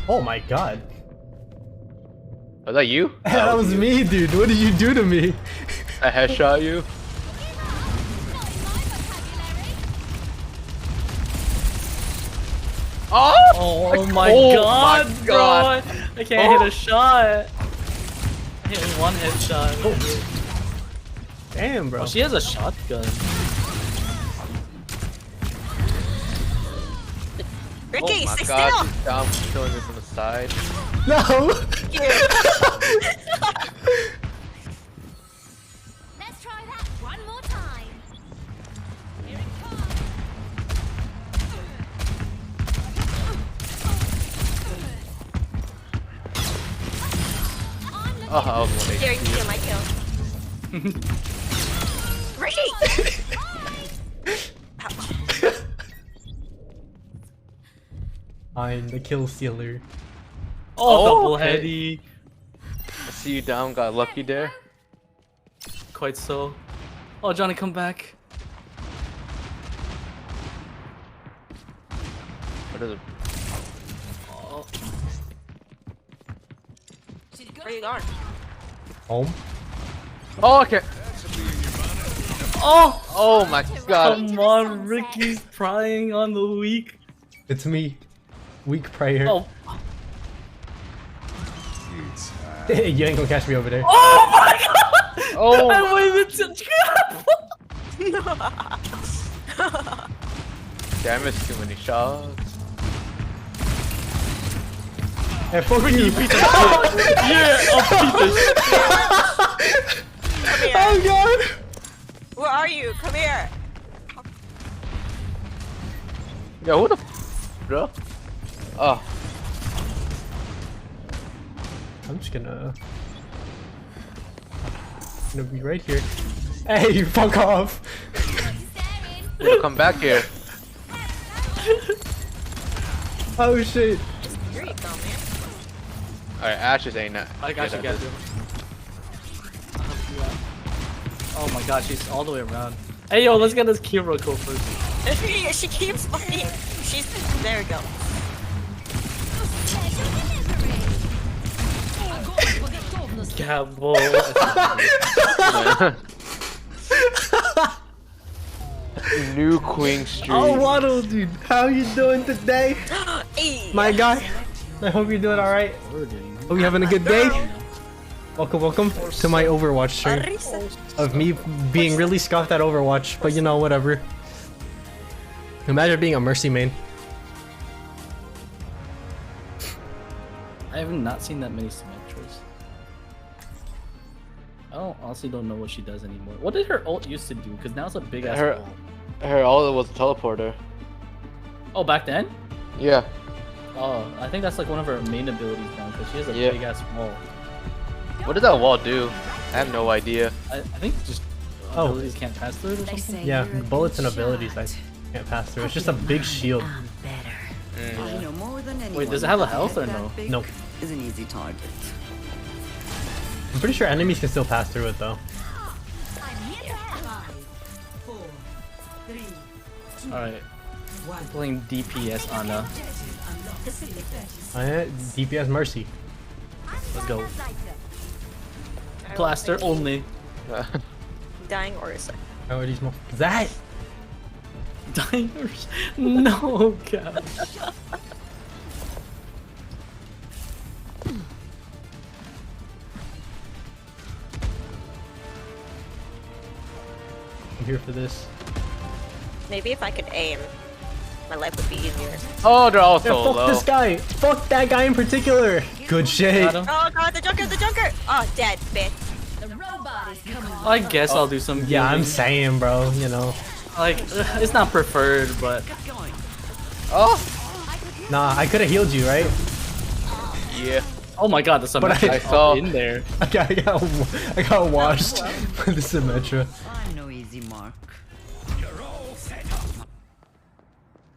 Oh my god. Was that you? That was me, dude. What did you do to me? I headshot you. Oh my god, bro! I can't hit a shot. I hit one headshot. Damn, bro. Oh, she has a shotgun. Ricky, Oh my stay god, still. she's down killing me from the side. No. Let's try that one more time. Here it comes. Oh, I was 1 Here, you HP. steal my kill. Ricky! Ouch. I'm the kill stealer. Oh, double okay. heady. I see you down, got lucky there. Quite so. Oh, Johnny, come back. What is it? Oh, Where you going? Home. Oh, okay. oh! Oh my god. Come on, Ricky's prying on the weak. It's me. Weak prayer. Oh, You ain't gonna catch me over there. oh my god! Oh. I waited to Damn, it's too many shots. Hey, fuck you. Yeah, Come here. Oh god. Where are you? Come here. Yeah, who the bro? Oh, I'm just gonna be right here. Hey, fuck off! come back here. Oh shit! Here you go, man. Alright, Ashes ain't that. I got you guys. Oh my god, she's all the way around. Hey yo, let's get this Kira go first. She keeps fighting. She's there. We go. Gabo. New Queen Street. Oh, Waddle, dude, how you doing today, Hey. my guy? I hope you're doing all right. Hope you're having a good day. Welcome to my Overwatch stream of me being really scuffed at Overwatch, but you know, whatever. Imagine being a Mercy main. I have not seen that many Symmetras. I honestly don't know what she does anymore. What did her ult used to do? Because now it's a big ass ult. Her all was a teleporter. Oh, back then? Yeah. Oh, I think that's like one of her main abilities now because she has a big ass wall. What does that wall do? I have no idea. I think just abilities can't pass through it or something. Yeah, bullets and abilities I can't pass through. It's just a big shield. I know more than anyone. Wait, does it have a health or no? Nope. Is an easy target. I'm pretty sure enemies can still pass through it though. Alright. Playing DPS Ana. DPS Mercy. Let's go. Plaster only. Dying or is it? How are these more? That! Diners? No, God. I'm here for this. Maybe if I could aim, my life would be easier. Oh, they're all Yeah, so fuck low. this guy! Fuck that guy in particular! Good shit! Oh god, the Junker! Oh, dead, bitch. I guess I'll do some Yeah, I'm healing. saying, bro, you know. Like, it's not preferred, but... Oh! Nah, I could've healed you, right? Yeah. Oh my god, the Symmetra I saw- in there. I got washed by the Symmetra. I'm no easy mark.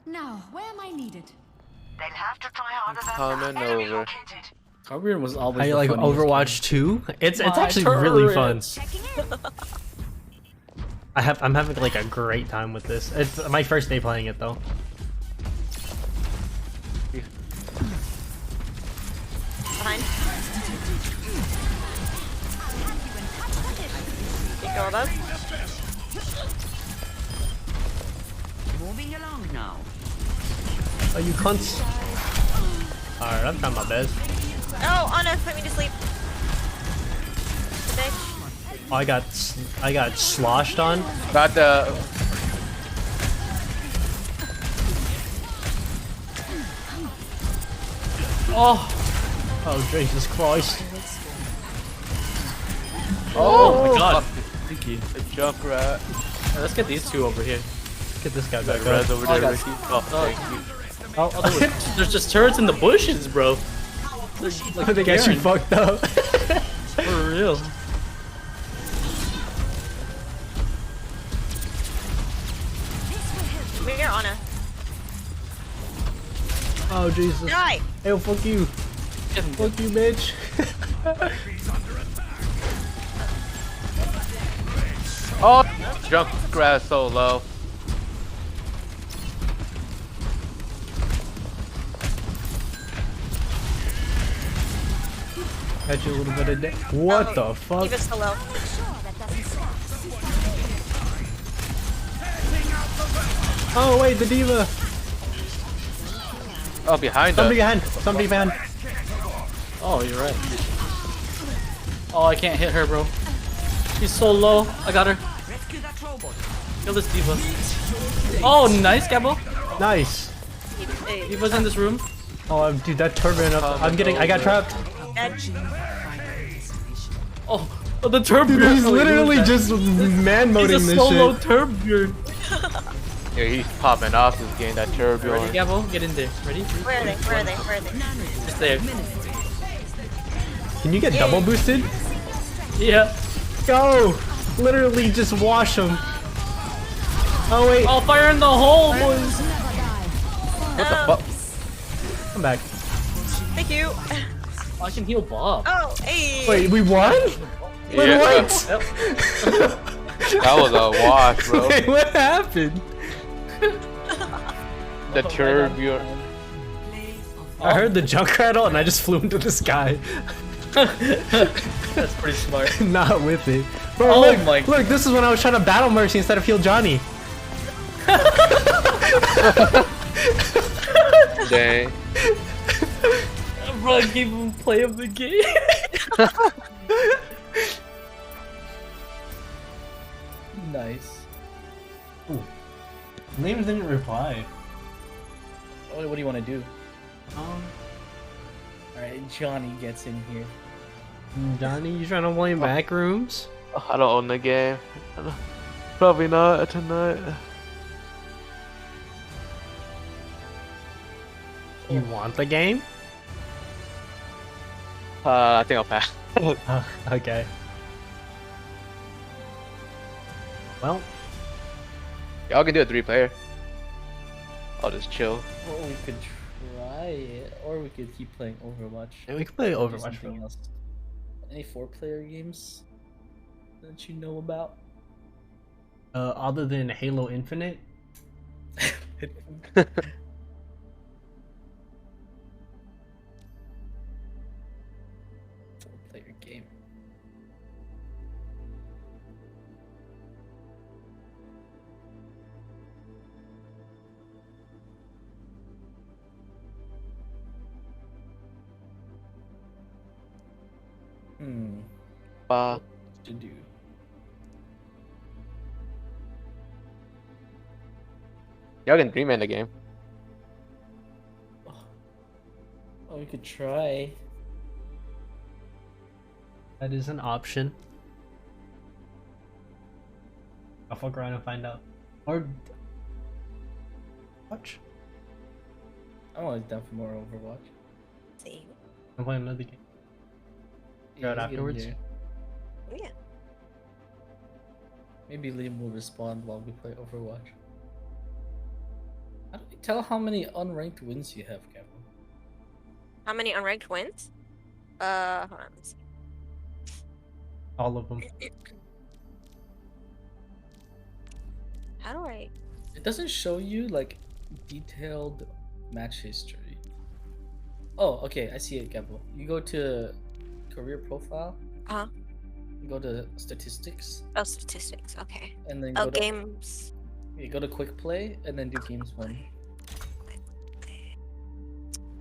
Now, where am I needed? They'll have to try harder than Coming that. Enemy over. located. Carbion was always I the like funniest Overwatch 2. It's My actually really fun. turrets. I'm having like a great time with this. It's my first day playing it though. Behind. You go above? Moving along now. Oh, you cunts. Alright, I'm trying my best. Oh, Anna, put me to sleep. The bitch. Oh, I got sloshed on. Got the. Oh, Jesus Christ. Oh my god. fuck, Thank you. the Junkrat. Yeah, let's get these two over here. Get this guy That back res up. over Oh, I there, got- Ricky. Oh, thank you. Oh, There's just turrets in the bushes, bro. I think I actually Karen. fucked up. For real. We're here, Anna. Oh, Jesus. Die! Hey, fuck you. Get him. Fuck you, bitch. Oh, Junkrat so low. Got you a little bit of da- What the fuck? Keep it so low. Oh, wait, the diva. Oh, behind Somebody us. behind. Somebody behind. Oh, you're right. Oh, I can't hit her, bro. She's so low. I got her. Rescue that robot. Kill this diva. Oh, nice, Gabo. Nice. Hey, Diva's in this room. Oh, dude, that turbine up. I'm getting. I got trapped. dead. Oh, the turbo. Dude, he's literally just man moding He's a this solo shit. turbo. Yeah, he's popping off this game. That turbo. Ready, Gabo? Get in there. Ready? Where are they? Where are they? Where are they? Just there. Can you get double boosted? Yeah. Go! Literally just wash them. Oh wait, Oh, fire in the hole, boys. What the fuck? come back. Thank you. Oh, I can heal Bob. Oh, hey. Wait, we won? Wait, Yeah. what? Yep. That was a wash, bro. Wait, what happened? The turbo. I heard the junk rattle and I just flew into the sky. That's pretty smart. Not with it. Bro, Oh look, my- look, this is when I was trying to battle Mercy instead of heal Johnny. Dang. Bro, I gave him play of the game. Nice. Names didn't reply. What do you want to do? Alright, Johnny gets in here. Johnny, you trying to play back rooms? I don't own the game. Probably not tonight. You want the game? I think I'll pass. Okay. Well, Y'all can do a 3-player. I'll just chill. Or we could try it, or we could keep playing Overwatch. yeah, we can play Do Overwatch. something else. Any 4-player games that you know about? Other than Halo Infinite, 4-player game. To do. Y'all can dream in the game. Oh, we could try. that is an option. I'll fuck around and find out. Or watch. I'm always down for more Overwatch. See. I'm playing another game. Go out let's get in afterwards? there. Oh, yeah. Maybe Liam will respond while we play Overwatch. How do we tell how many unranked wins you have, Kevin? How many unranked wins? Hold on. Let's see. All of them. How do I? It doesn't show you like detailed match history. Oh, okay, I see it, Gabo. You go to career profile. Uh-huh. You go to statistics, Oh, statistics. Okay. and then Oh, go to, games. you go to quick play, and then do games won.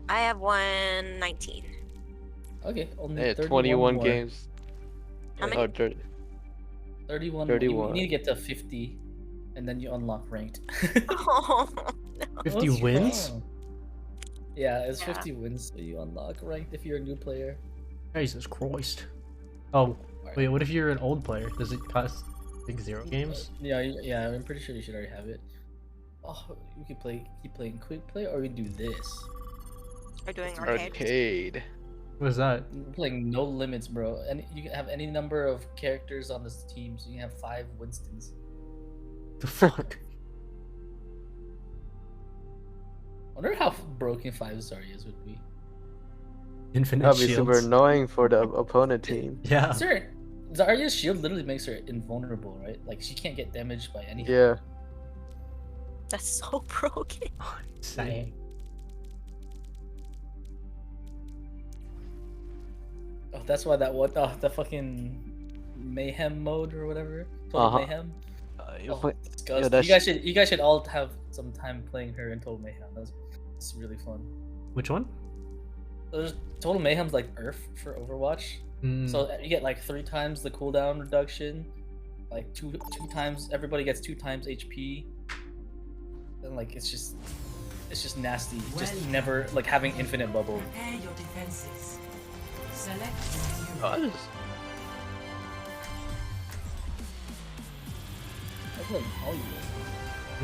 I have 119. Okay, only Yeah, 31 21 more. games. How Oh, many? 31. 31. You need to get to 50, and then you unlock ranked. Oh, 50 What's wins? wrong? Yeah, it's Yeah. 50 wins, so you unlock ranked if you're a new player. Jesus Christ. Oh, wait, what if you're an old player? Does it cost like 0 games? Yeah, yeah, I'm pretty sure you should already have it. Oh, we could keep playing quick play, or we do this. we're doing arcade. Arcade. What is that? We're playing no limits, bro. And you can have any number of characters on this team, so you can have 5 Winstons. The fuck? I wonder how broken 5 Zarya's would be. Infinite That'd be shields. super annoying for the opponent team. Yeah. Zarya's shield literally makes her invulnerable, right? Like she can't get damaged by anything. Yeah. That's so broken. Insane. Oh, that's why that the fucking mayhem mode or whatever. Total Uh-huh. Mayhem. You Oh, play- disgusting. that's- You guys should all have some time playing her in Total Mayhem. It's really fun. Which one? There's Total Mayhem's like Earth for Overwatch. Mm, So you get like 3 times the cooldown reduction, like two times. Everybody gets 2 times HP, and like it's just nasty. Just never like having infinite bubble. Prepare your defenses. Select Oh, I just- I'm playing all you.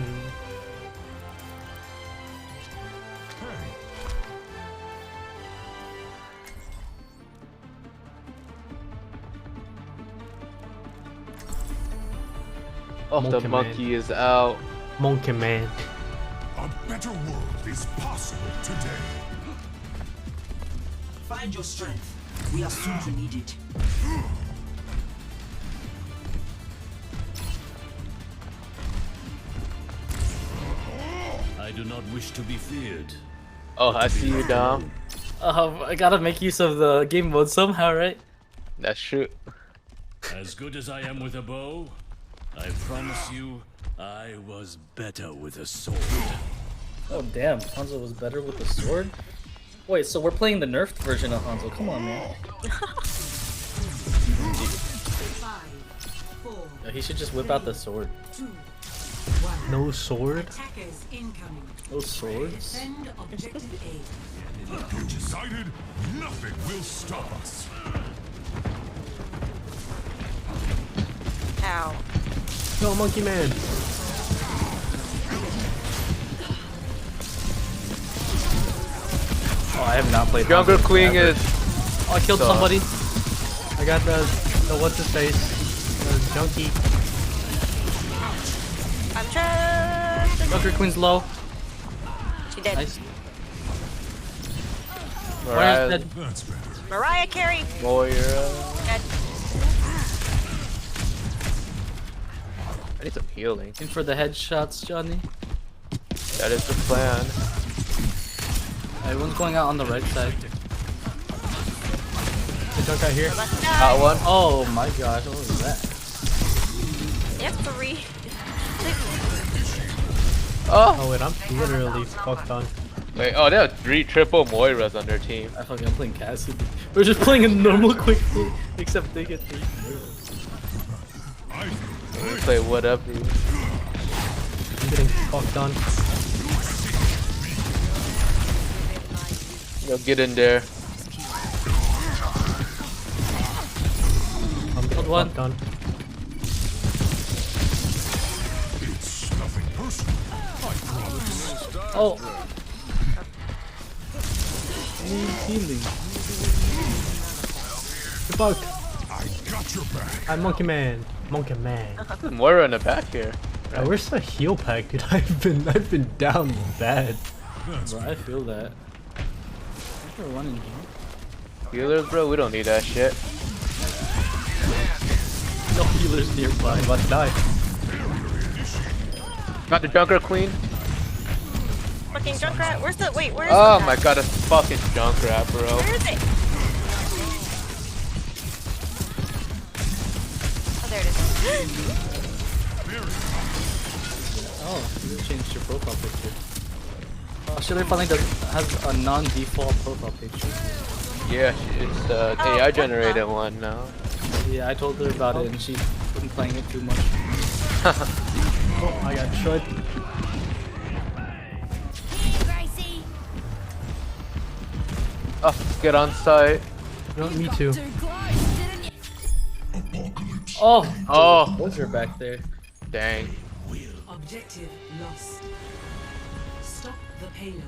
Oh, the Monkey Man. monkey is out. Monkey Man. A better world is possible today. Find your strength. We are soon to need it. I do not wish to be feared. Oh, I see you, Dom. I gotta make use of the game mode somehow, right? That's true. As good as I am with a bow, I promise you, I was better with a sword. Oh damn, Hanzo was better with the sword? Wait, so we're playing the nerfed version of Hanzo. Come on, man. Yeah, he should just whip out the sword. No sword? No swords? Decided, nothing will stop us. Ow. Go, Monkey Man. Oh, I have not played Jungle Hanzo Queen forever. is. Oh, I killed So- somebody. I got the what's his face? The junkie. I'm trapped. Jungle Queen's low. She dead. Nice. Mariah, Mariah's dead. That's better. Mariah Carey. Moira. Dead. I need some healing. In for the headshots, Johnny. That is the plan. Everyone's going out on the right side. The junk out here. Let's go. Hot one. Oh my gosh, what was that? You have 3. Oh, Oh wait, I'm literally fucked on. wait. Oh, they have 3 triple Moiras on their team. I'm playing Cassidy. We're just playing a normal quick play, except they get 3. They play whatever. I'm getting fucked on. Yo, get in there. I'm getting one. fucked on. It's nothing personal. Oh! Need healing. You're fucked. I got your back. I'm Monkey Man. Monkey Man. Moira in the back here. Oh, where's the heal pack, dude? I've been down bad. Bro, I feel that. We're running here. Healers, bro, we don't need that shit. No healers nearby. I'm about to die. Got the Junker Queen. Fucking Junkrat. Where's the? Wait, where is Oh the my god, it's fucking Junkrat, bro. Where is it? Oh, there it is. Oh, you changed your profile picture. Oh, Shiller finally has a non-default profile picture. Yeah, it's the AI generated one now. Yeah, I told her about it and she's been playing it too much. Oh, I got destroyed. Oh, get on site. No, me too. Oh! Oh, Those are back there. dang. Objective lost. Stop the payload.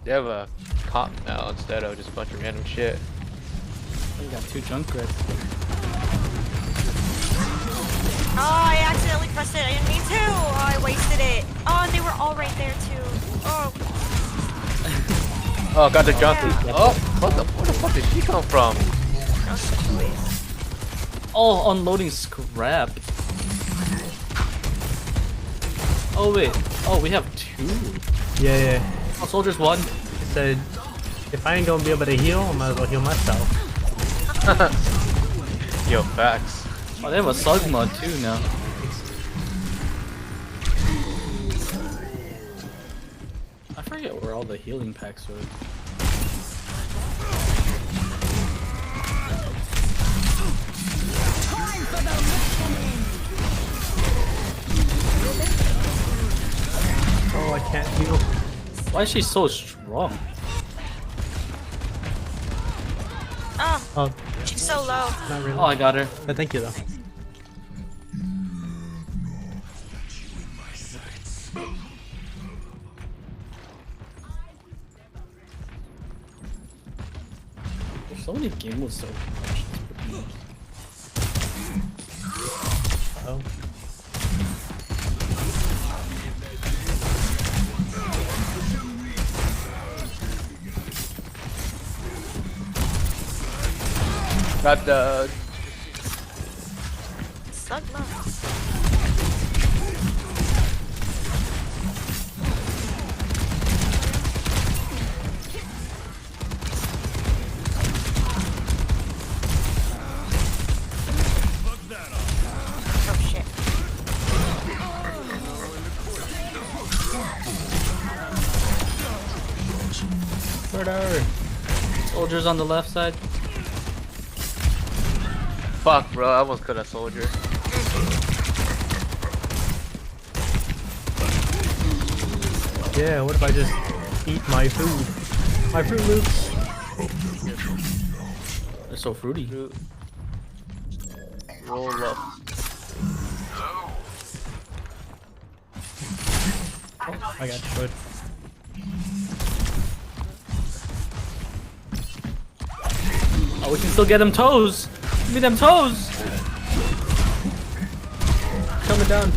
They have a cop now instead of just a bunch of random shit. We got 2 Junkrats. Oh, I accidentally pressed it. I didn't mean to. Oh, I wasted it. Oh, and they were all right there too. Oh, Oh, got the junkie. Oh, where the fuck did she come from? Oh, unloading scrap. Oh wait. Oh, we have 2. Yeah. Oh, soldiers 1. It said, if I ain't gonna be able to heal, I might as well heal myself. Yo, facts. Oh, they have a Sugma too now. I forget where all the healing packs are. Oh, I can't heal. Why is she so strong? oh, Oh, she's so low. not really. Oh, I got her. But thank you though. Tony game was so rushed. Oh. Got the Suck nuts. Oh shit. Murder! Soldiers on the left side. fuck, bro. I almost cut a soldier. Yeah, what if I just eat my food? My Fruit Loops! They're so fruity. Roll up. Oh, I got food. Oh, we can still get them toes. Give me them toes. Coming down.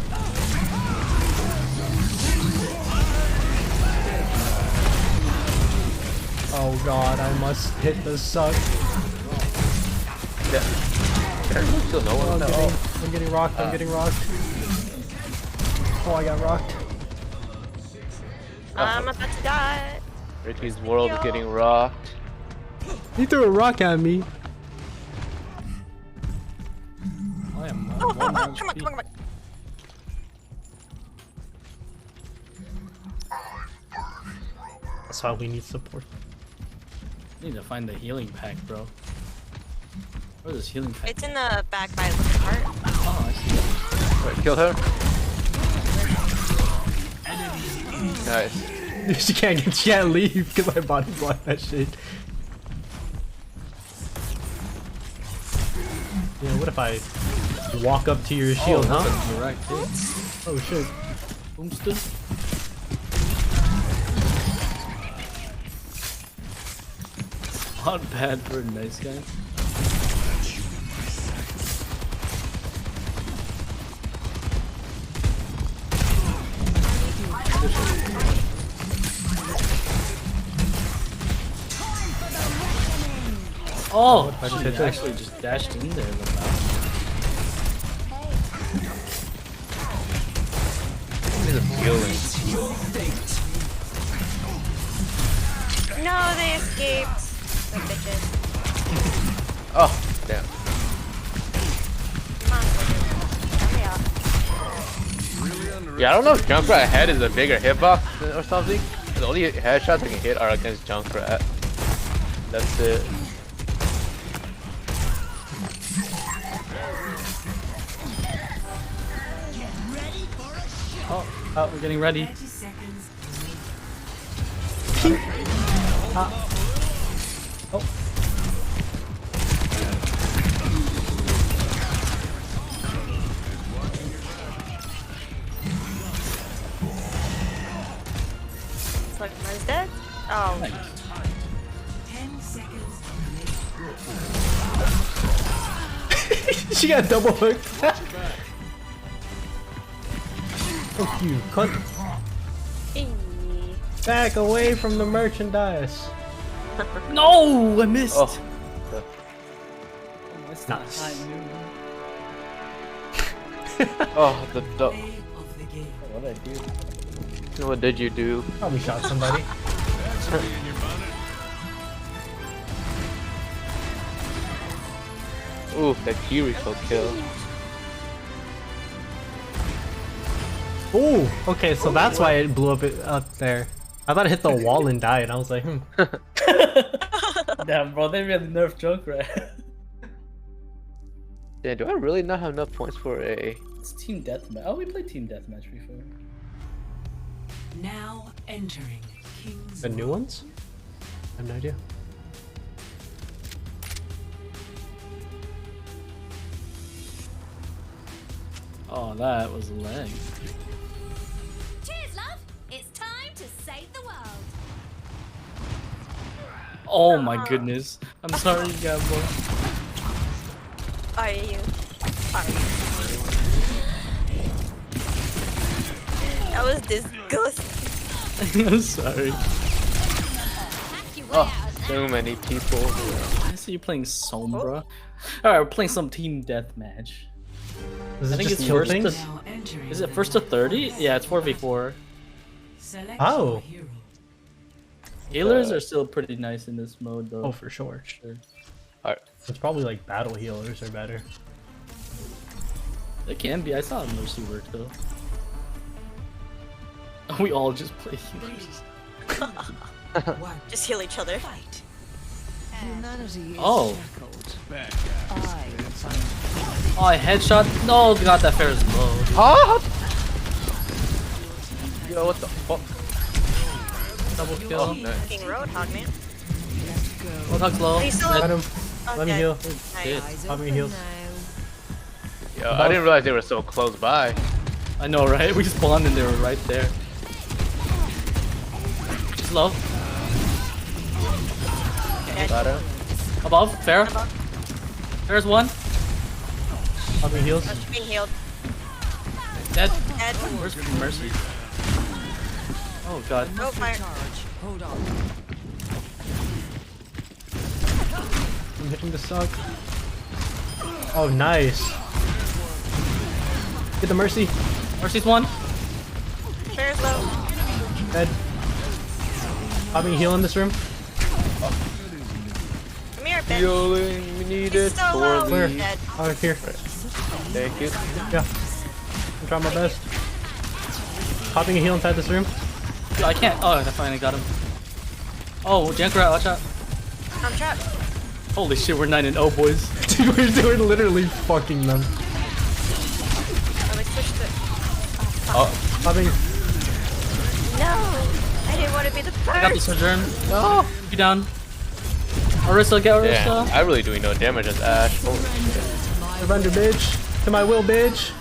Oh god, I must hit the suck. Yeah. Still no one. I'm getting rocked, I'm getting rocked. Oh, I got rocked. I'm about to die. Richie's world is getting rocked. He threw a rock at me. I am Oh, come on, come on, come on. That's why we need support. I need to find the healing pack, bro. Where's this healing pack? It's in the back by the cart. Oh, I see it. Wait, kill her. Nice. She can't leave because my body blocked that shit. Yeah, what if I walk up to your shield, huh? Direct hit. Oh shit. Boomston. Not bad for a nice guy. Oh, I just hit she this. actually just dashed in there. He's appealing. No, they escaped. The bitches. Oh, damn. Come on, hurry up. Yeah, I don't know if Junkrat head is a bigger hitbox or something. The only headshots I can hit are against Junkrat. That's it. Oh, we're getting ready. Oh. It's like mine's dead. Oh. Nice. 10 seconds. She got double hooked. Fuck you, cunt. Eee. Back away from the merchandise. No, I missed. Oh. That's Nice. not high noon. Oh, the What did I do? what did you do? Probably shot somebody. Ooh, that Kiriko kill. Ooh, okay, so that's why it blew up there. I thought it hit the wall and died. I was like, Damn, bro, they really nerfed Junkrat. Yeah, do I really not have enough points for a... It's team deathmatch. Oh, we played team deathmatch before. Now entering King's The new ones? I have no idea. Oh, that was lag. Cheers, love! It's time to save the world. Oh my goodness. I'm sorry, Gamble. Are you? Are you? That was disgusting. I'm sorry. Oh, so many people. I see you playing Sombra. Alright, we're playing some team deathmatch. Does I it think just it's kill first to, things? is it first to 30? Yeah, it's 4v4. Oh. Healers are still pretty nice in this mode though. Oh, for sure. Alright. It's probably like battle healers are better. It can be. I saw Mercy work though. We all just play healers. Just heal each other. Oh. Oh, I headshot. No, God, that fair is low. Huh? Yo, what the fuck? Double kill. Oh, nice. Fucking Roadhog, man. Roadhog's low. He's still Got up. him. Let me Okay. heal. Nice. Let me heal. Yo, I didn't realize they were so close by. I know, right? We spawned and they were right there. She's low. Got him. Above, fair. There's one. Let me heal. I'm being healed. Dead. Dead. Where's Mercy? Oh God. Oh, fire. Hold on. I'm hitting the suck. Oh, nice. Get the Mercy. Mercy's one. Fair's low. Dead. Let me heal in this room. Come here, Ben. Healing needed He's so for low. Where? the... Dead. Oh, here. Thank you. Yeah. I'm trying my best. Popping a heal inside this room. I can't. Oh, I finally got him. Oh, Jankrat, watch out. I'm trapped. Holy shit, we're 9-0, boys. Dude, we're literally fucking them. Oh, they switched it. Oh, Popping. No! I didn't want to be the first. I got the Sojourn. No! Be down. Orisa, get Orisa. damn. I really doing no damage as Ash. Holy shit. Surrender, bitch. To my will, bitch.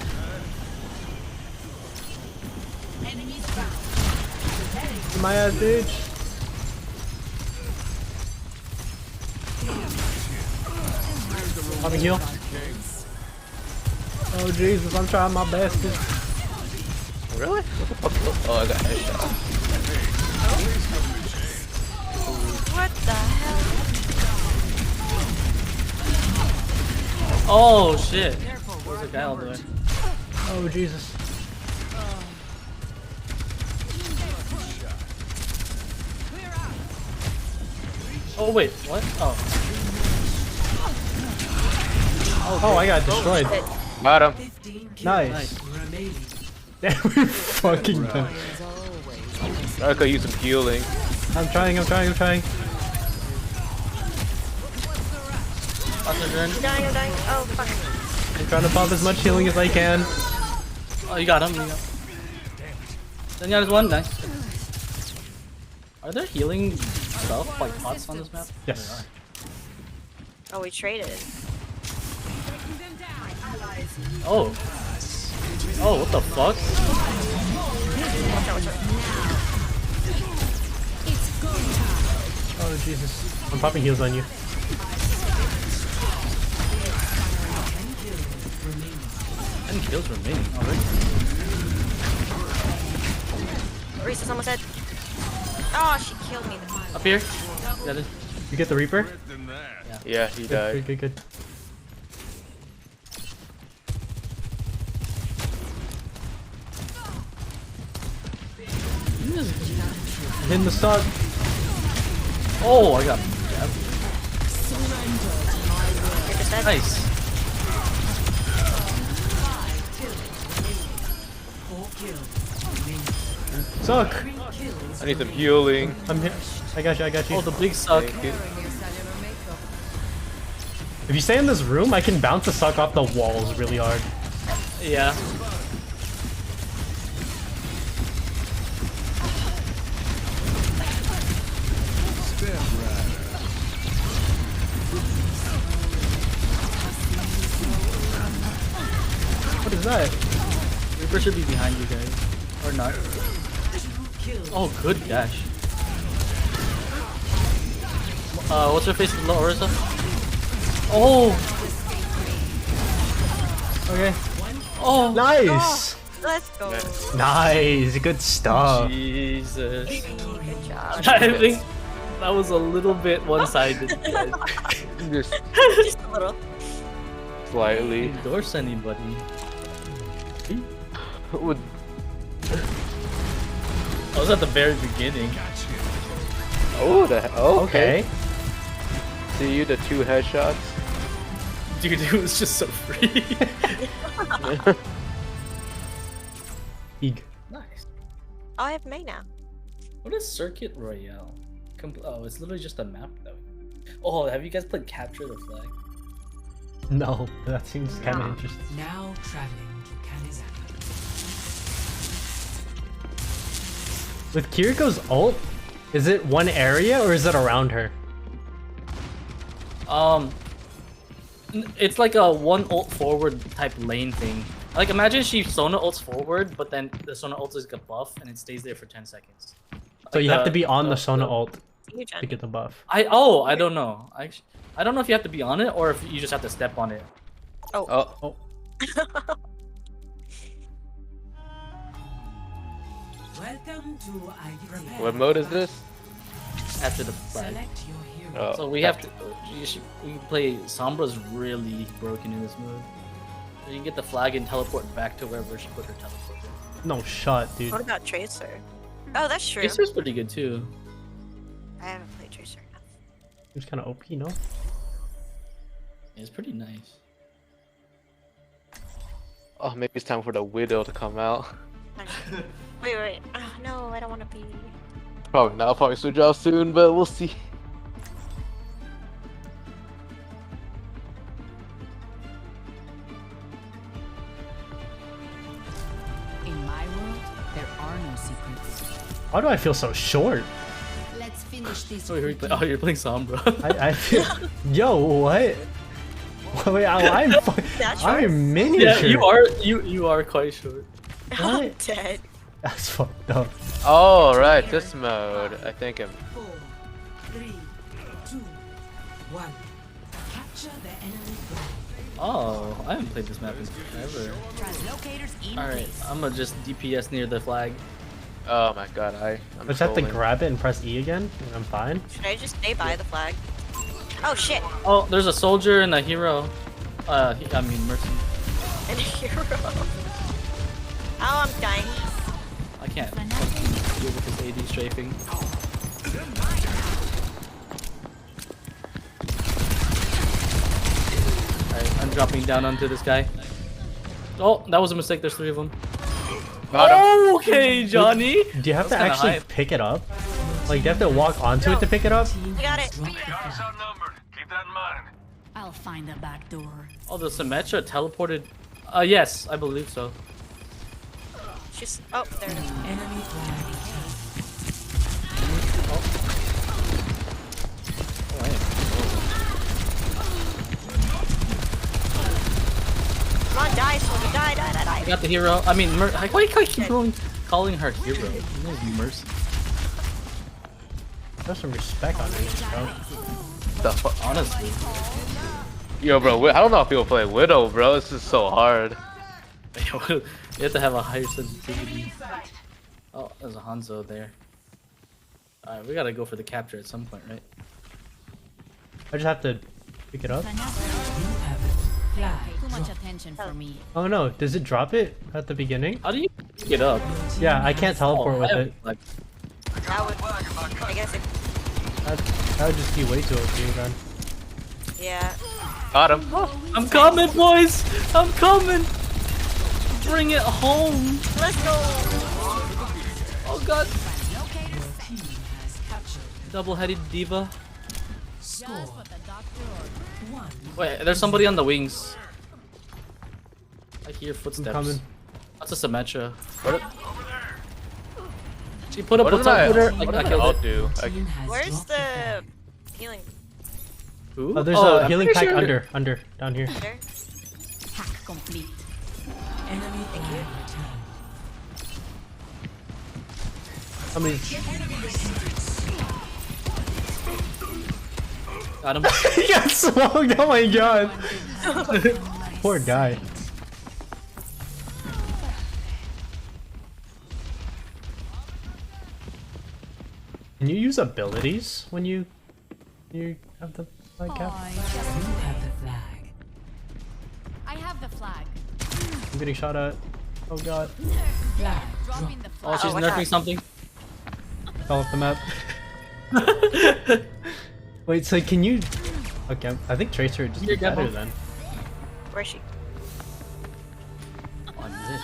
To my ass, bitch. Popping heal. Oh, Jesus, I'm trying my best. Really? What the fuck? Oh, I got headshot. What the hell? Oh shit. There's a guy all the way. Oh, Jesus. Oh wait, what? Oh. Oh, I got destroyed. Got him. Nice. Damn, we're fucking done. I could use some healing. I'm trying. Got Sojourn. I'm dying, I'm dying. Oh, fuck. I'm trying to pop as much healing as I can. Oh, you got him. Then you got his one. Nice. Are there healing stuff like pots on this map? Yes. Oh, we traded. Oh. Oh, what the fuck? Watch out, watch out. Oh, Jesus. I'm popping heals on you. 10 kills remaining already. Reese's almost dead. Oh, she killed me. Up here. Got it. You get the Reaper? Yeah, he died. Good. Hitting the stock. Oh, I got jabbed. You're just dead. Nice. Suck. I need some healing. I'm here. I got you. Oh, the big suck. Thank you. If you stay in this room, I can bounce the suck off the walls really hard. Yeah. What is that? Reaper should be behind you guys. Or not. Oh, good dash. What's her face? Orisa? Oh! Okay. Oh! Nice. Let's go. Nice. Good stuff. Jesus. Good job. I think that was a little bit one-sided. Just Just a little. slightly. Endorse anybody. Would I was at the very beginning. oh the Okay. See you the 2 headshots. Dude, it was just so free. Eeg. Nice. Oh, I have May now. What is Circuit Royale? Oh, it's literally just a map though. Oh, have you guys played Capture the Flag? No, that seems kind of interesting. Now traveling to Kanizaka. With Kiriko's ult, is it one area or is it around her? It's like a one ult forward type lane thing. Like imagine she Sona ults forward, but then the Sona ult is like a buff and it stays there for 10 seconds. So you have to be on the Sona ult You, to Jen. get the buff. I don't know. I don't know if you have to be on it or if you just have to step on it. Oh, Welcome to ID. what mode is this? After the flag. Select your hero. Oh, So we have to. We can play. Sombra's really broken in this mode. You can get the flag and teleport back to wherever she put her teleport. No shot, dude. What about Tracer? Oh, that's true. Tracer's pretty good too. I haven't played Tracer enough. Seems kind of OP, no? It's pretty nice. Oh, maybe it's time for the Widow to come out. Wait. Oh, no, I don't want to be. Probably not. I'll probably switch out soon, but we'll see. In my world, there are no secrets. Why do I feel so short? Let's finish this. Oh, you're playing Sombra. I feel. Yo, what? Wait, I'm That's short. I'm miniature. Yeah, you are quite short. I'm What? dead. That's fucked up. Oh, right, this mode. I think I'm. 4, 3, 2, 1. Capture the enemy flag. Oh, I haven't played this map in forever. Translocators in All right, place. I'm gonna just DPS near the flag. Oh my god, I'm I just have to trolling. grab it and press E again, and I'm fine. Should I just stay by the flag? Oh, shit. Oh, there's a soldier and a hero. I mean mercy. And a hero. Oh, I'm dying. I can't fucking deal with this AD strafing. Alright, I'm dropping down onto this guy. Oh, that was a mistake. There's 3 of them. Got him. Oh, okay, Johnny. Do you have to That's kinda actually hype. pick it up? Like, do you have to walk onto it to pick it up? I got it. Guys outnumbered. Keep that in mind. I'll find the back door. Oh, the Symmetra teleported. Yes, I believe so. She's. Oh, there it is. Enemy flag. Oh, I am. Come on, die, soldier. Die. I got the hero. I mean, why do I keep calling her hero? Her name is Mercy. There's some respect on it, bro. The fuck? Honestly. Yo, bro, I don't know if people play Widow, bro. This is so hard. You have to have a higher sensitivity. Oh, there's a Hanzo there. Alright, we gotta go for the capture at some point, right? I just have to pick it up. Too much attention for me. Oh no, does it drop it at the beginning? How do you pick it up? Yeah, I can't teleport with I have, it. like, That would. I guess it. That would just be way too OP then. Yeah. Got him. I'm coming, boys! I'm coming! Bring it home! Let's go. Oh god! Double-headed diva. Wait, there's somebody on the wings. I hear footsteps. coming. That's a Symmetra. She put up What a did I teleporter. I what did killed I it. do? Where's the healing? Who? Oh, there's I'm a healing pretty pack sure- under, down here. There. Hack complete. Thank you. How many? Got him. He got smoked. Oh my god. Poor guy. Can you use abilities when you have the flag cap? You have the flag. I have the flag. I'm getting shot at. Oh god. Flag. Dropping the Oh, flag. she's watch nerfing out. something. Fell off the map. Wait, so can you? Okay, I think Tracer would just be You're better dead. then. Where is she? On this.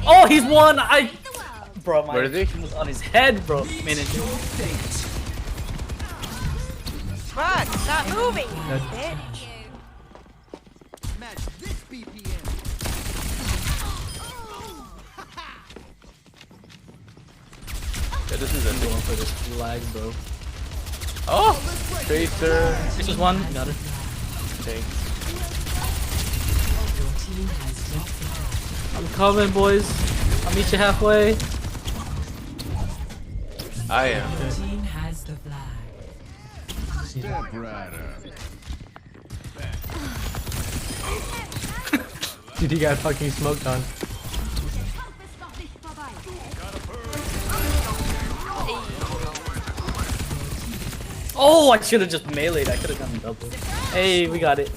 Oh, he's won! Bro, my Where is he? was on his head, bro. Manager. Fuck, stop moving, Dead. bitch. Yeah, this is a Going for this flag, bro. Oh! Tracer. This is one. Got it. Thanks. I'm coming, boys. I'll meet you halfway. I am. Team has the flag. Step rider. Dude, he got fucking smoked on. Oh, I should have just meleeed. I could have gotten double. Hey, we got it.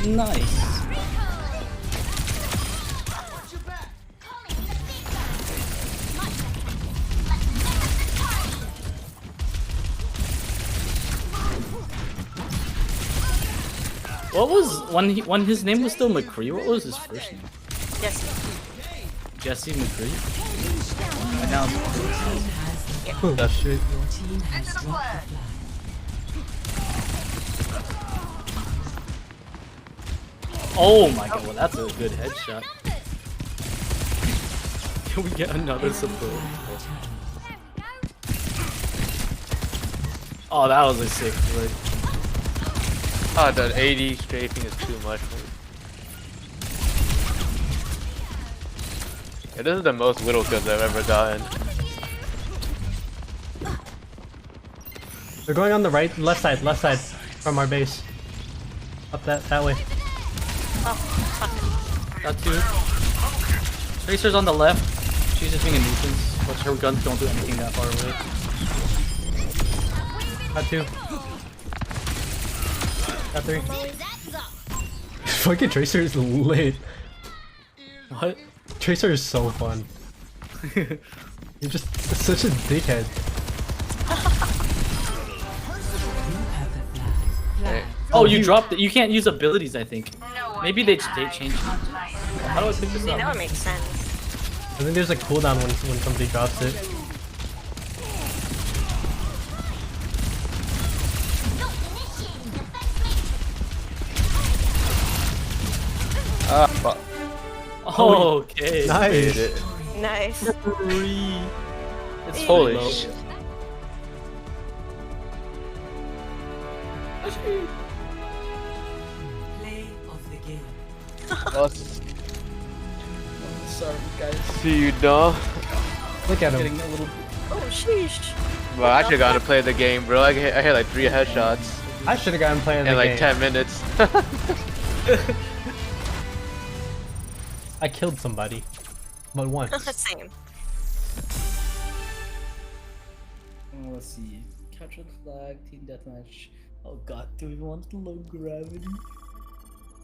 Nice. What was when his name was still McCree? What was his first name? Yes. Jesse McCree. And now That shit. Team has dropped the flag. oh my god, well that's a good headshot. Can we get another support? Oh, that was a sick play. Oh, the 80 strafing is too much. Yeah, this is the most Widow kills I've ever gotten. They're going on the left side from our base. Up that way. Got two. Tracer's on the left. She's just being a nuisance, but her guns don't do anything that far away. Got two. Got three. Fucking Tracer is lit. What? Tracer is so fun. You're just such a dickhead. Hey. Oh, you dropped it. You can't use abilities, I think. Maybe they changed it. How do I pick this Yeah, that up? would make sense. I think there's a cooldown when somebody drops it. Ah, fuck. Oh, okay. Nice. Made it. Nice. Three. It's Holy low. shit. Play of the game. Sorry, guys. See you, dog. Look at Getting him. a little. Oh, sheesh. Bro, I should've gotten to play the game, bro. I hit like 3 headshots I should have gotten playing the in like game. 10 minutes. I killed somebody, but once. Same. Let's see. Capture the flag, team deathmatch. Oh god, do we want the low gravity?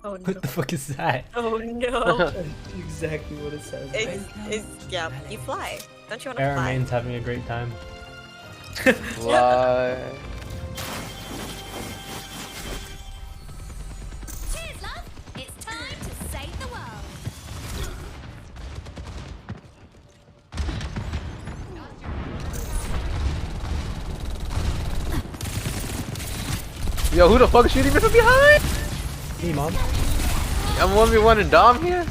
Oh no. What the fuck is that? Oh no. Exactly what it says. Yeah, you fly. Don't you want to Air fly? Main's having a great time. Why? Cheers, love. It's time to save the world. Yo, who the fuck is shooting me from behind? Me, mom. I'm 1v1 and Dom here?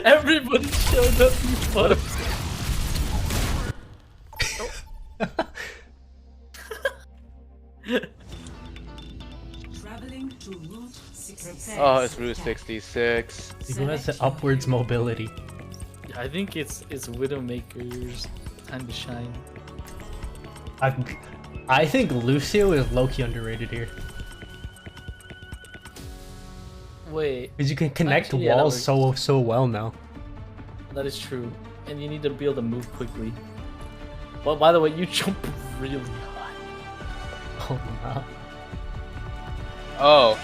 Everybody showed up. You fuck. Traveling to Route 66. Oh, it's Route 66. He has upwards mobility. I think it's Widowmaker's time to shine. I think Lucio is low-key underrated here. Wait, Because you can connect Actually, yeah, that walls works. so well now. that is true. And you need to be able to move quickly. Well, by the way, you jump really high. Oh wow. Oh.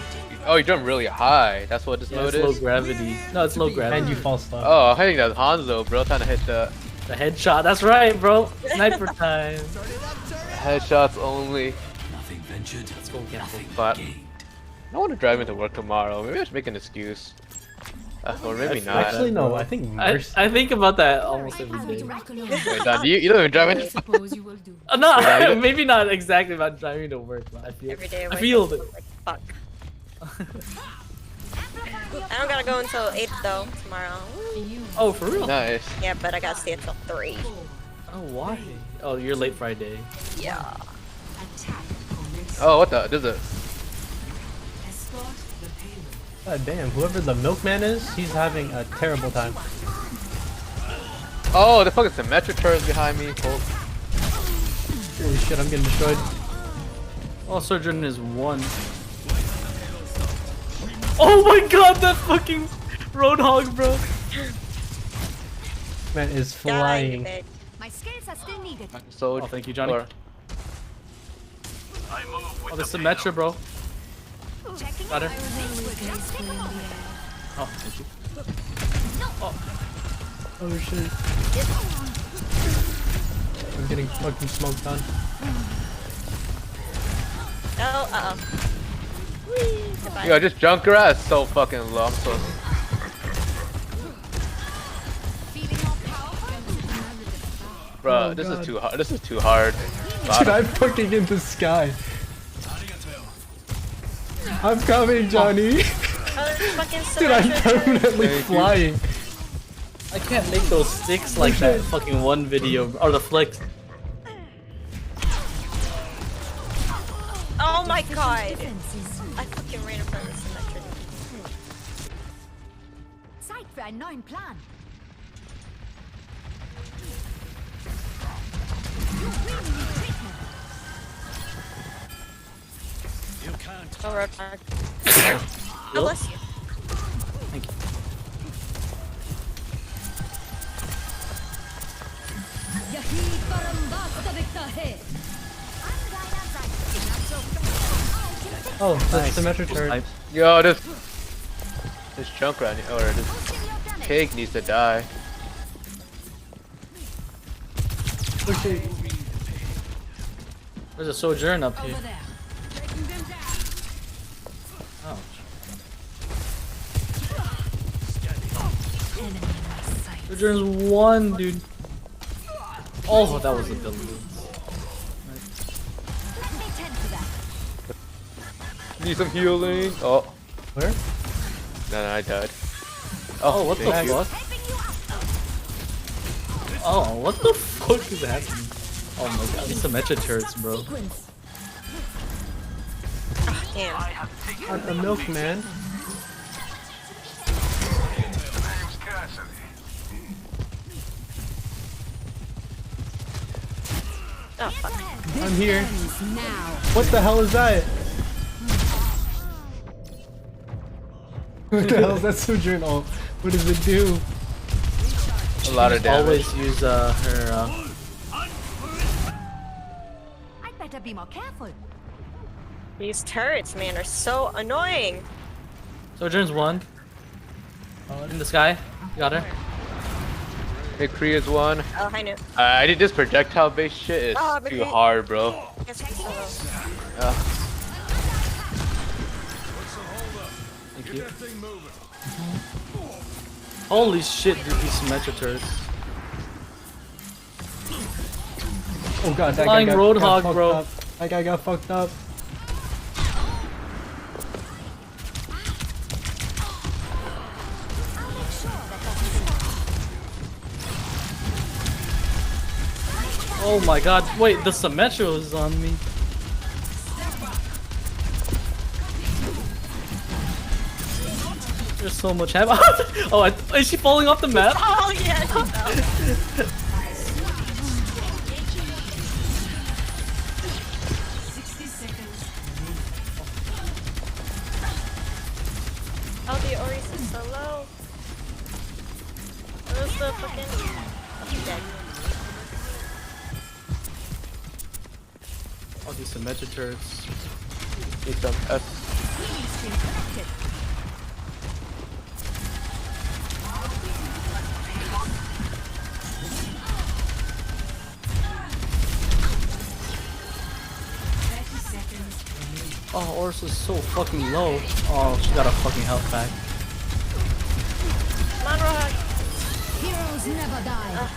Oh, you jump really high. That's what this Yeah, mode it's low is? gravity. No, it's low gravity. And you fall slow. Oh, I think that's Hanzo, bro. Trying to hit the The headshot. That's right, bro. Sniper time. headshots only. Nothing ventured, Let's go get nothing But- gained. I want to drive into work tomorrow. Maybe I should make an excuse. Or maybe not. Actually, no. I think Mercy. I think about that almost every day. Wait, Don, you don't even drive into Suppose you will do. No, Yeah, you- maybe not exactly about driving to work, but I feel. Every day I I wake feel up, it. I'm like, fuck. I don't gotta go until 8 though tomorrow. Oh, for real? Nice. Yeah, but I gotta stay until 3. Oh, why? Oh, you're late Friday. Yeah. Oh, what the? There's a. God damn, whoever the milkman is, he's having a terrible time. Oh, the fucking symmetric turret behind me. Oh. Holy shit, I'm getting destroyed. Oh, Sojourn is 1. Oh my god, that fucking Roadhog, bro. Man is Die, flying. bitch. My skills are still needed. So, Oh, thank you, Johnny. Oh, the Symmetra, bro. Checking Got her. Just take a moment. Oh, thank you. Oh shit. I'm getting fucking smoked on. Oh, uh-oh. Whee, goodbye. yo, just Junkrat is so fucking low. I'm so. Feeling more powerful? Bro, Oh, this God. is too hard. This is too hard. Dude, I'm fucking in the sky. I'm coming, Johnny. Oh, there's fucking Dude, I'm Symmetra turret. permanently Thank you. flying. I can't make those sticks like that fucking one video, or the flick. Oh my god. Defenses. I fucking ran in front of the Symmetra. Zeit für einen neuen Plan. You can't. Oh, Roadhog. Oh, bless you. Thank you. Yahid Barambasta Victor. Oh, the Nice. symmetric turret. Yo, this Junkrat or this pig needs to die. Okay. There's a Sojourn up here. Over there. Ouch. Enemy in my sight. Sojourn's 1, dude. Oh, that was a build. Let me tend to that. Need some healing. Oh, Where? no, I died. Oh, what the thank you. fuck? Oh, what the fuck is happening? Oh my god, these Symmetra turrets, bro. Sequence. Oh, damn. I'm a milkman. Name's Cassidy. Oh, fuck. I'm here. Now. What the hell is that? What the hell is that Sojourn ult? What does it do? A lot of damage. Always use her. I'd better be more careful. These turrets, man, are so annoying. Sojourn's 1. In the sky. You got her. Hey, Kree is 1. Oh, I knew. I did this projectile based shit is Oh, too McCree. hard, bro. Guess it's solo. Thank you. Holy shit, dude, these Symmetra turrets. Oh god, that Flying guy got Roadhog, fucked bro. up. That guy got fucked up. Oh my god, wait, the Symmetra was on me. There's so much happening. Oh, is she falling off the map? Oh yeah, she fell. Oh, the Oris is so low. Where's the fucking... Oh, he's dead. All these symmetric turrets. Need some S. Oh, Oris is so fucking low. Oh, she got a fucking health pack. Come on, Rohan. Heroes never die.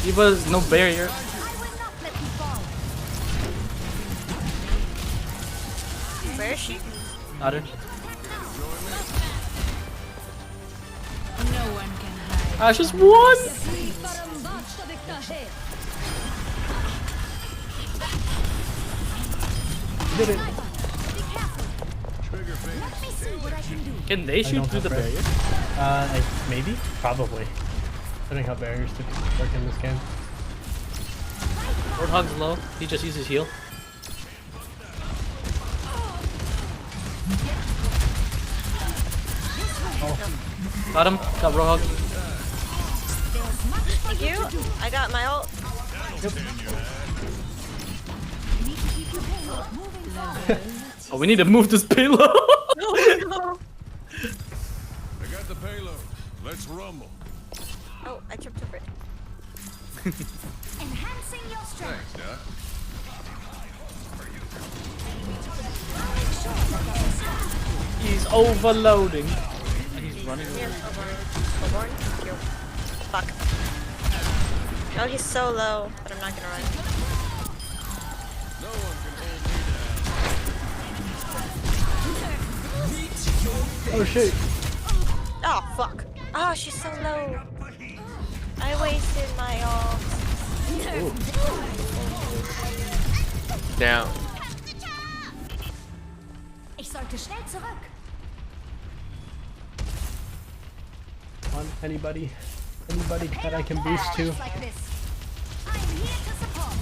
Diva's no barrier. I will not let you fall. Where is she? Got her. No one can hide. I just won! Did it. Can they shoot through the barrier? Maybe, probably. I don't know how barriers typically work in this game. Roadhog's low. He just uses heal. Oh, Got him. Got Roadhog. Thank you. I got my ult. Oh, we need to move this payload. No. I got the payload. Let's rumble. Oh, I tripped over it. Enhancing your strength. Thanks, Doc. He's overloading. And he's running Here, away. Overborn. Thank you. Fuck. Oh, he's so low, but I'm not gonna run. No one can hold me down. oh shit. Oh, fuck. Oh, she's so low. I wasted my ult. Down. Ich sollte schnell zurück. On anybody that I can boost to. Like this. I'm here to support.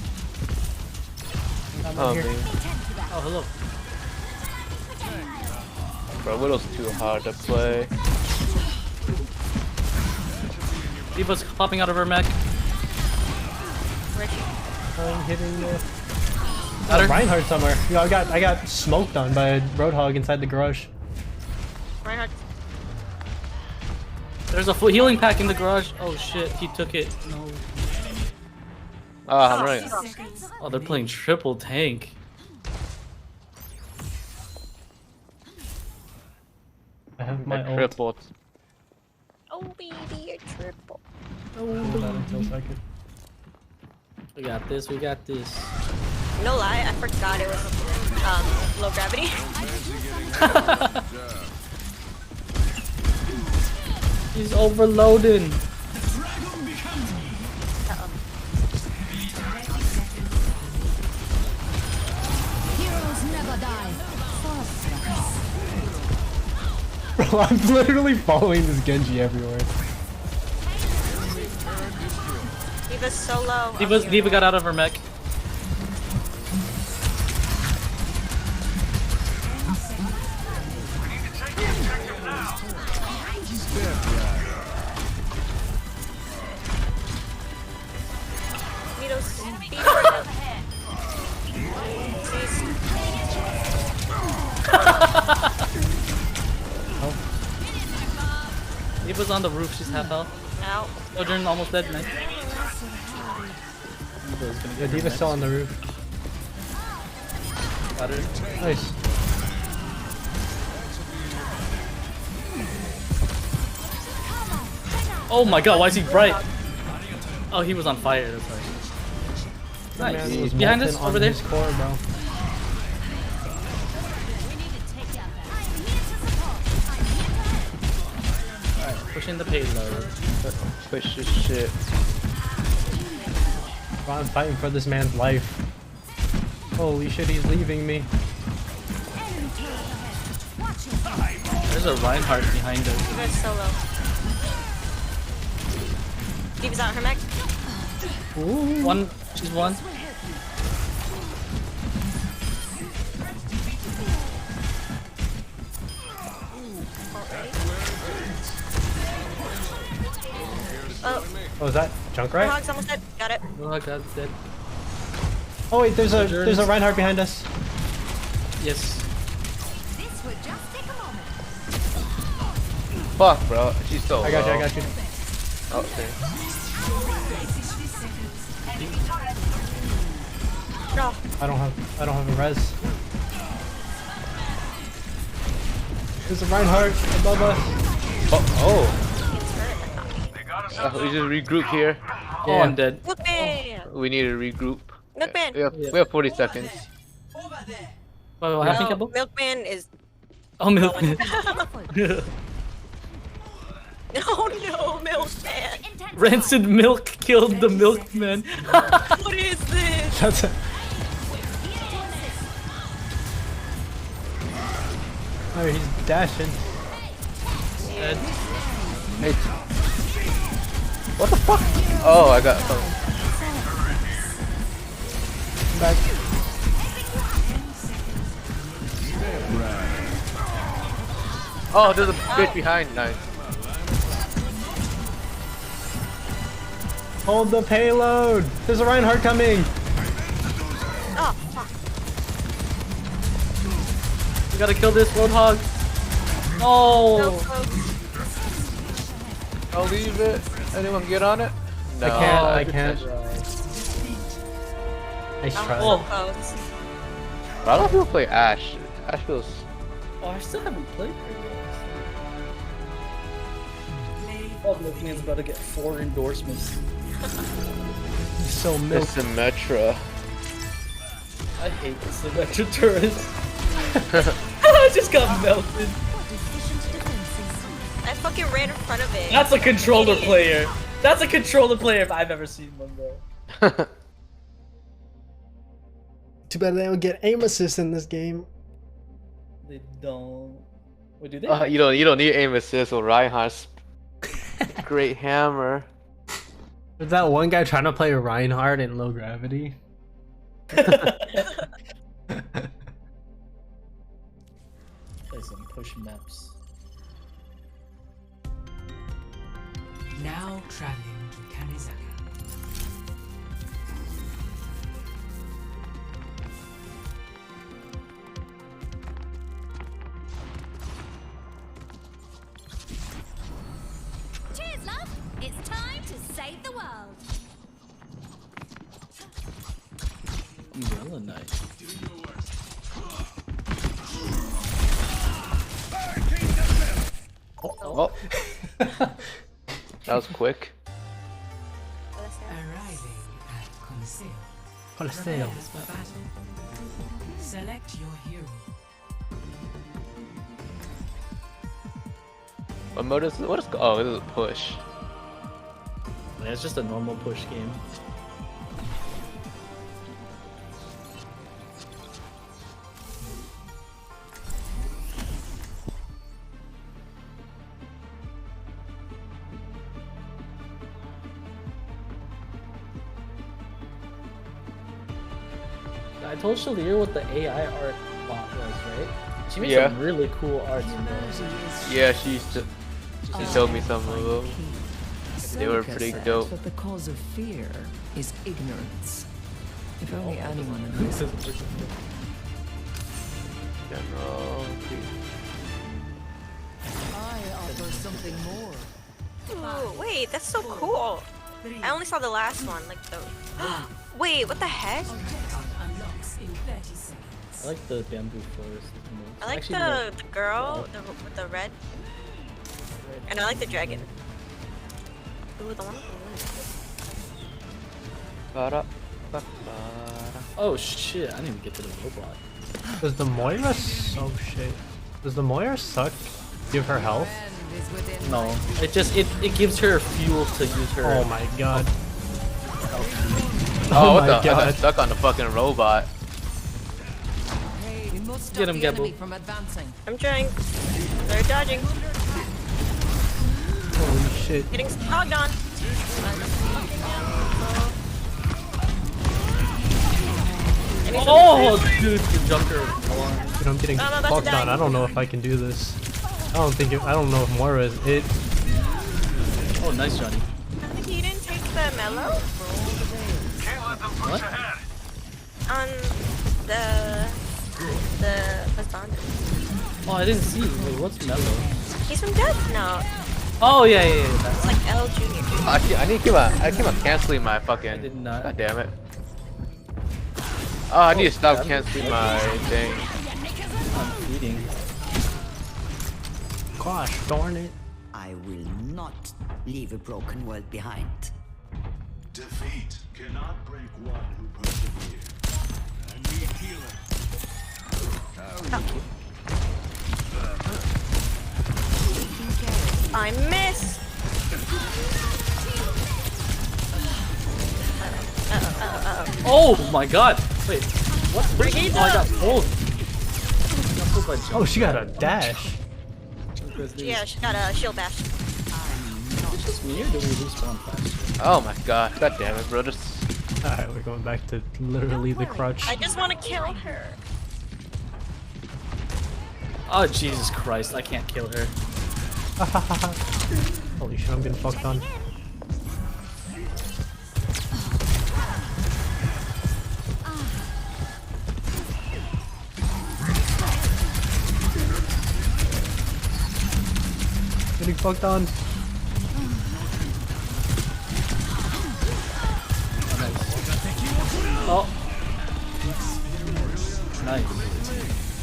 I'm Oh, here. man. Tend to that. Oh, hello. Bro, Widow's too hard to play. Diva's popping out of her mech. Where'd she? I'm hitting the Got her. Reinhardt somewhere. Yo, I got smoked on by a Roadhog inside the garage. Reinhardt. There's a full healing pack in the garage. Oh shit, he took it. No. Ah, I'm running. Oh, they're playing triple tank. I have my ult. Tripled. Oh, baby, a triple. Hold on until second. We got this, we got this. No lie, I forgot it was low gravity. He's overloading. Heroes never die. Bro, I'm literally following this Genji everywhere. Diva's so low. Diva got out of her mech. Nito's speed right Diva's on the roof, she's half health. now. Sojourn almost dead, man. Yeah, Diva's still on the roof. Got her. Nice. Oh my god, why is he bright? Oh, he was on fire, that's right. That Nice. man was Behind us, molten on over there. his core, bro. Alright, pushing the payload. Push this shit. Bro, I'm fighting for this man's life. Holy shit, he's leaving me. There's a Reinhardt behind us. You guys solo. Diva's out her mech. One, she's one. Oh, Oh, is that Junkrat? Hog's almost dead. Got it. Oh my god, dead. Oh wait, there's a Reinhardt behind us. Yes. This would just take a moment. Fuck, bro. She's so I got you. low. I got you. Oh, okay. No. I don't have a res. There's a Reinhardt above us. Oh, They got us oh. We just regroup here. Oh, I'm dead. Milkman! We need to regroup. Milkman! We have 40 seconds. Wait, what happened, No, Kebo? Milkman is. Oh, Milkman. Oh no, Milkman! Rancid milk killed the Milkman. What is this? That's it. Oh, he's dashing. Dead. Hey. What the fuck? Oh, I got. Back. Oh, there's a bitch behind. Nice. Hold the payload. There's a Reinhardt coming. Oh, fuck. We gotta kill this Roadhog. No, Oh. folks. I'll leave it. Anyone get on it? No. I can't. Nice I'm try. so close. A lot of people play Ash. Ash feels. Oh, I still haven't played her yet. Oh, Milkman's about to get 4 endorsements. He's so milk. It's Symmetra. I hate this Electro turrets. I just got melted. I fucking ran in front of it. That's a controller player. That's a controller player if I've ever seen one, bro. Too bad they don't get aim assist in this game. They don't. Wait, do they? You don't need aim assist with Reinhardt's great hammer. There's that one guy trying to play Reinhardt in low gravity. Play some push maps. Now traveling to Kanizaka. Cheers, love! It's time to save the world. Umbrella Knight. Oh. That was quick. Arriving at Coliseo. Coliseo. Prepare for battle. Select your hero. What mode is it? What is? Oh, this is a push. Yeah, it's just a normal push game. I told Shalir what the AI art bot was, right? She made Yeah. some really cool arts, bro. Yeah, she used to. She showed me some of them. They were pretty dope. But the cause of fear is ignorance. If only anyone understood. General. I offer something more. Ooh, wait, that's so cool. I only saw the last one, like the. Wait, what the heck? Unlocks in 30 seconds. I like the bamboo forest. the most. I like Actually, the girl with the red, and I like the dragon. Ooh, the one with the moon. Oh shit! I didn't even get to the robot. Does the Moira oh shit. Does the Moira suck? Give her health? No, it just it gives her fuel to use her. Oh my god. Oh, what my the? I got god. stuck on the fucking robot. We must Get stop him, the enemy Gabble. from advancing. I'm trying. They're dodging. Holy shit. Getting hogged on. Oh, dude, the junker. Dude, I'm getting No, that's a fucked die. on. I don't know if I can do this. I don't know if Moira is it. Oh, nice, Johnny. You didn't take the mellow? What? On the husband. Oh, I didn't see. Wait, what's Mellow? He's from Death Note. Oh, yeah. That's It's like L Junior. I need to keep on canceling my fucking. I did not. God damn it. Oh, I need to stop canceling my thing. I'm feeding. Gosh darn it. I will not leave a broken world behind. Defeat cannot break one who perseveres. I need healing. I miss. Oh my god! Wait, what? Brigitte! Oh, I got pulled. Oh, she got a dash. Yeah, she got a shield bash. Is it just me or do we respawn faster? Oh my god. God damn it, bro. Just. Alright, we're going back to literally the crutch. I just want to kill her. Oh Jesus Christ! I can't kill her. Holy shit, I'm getting fucked on. Getting fucked on. Oh. Nice.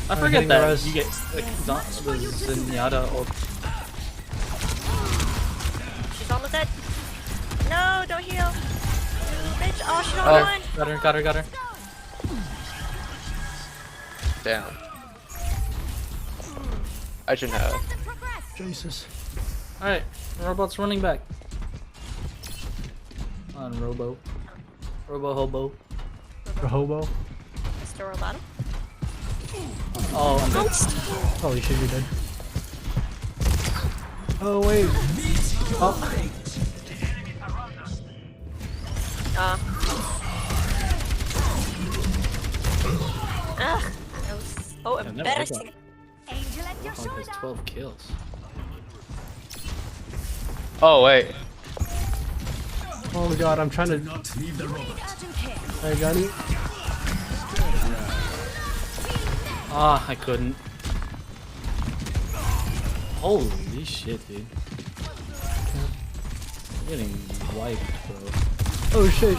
I hitting forget the that res. you get like the Zenyatta ult. She's almost dead. No, don't heal. Bitch, oh, she's on one. Got her. Damn. I shouldn't have. Jesus. Alright, robot's running back. On Robo. Robo Hobo. The hobo. Mr. Roboto. Oh, I'm dead. Holy shit, you're dead. Oh, wait. Oh. Ugh, that was so Yeah, never embarrassing. Robot has 12 kills. Oh wait. Oh my god, I'm trying to. I got it. Ah, I couldn't. Holy shit, dude. I'm getting wiped, bro. Oh shit.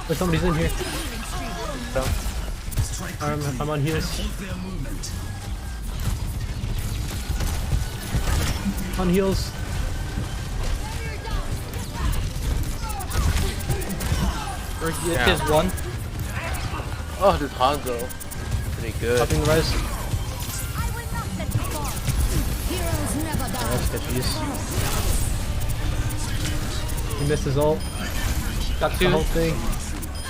Wait, somebody's in here. I'm on heals. On heals. It is one. Oh, this Hanzo. Pretty good. Popping the res. Let's get these. He missed his ult. Got The whole two. thing.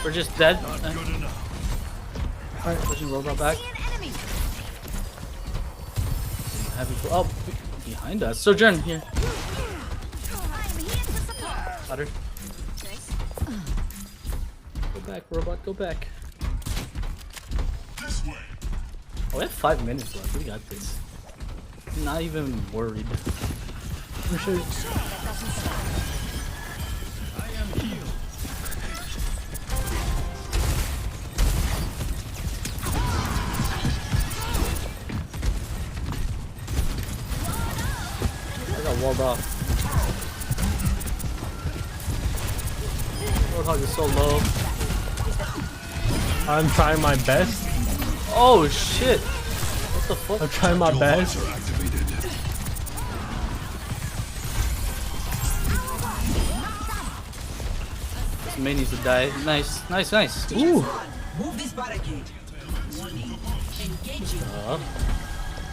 We're just dead. Alright, pushing robot back. Oh, behind us. Sojourn here. Got her. Nice. Go back, robot, go back. Oh, we have 5 minutes left. We got this. Not even worried. Oh shit. I got walled off. Roadhog is so low. I'm trying my best. Oh shit! What the fuck? I'm trying my best. This main needs to die. Nice, nice, nice. Ooh. Move this barricade.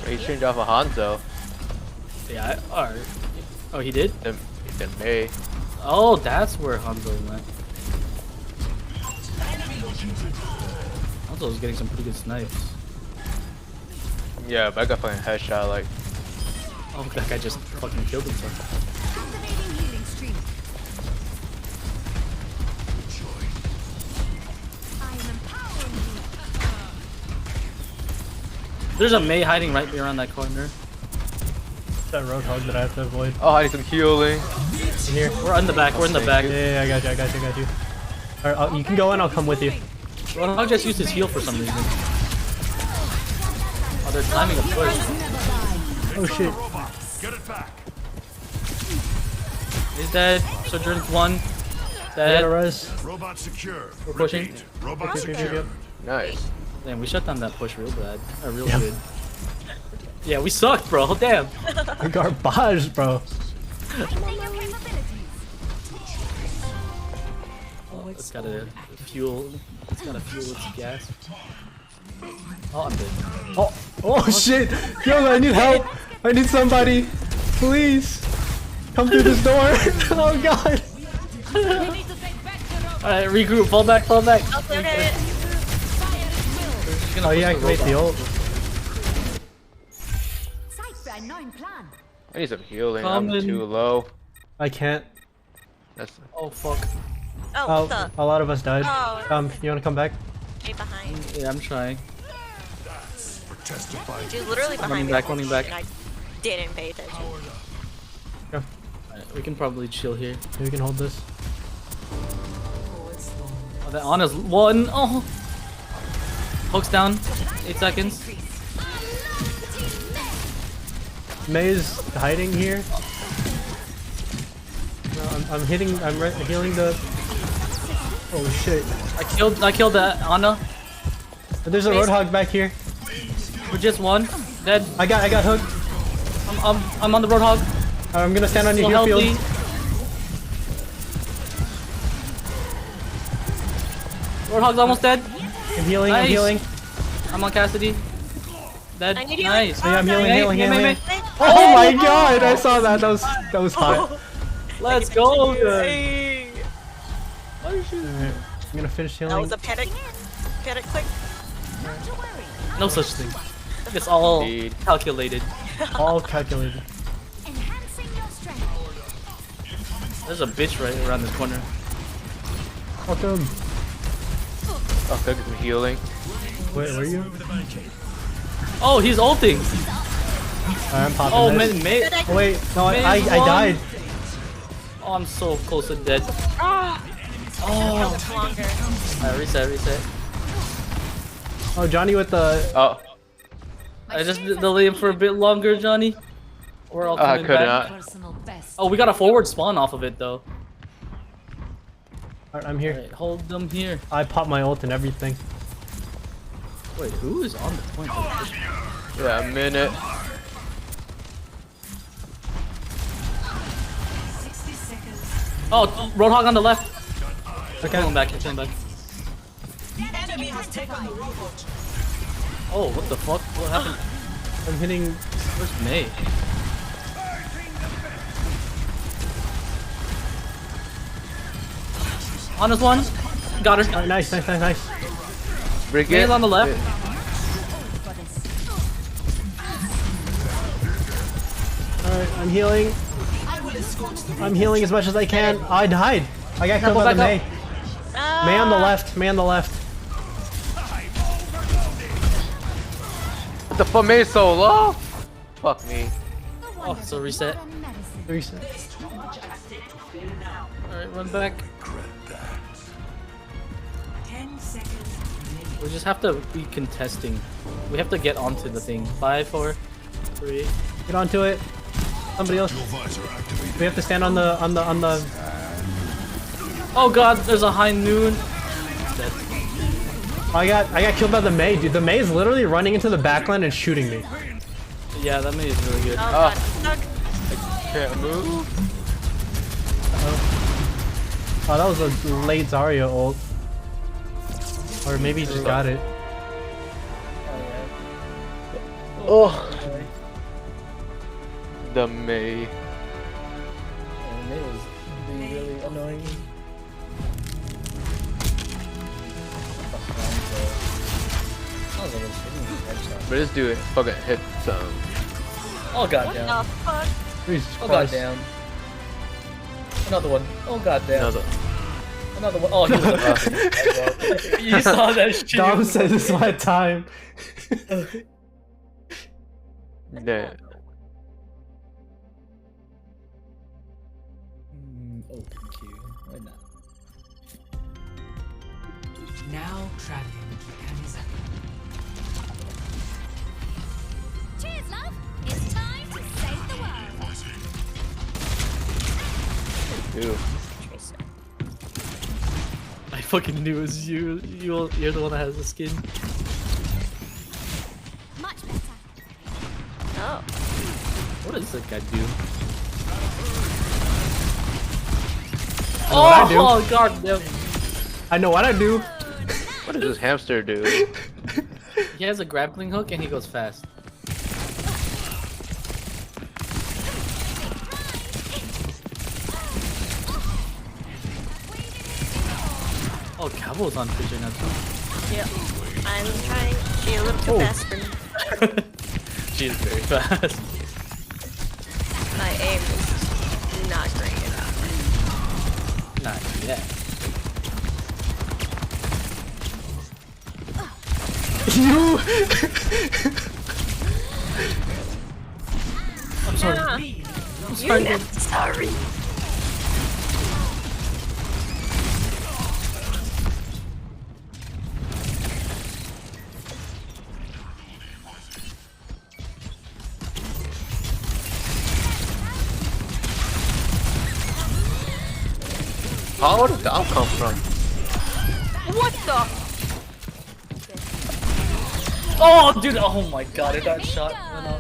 He changed off a Hanzo. Yeah, alright. Oh, he did? Then Mei. Oh, that's where Hanzo went. Hanzo was getting some pretty good snipes. Yeah, but I got fucking headshot like. Oh, that guy just fucking killed himself. Activating healing stream. I am empowering you. There's a Mei hiding right around that corner. That roadhog that I have to avoid. Oh, I need some healing. In here. We're in the back. We're in the back. Yeah, I got you. Alright, you can go in. I'll come with you. Roadhog just used his heal for some reason. Oh, they're timing a push. Oh shit. Get it back. He's dead. Sojourn's one. I Dead. got a res. Robot secure. We're pushing. Repeat. Robot Yep, secure. yep. Nice. Damn, we shut down that push real bad. Real Yep. good. Yeah, we sucked, bro. Damn. Garbage, bro. Oh, it's gotta fuel. It's gotta fuel its gas. Oh, I'm dead. Oh shit! Yo, I need help! I need somebody! Please! Come through this door! Oh god! Alright, regroup. Fall back. Fall back. Okay. Oh, you activate the ult. I need some healing. Coming. I'm too low. I can't. That's. Oh fuck. Oh, what's up? A lot of us died. Oh. You wanna come back? Stay behind. Yeah, I'm trying. Dude, literally behind me. Running back. And I didn't pay attention. Go. Alright, we can probably chill here. We can hold this. Oh, that Ana's one. Oh. Hooks down. 8 seconds. Mei is hiding here. No, I'm hitting. I'm healing the. Oh shit! I killed that Ana. There's a roadhog back here. We're just one. Dead. I got hooked. I'm on the roadhog. I'm gonna stand on your Still heal healthy. field. Roadhog's almost dead. I'm healing. Nice. I'm healing. I'm on Cassidy. Dead. I need healing. Nice. Oh, yeah, I'm healing. Mei, Mei, Mei. Oh my god! I saw that. That was hot. Let's go. Hey. Alright, I'm gonna finish healing. That was a panic click. No such thing. It's all Indeed. calculated. All calculated. There's a bitch right around this corner. Fuck him. Oh, get some healing. Wait, where are you? Oh, he's ulting. I'm popping Oh, this. man, Oh, wait, no, Mei I is died. Oh, I'm so close to dead. Ah. Oh. Longer. Reset. Oh, Johnny with the. Oh, I just delay him for a bit longer, Johnny. We're all I coming could back. not. Oh, we got a forward spawn off of it though. Alright, I'm here. Alright, hold them here. I popped my ult and everything. Wait, who is on the point? Yeah, a minute. Oh, Roadhog on the left. Okay. Come back. Oh, what the fuck? What happened? I'm hitting. Where's Mei? On this one. Got her. Alright, nice. Bring Mei's it. on the left. Alright, I'm healing. I'm healing as much as I can. I died. I got killed by the Mei. Mei on the left. Mei on the left. What the fuck, Mei so low? Fuck me. Oh, so reset. Reset. Alright, run back. We just have to be contesting. We have to get onto the thing. 5, 4, 3. Get onto it. Somebody else. We have to stand on the Oh god, there's a high noon. Dead. I got killed by the Mei, dude. The Mei is literally running into the backline and shooting me. Yeah, that Mei is really good. Oh god, stuck. Can't move. Oh, that was a late Zarya ult. Or maybe he just got it. Oh. The Mei. Oh, Mei was being really annoying. But this dude fucking hit some. Oh What goddamn. the fuck? Jesus Oh Christ. goddamn. Another one. Oh goddamn. Another. Another one. Oh, he was You saw that shit. Dom said this is my time. Yeah. Oh, thank you. Why not? Now traveling to Kamizaki. Cheers, love. It's time to save the world. Dude. I fucking knew it was you. You're the one that has the skin. Much better. Oh. What does that guy do? know what I do. Oh god damn. I know what I do. What does this hamster do? He has a grappling hook and he goes fast. Oh, Cabo's on Twitch now too. Yep. I'm trying. She's a little too Oh. fast for me. She's very fast. My aim is not great enough. Not yet. You. I'm sorry. Yeah. I'm You're sorry. not sorry. How did that come from? What the? Oh, dude! Oh my god! I got shot. No.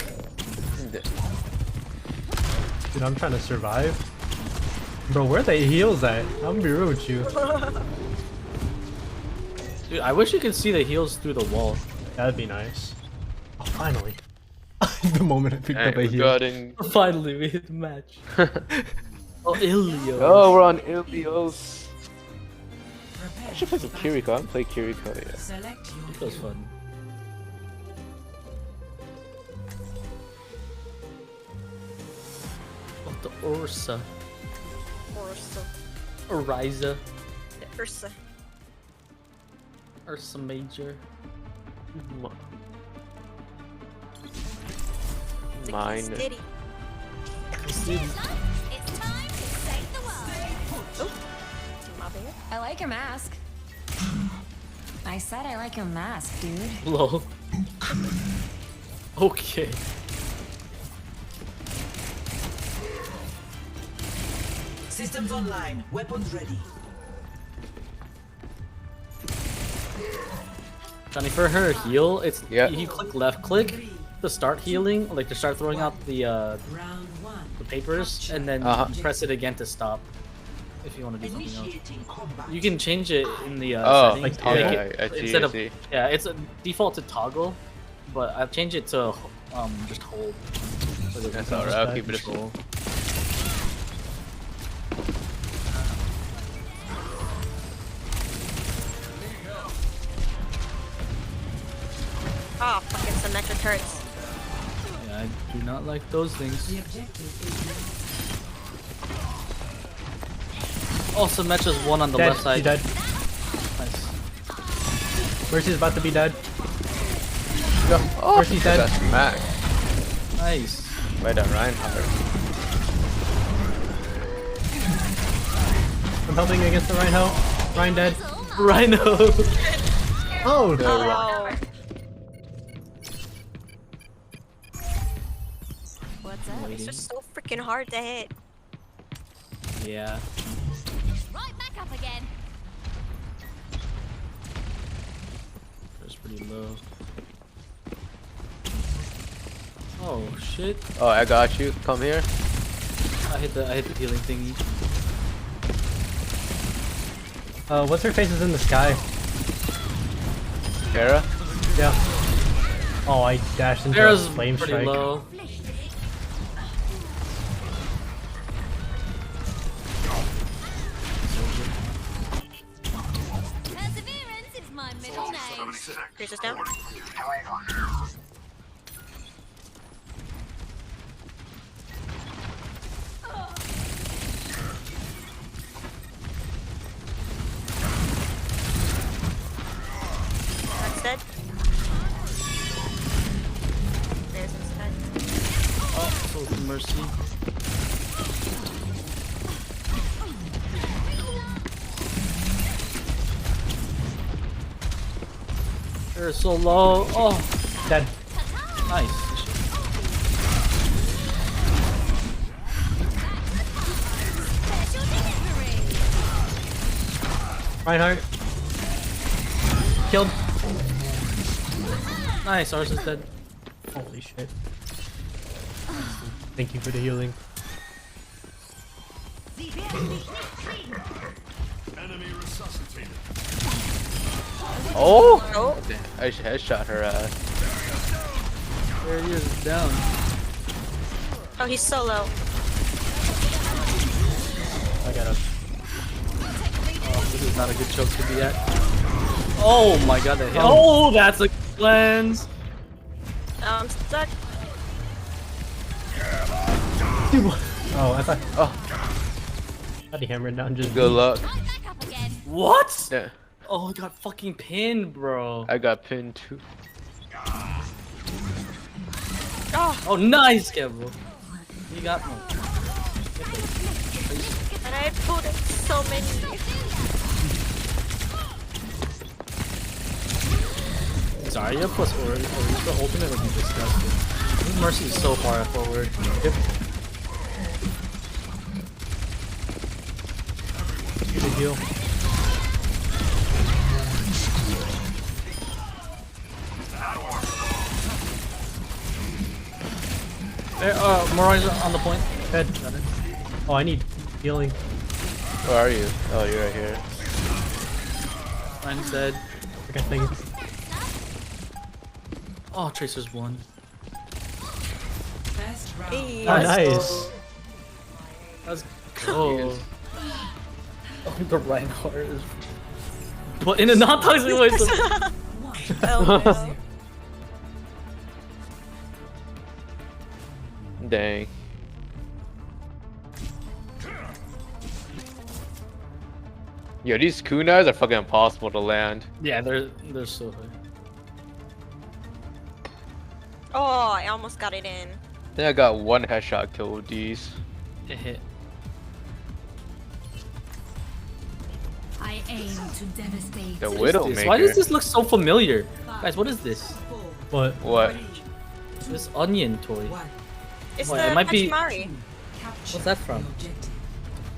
Dude, I'm trying to survive. Bro, where are the heals at? I'm gonna be real with you. Dude, I wish you could see the heals through the wall. That'd be nice. Oh, finally. The moment I picked Hey, up a we heal. got in. Finally, we hit the match. Oh, Ilios. Oh, we're on Ilios. I should play some Kiriko. I haven't played Kiriko yet. Select your That was fun. Oh, the Ursa. Ursa. Oriza. The Ursa. Ursa Major. The Mine. Kitty. It's time to save the world. My bad. I like your mask. I said I like your mask, dude. Lol. Okay. Systems online. Weapons ready. Johnny, for her heal, it's Yeah. you click left click to start healing, like to start throwing out the Round one. papers, and then press it again to stop. If you want to do something else, Initiating combat. you can change it in the Oh, settings. like to toggle? make yeah, it- I see, instead I of see. yeah, it's a default to toggle, but I've changed it to just hold. So that That's you can alright, I'll keep it a control. Oh, fucking symmetric turrets. Yeah, I do not like those things. The objective is Oh, Symmetra's one on the Dead. left side. She's dead. Nice. Mercy's about to be dead. No. Oh, Mercy's dead. that's smack. Nice. By the Reinhardt. I'm helping against the Rhino. Ryan dead. Rhino. Oh, The Oh. What's up? It's just so freaking hard to hit. Yeah. Right back up again. That's pretty low. Oh shit! Oh, I got you. Come here. I hit the healing thingy. what's her face is in the sky? Kara. Yeah. Oh, I dashed into Farrah's a flame pretty strike. low. Perseverance is my middle name. Here's this down. Mercy. They're so low. Oh, Dead. nice. Reinhardt. Killed. Nice, ours is dead. Holy shit. Thank you for the healing. Enemy resuscitated. Oh! Oh. Damn, I just headshot her ass. There he is, down. Oh, he's so low. I got him. Oh, this is not a good choke to be at. Oh my god, that hit. Oh, that's a lens. I'm stuck. Oh, I thought. Oh, How do you hammer it down? Just good luck. What? Yeah, Oh, I got fucking pinned, bro. I got pinned too. Oh, nice, Kevo. You got me. And I put in so many. Zarya plus Orisa ultimate would be disgusting. This Mercy is so far forward. Yep. Good heal. Hey, Morai's on the point. Dead. Oh, I need healing. Where are you? Oh, you're right here. Mine's dead. Okay, thank you. Oh, Tracer's won. Hey. Oh, nice. Let's go. Oh, the Reinhardt is. But in a non-toxic way. Oh, no. Dang. Yo, these kunais are fucking impossible to land. Yeah, they're so high. Oh, I almost got it in. I think I got one headshot kill with these. It hit. I aim to devastate. The What is this? Widowmaker. Why does this look so familiar? Guys, what is this? What? What? This onion toy. It's Well, the it might be- Pachimari. What's that from?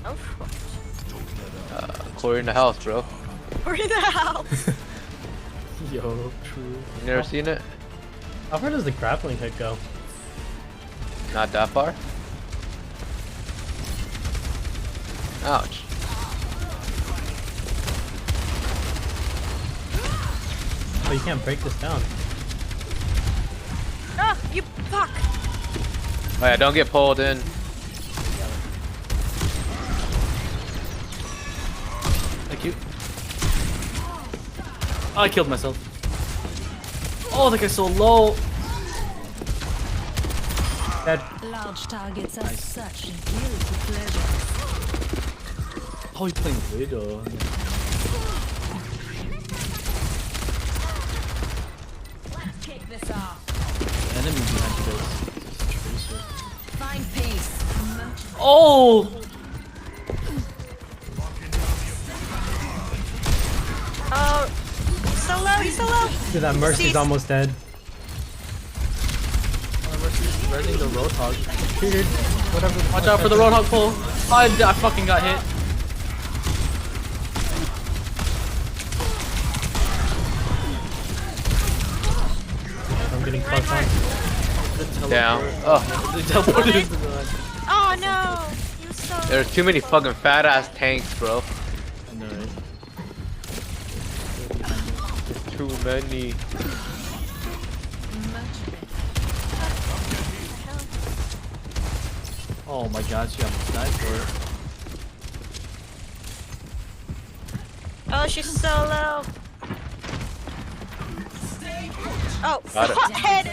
Oh, Corey in the house, bro. we're in the house. Yo, true. You never seen it? How far does the grappling hook go? Not that far. Ouch. Oh, you can't break this down. Oh, you fuck. Oh yeah, don't get pulled in. Thank you. Oh, I killed myself. Oh, that guy's so low. Dead. Large targets are such a guilty pleasure. Oh, he's playing Widow. Let's kick this off. Enemy behind you guys. Tracer. Find pace. Oh! Oh, he's so low, he's so low. Dude, that Mercy's Cease. almost dead. Rezzing the Roadhog. Dude, whatever. Watch out for the Roadhog pull. I fucking got hit. I'm getting close on. Down. Oh, The teleported into the Oh no, you so. there's too many fucking fat ass tanks, bro. I know, right? Too many. Oh my god, she almost died for it. Oh, she's so low. Oh, Got it. head.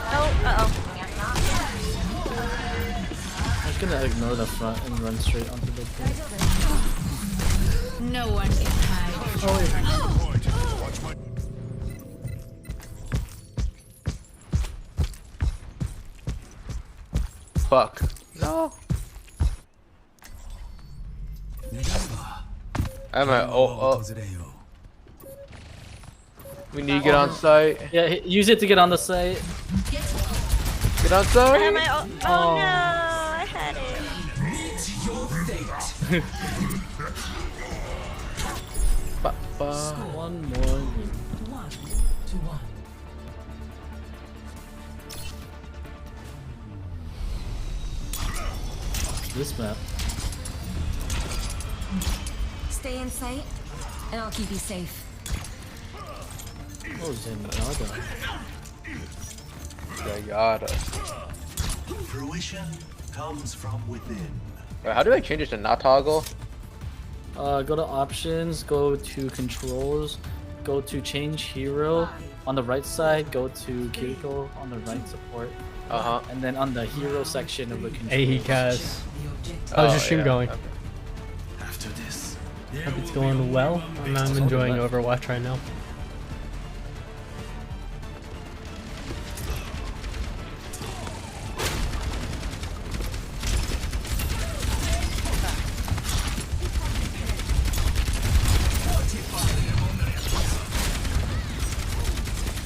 Oh, uh-oh. just gonna ignore the front and run straight onto the point. No one can hide. Fuck. No. I'm at we need to get on site. Yeah, use it to get on the site. Get on site. Oh no, I had it. One more. This map. Stay in sight, and I'll keep you safe. Oh, Zenyatta. Zenyatta. Fruition comes from within. Wait, how do I change it to not toggle? Go to options, go to controls, go to change hero. On the right side, go to Kiriko on the right support. And then on the hero section of the controls. Hey, guys. How's your stream going? Okay. After this, Hope it's going well. I'm enjoying Overwatch right now.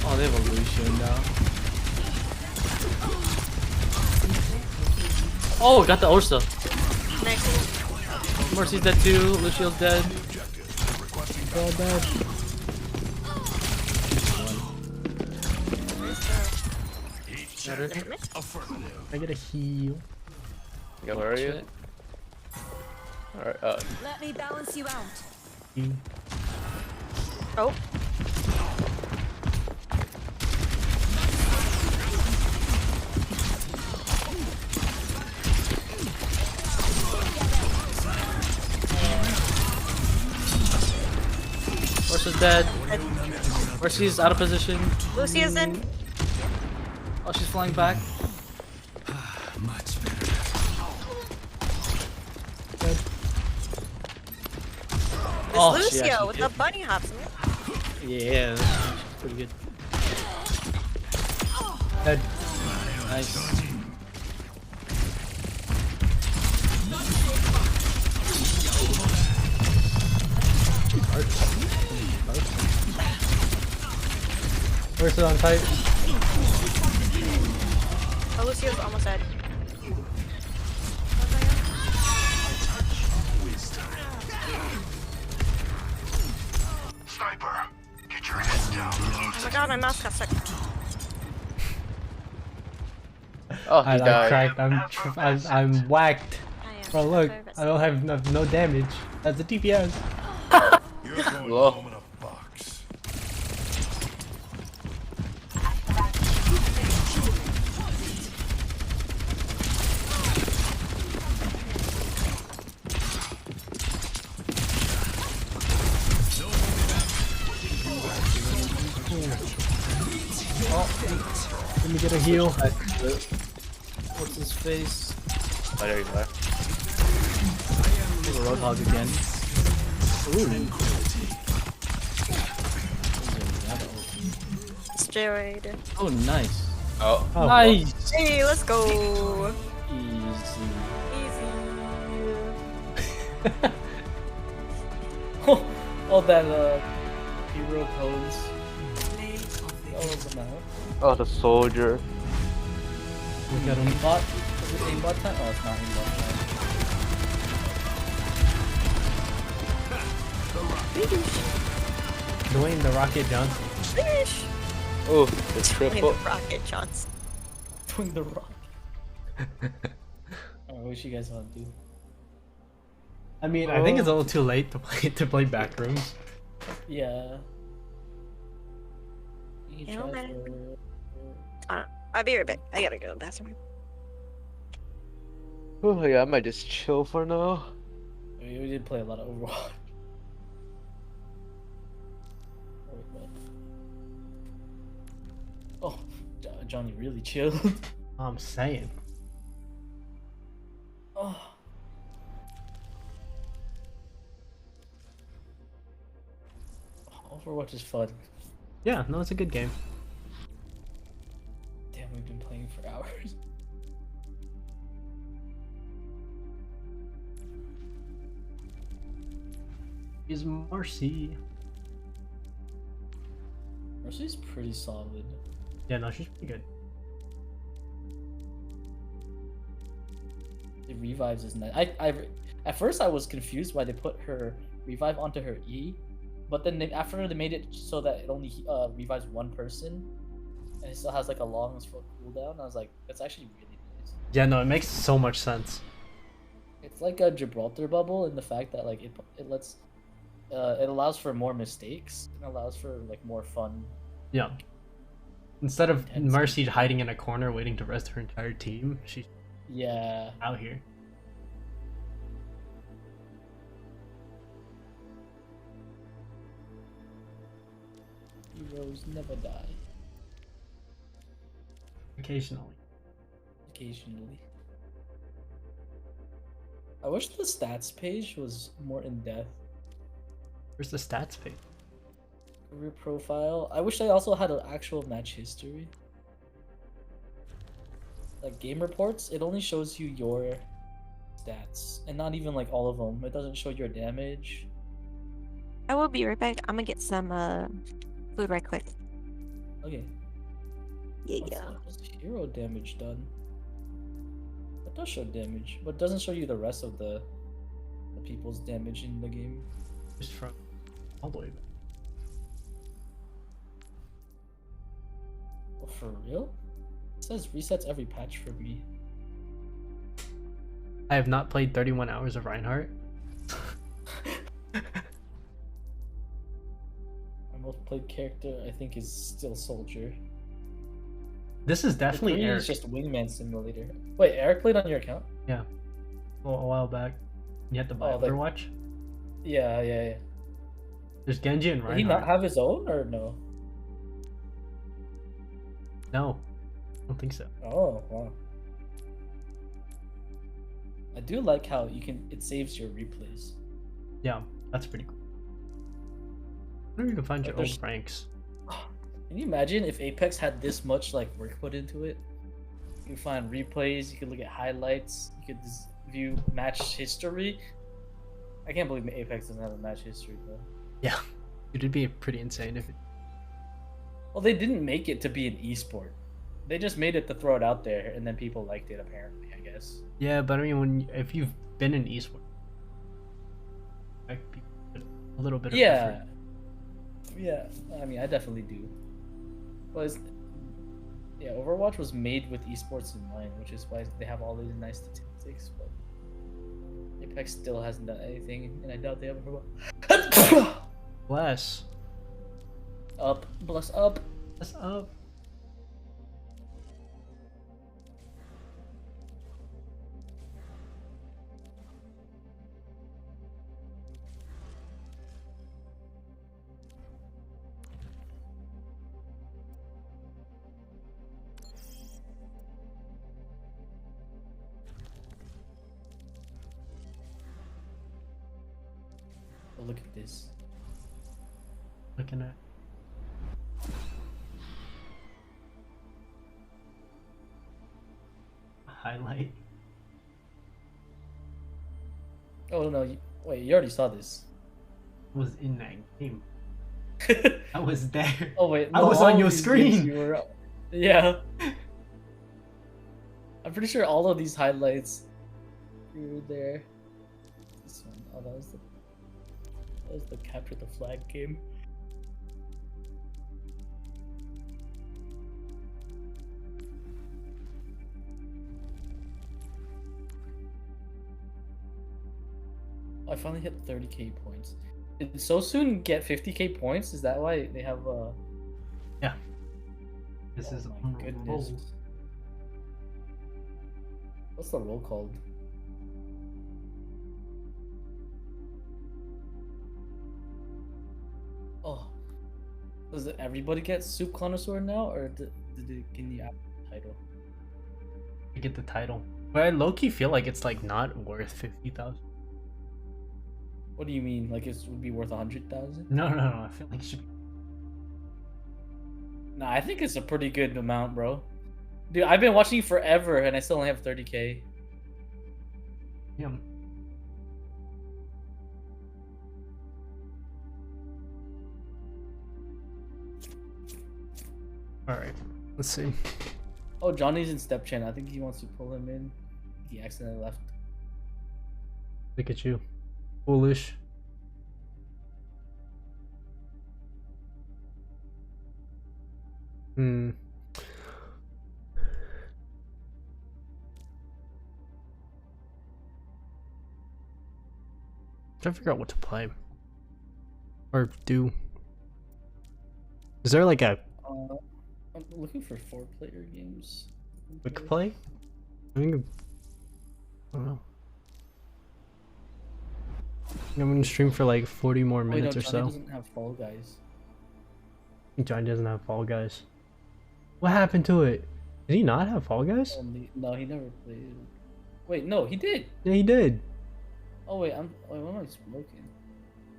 Oh, they have a Lucian now. Oh, got the Ursa. Nice. Mercy's dead too. Lucio's dead. They're all dead. I get a heal. Yeah, where are you? Alright, Let me balance you out. Oh. Ursa's dead. Mercy's out of position. Lucia's in. Oh, she's flying back. Much better. Oh, It's she Lucio actually with did. the bunny hops. Yeah, she's pretty good. Dead. Nice. Where's it on tight? Oh, Lucio's almost dead. sniper, get your heads down. Oh my god, my mouse got stuck. oh, he I'm died. cracked. I'm whacked. I am. Bro, look. I don't have no damage. That's a DPS. You're going Hello? home in a box. Let me get a heal. What's his face? Oh, there you are. The Roadhog again. Steroid. Oh, nice. Oh. Oh, Nice. Hey, let's go. Easy. Easy. All that hero pose. All of them out. Oh, the soldier. Look at him. Aimbot? Is it aimbot time? Oh, it's not aimbot time. Dwayne the Rocket Johnson. Finish. Oh, the triple. Rocket Johnson. Doing the rock. Alright, what you guys want to do? I mean, I think it's a little too late to play Backrooms. Yeah. You You know, try man. for- I'll be right back. I gotta go to the bathroom. Oh yeah, I might just chill for now. We did play a lot of Overwatch. Oh, Johnny really chilled. I'm saying. Overwatch is fun. Yeah, no, it's a good game. Damn, we've been playing for hours. Is Marcy? Mercy's pretty solid. Yeah, no, she's pretty good. The revives is nice. At first I was confused why they put her revive onto her E, but then after they made it so that it only revives one person, and it still has like a long cooldown. I was like, that's actually really nice. Yeah, no, it makes so much sense. It's like a Gibraltar bubble in the fact that like it lets it allows for more mistakes and allows for like more fun. Yeah. Instead of Intense. Mercy hiding in a corner waiting to rest her entire team, she's Yeah. out here. Heroes never die. Occasionally. Occasionally. I wish the stats page was more in depth. Where's the stats page? Career profile. I wish they also had an actual match history. Like game reports, it only shows you your stats and not even like all of them. It doesn't show your damage. I will be right back. I'm gonna get some food right quick. Okay. Yeah. What's hero damage done? It does show damage, but it doesn't show you the rest of the people's damage in the game. Just from all the way back. Oh, for real? It says resets every patch for me. I have not played 31 hours of Reinhardt. My most played character, I think, is still Soldier. This is definitely Green Eric. is just Wingman Simulator. Wait, Eric played on your account? Yeah. Well, a while back. You had to buy Oh, like- Overwatch. Yeah. There's Genji and Did he not Reinhardt. have his own or no? No. I don't think so. Oh, wow. I do like how it saves your replays. Yeah, that's pretty cool. I wonder if you can find Like, your old there's- ranks. Can you imagine if Apex had this much like work put into it? You can find replays, you can look at highlights, you could just view match history. I can't believe Apex doesn't have a match history though. Yeah. It'd be pretty insane if it... Well, they didn't make it to be an esport. They just made it to throw it out there, and then people liked it apparently, I guess. Yeah, but I mean, if you've been in esports, like a little bit of Yeah. effort. Yeah, I mean, I definitely do. But yeah, Overwatch was made with esports in mind, which is why they have all these nice statistics. But Apex still hasn't done anything, and I doubt they ever will. Bless. Up, bless up. Bless up. Oh, look at this. Looking at... highlight. Oh no! Wait, you already saw this. Was in that game. I was there. Oh wait, I no, was all on your these games screen. you were- Yeah. I'm pretty sure all of these highlights you were there. This one. Oh, that was the capture the flag game. I finally hit 30k points. Did So Soon get 50k points? Is that why they have Yeah. This is my goodness. What's the role called? Oh. Does everybody get Soup Connoisseur now, or can you add the title? to get the title. But I low-key feel like it's like not worth 50,000. What do you mean? Like it would be worth 100,000? No, no, no. I feel like it should be. Nah, I think it's a pretty good amount, bro. Dude, I've been watching you forever, and I still only have 30K. Yeah. All right. Let's see. Oh, Johnny's in step chain. I think he wants to pull him in. He accidentally left. Look at you. Foolish. Hmm. Trying to figure out what to play or do. Is there like a I'm looking for 4-player games. quick play? I think I don't know. I'm gonna stream for like 40 more minutes or Johnny so. doesn't have Fall Guys. Johnny doesn't have Fall Guys. What happened to it? Did he not have Fall Guys? No, he never played. Wait, no, he did. Yeah, he did. Oh wait, what am I smoking?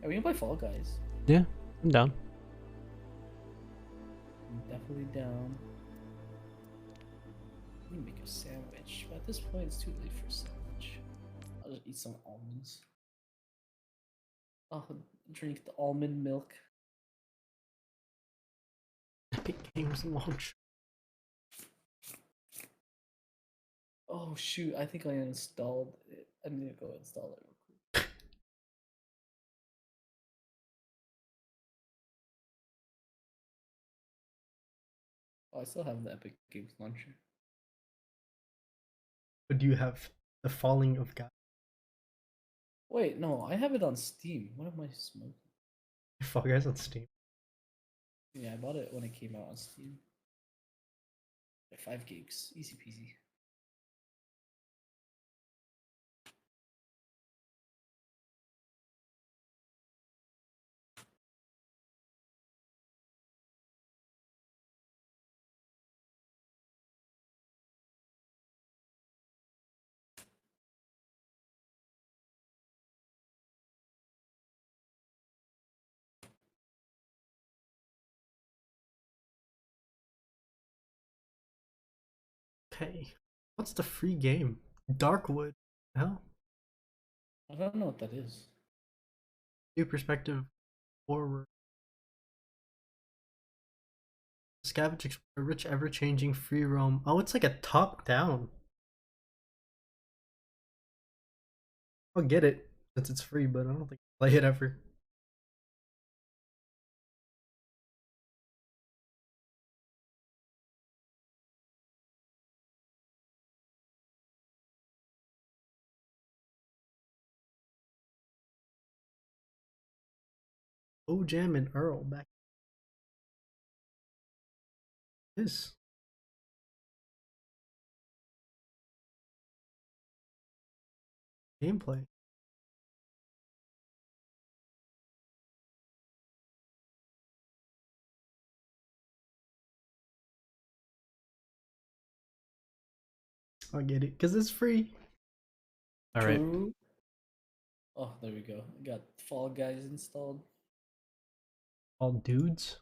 Are we gonna play Fall Guys? Yeah, I'm down. I'm definitely down. I'm gonna make a sandwich, but at this point it's too late for a sandwich. I'll just eat some almonds. I'll drink the almond milk. Epic Games launch. Oh shoot, I think I installed it. I need to go install it real quick. Oh, I still have the Epic Games launcher. But do you have the Falling of God? Wait, no, I have it on Steam. What am I smoking? Fall Guys on Steam. Yeah, I bought it when it came out on Steam. Like 5 gigs, easy peasy. Okay. What's the free game? Darkwood. Hell? I don't know what that is. New perspective forward. Scavenge explore rich ever-changing free roam. Oh, it's like a top-down. I'll get it since it's free, but I don't think I'll play it ever. Jam and Earl back. This. Gameplay. I'll get it because it's free. All right. Oh, there we go. I got Fall Guys installed. All dudes.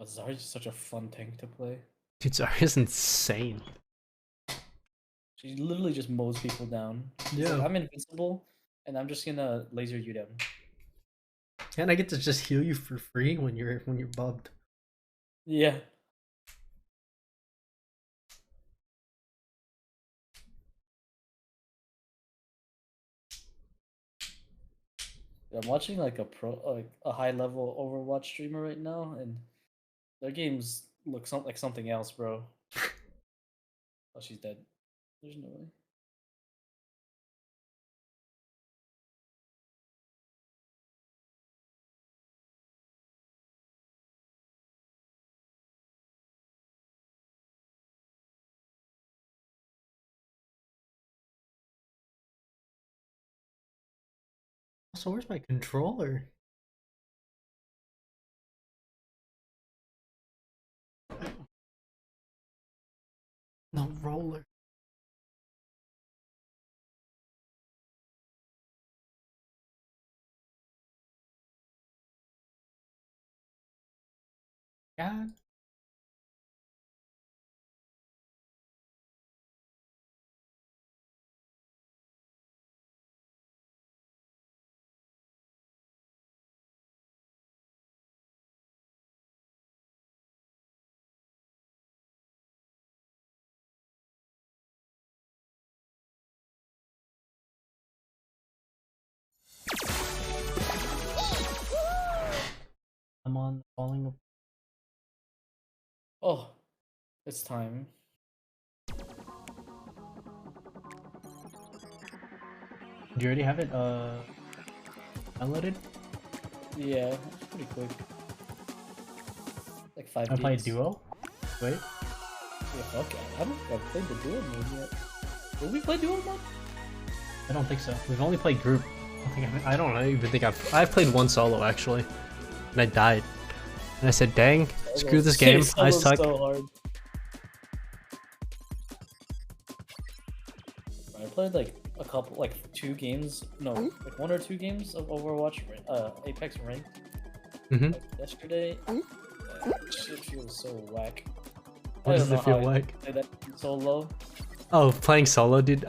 Zarya's such a fun tank to play. Dude, Zarya's insane. She literally just mows people down. She's Yeah. like, I'm invincible, and I'm just gonna laser you down. And I get to just heal you for free when you're bubbed. Yeah. I'm watching like a high level Overwatch streamer right now, and their games look like something else, bro. Oh, she's dead. There's no way. So where's my controller? No roller. God. I'm on falling. Oh, it's time. Do you already have it downloaded? Yeah, it's pretty quick. Like 5 I play games. duo. Wait. Yeah, fuck it. I don't think I've played the duo mode yet. Did we play duo mode? I don't think so. We've only played group. I don't even think I've played one solo actually, and I died. And I said, "Dang, screw this game. I suck." So hard. I played like a couple, like 2 games. No, like 1 or 2 games of Overwatch, Apex Ranked. Mm-hmm. Like yesterday. Shit feels so whack. What does it feel like? That solo. Oh, playing solo, dude.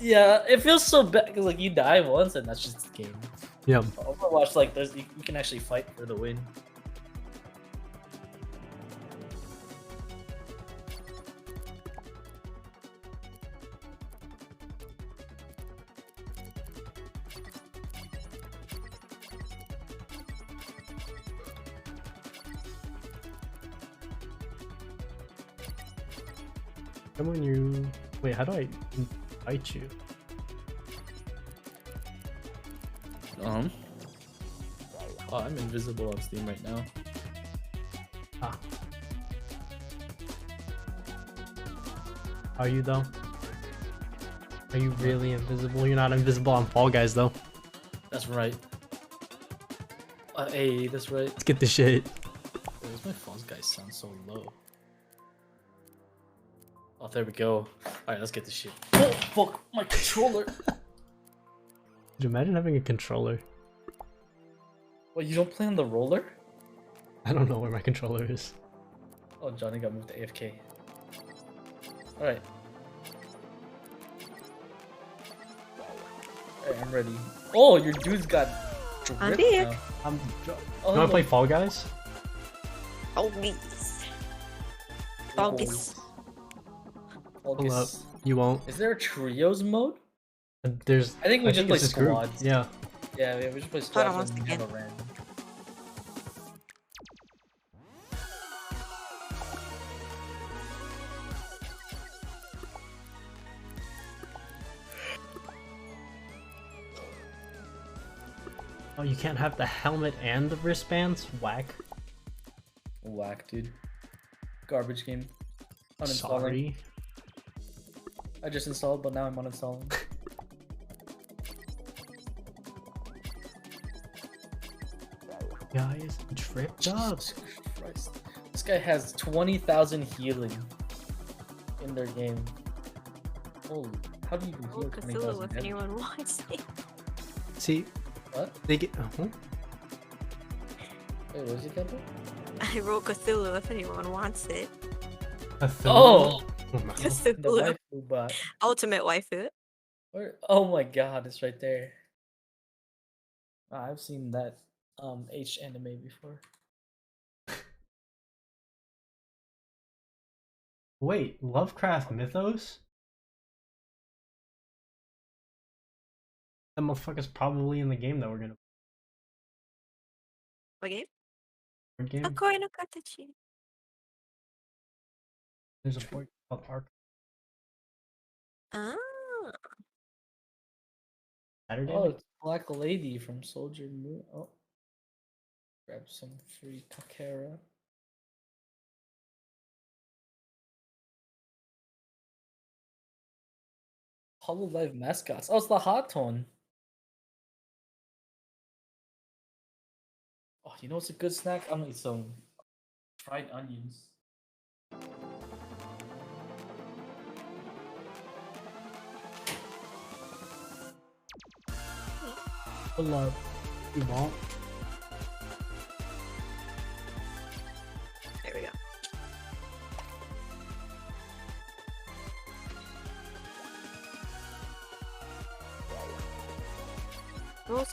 Yeah, it feels so bad because like you die once and that's just the game. Yeah. Overwatch, like you can actually fight for the win. Come on, you. Wait, how do I invite you? Oh, I'm invisible on Steam right now. Ah. Are you though? Are you really invisible? You're not invisible on Fall Guys though. That's right. Hey, that's right. Let's get this shit. Where's my Fall Guys sound so low? Oh, there we go. Alright, let's get this shit. Oh, fuck, my controller! Could you imagine having a controller? What, you don't play on the roller? I don't know where my controller is. Oh, Johnny got moved to AFK. Alright. Alright, I'm ready. Oh, your dude's got I'm drip back. now. You wanna play Fall Guys? August. August. Pull up. You won't. Is there a trios mode? There's. I think we just play it's group. squads. Yeah. Yeah, we just play Hold on squads one and have a second. random. Oh, you can't have the helmet and the wristbands? Whack. Whack, dude. Garbage game. Uninstalling. Sorry. I just installed, but now I'm uninstalling. Guys, tripped up. Jesus Christ. This guy has 20,000 healing in their game. Holy, how do you even heal Cthulhu 20,000 if damage? anyone wants it. See, What? they get. Wait, what is it, Kendall? I wrote Cthulhu if anyone wants it. Oh! Oh my. The Cthulhu. waifu bot. Ultimate waifu. Where? Oh my god, it's right there. I've seen that H anime before. Wait, Lovecraft Mythos? That motherfucker's probably in the game that we're gonna What game? board game. Akoi no Katachi. There's a board called Ark Ah. Saturday. Oh, it's Black Lady from Soldier Moon. Oh. Grab some free Takara. Hololive mascots. Oh, it's the Hot Tone. Oh, you know what's a good snack? I'm gonna eat some fried onions. Pull up. You won't. There we go.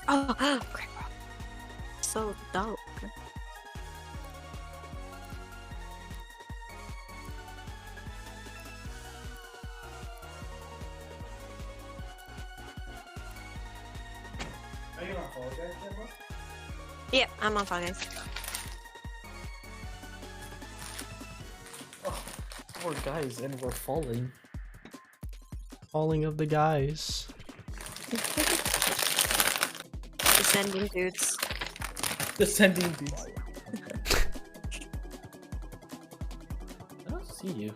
Oh, crap. So dope. Are you on Fall Guys, Gemma? Yeah, I'm on Fall Guys. Oh, poor guys, and we're falling. Falling of the guys. Descending dudes. Descending dudes. I don't see you.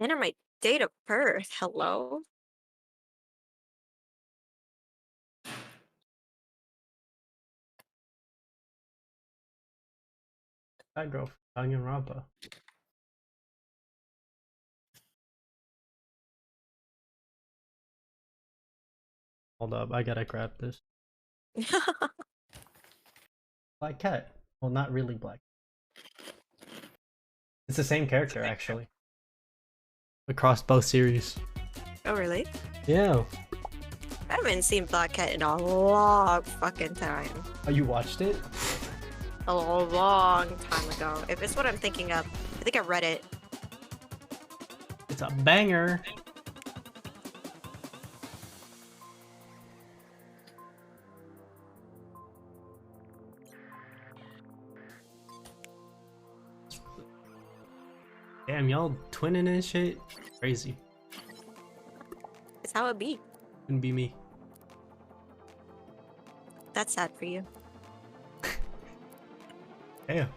Enter my date of birth. Hello? That girl from Danganronpa. Hold up, I gotta grab this. Black Cat. Well, not really Black. It's the same character, actually. Across both series. Oh, really? Yeah. I haven't seen Black Cat in a long fucking time. Oh, you watched it? A long time ago. If it's what I'm thinking of, I think I read it. It's a banger. Damn, y'all twinning and shit? Crazy. It's how it be. Couldn't be me. That's sad for you. Damn.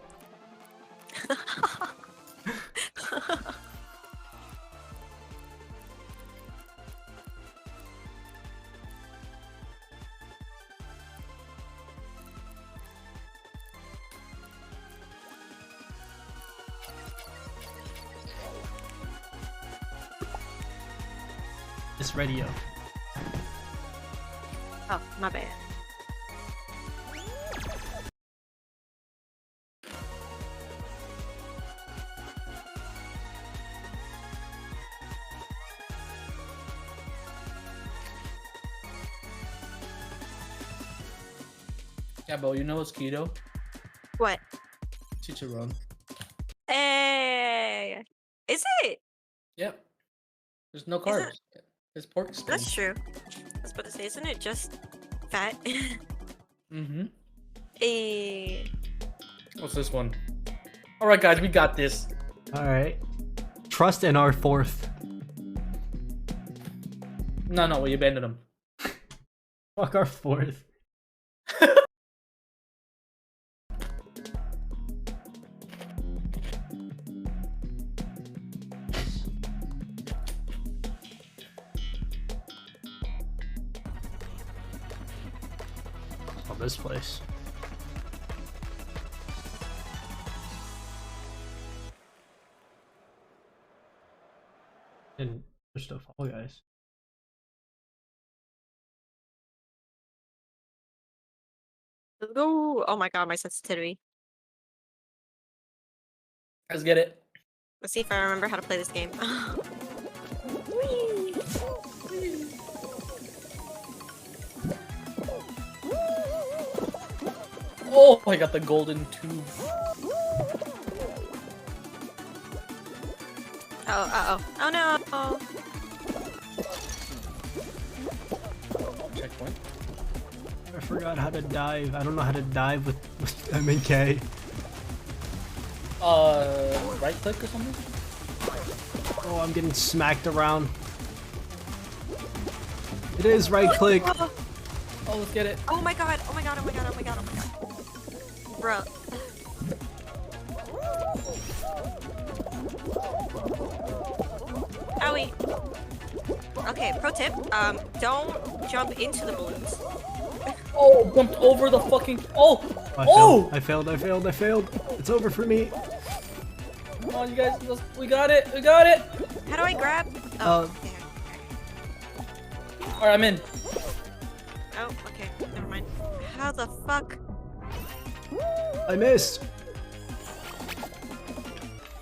It's radio. Oh, my bad. Yeah, Bo, you know what's keto? What? Chicharron. Hey! Is it? Yep. There's no carbs. It's pork skin. That's true. I was about to say, isn't it just fat? Mm-hmm. Hey. What's this one? Alright, guys, we got this. Alright. Trust in our fourth. No, we abandoned him. Fuck our fourth. Oh, this place. And push the Fall Guys. Let's go. Oh my god, my sensitivity. Let's get it. Let's see if I remember how to play this game. Whee! Oh, I got the golden tube. Oh no! Checkpoint. I forgot how to dive. I don't know how to dive with MK. Right click or something? Oh, I'm getting smacked around. It is right click. Oh, let's get it. Oh my god! Bro. Owie. Okay, pro tip, don't jump into the balloons. Oh, jumped over the fucking... Oh! I failed. It's over for me. Come on, you guys. We got it. We got it. How do I grab? Uh, there. All right, I'm in. Oh, okay. Never mind. How the fuck? I missed.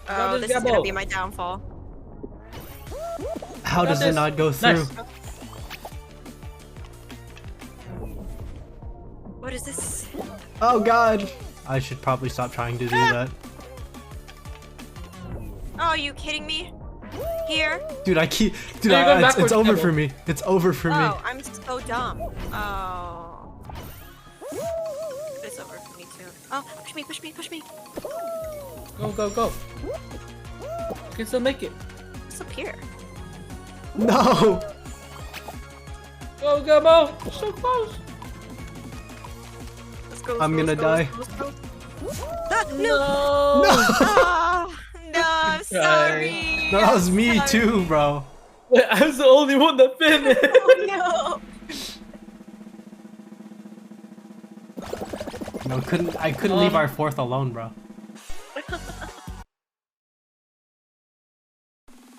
Oh, this is gonna be my downfall. How does it not go through? Nice. What is this? Oh god. I should probably stop trying to do that. Oh, are you kidding me? Here? Dude, I keep. Dude, No, you're going it's backwards, over Gabbo. for me. It's over for me. Oh, I'm so dumb. Oh. It's over for me too. Oh, push me, push me, push me. Go, go, go. You can still make it. It's up here. No. Go, Gabbo. So close. Let's go. I'm gonna die. Let's go. Ah, no. No. Oh, no, I'm sorry. No, that was me I'm too, bro. Wait, I was the only one that finished. Oh, no. No, I couldn't leave our fourth alone, bro.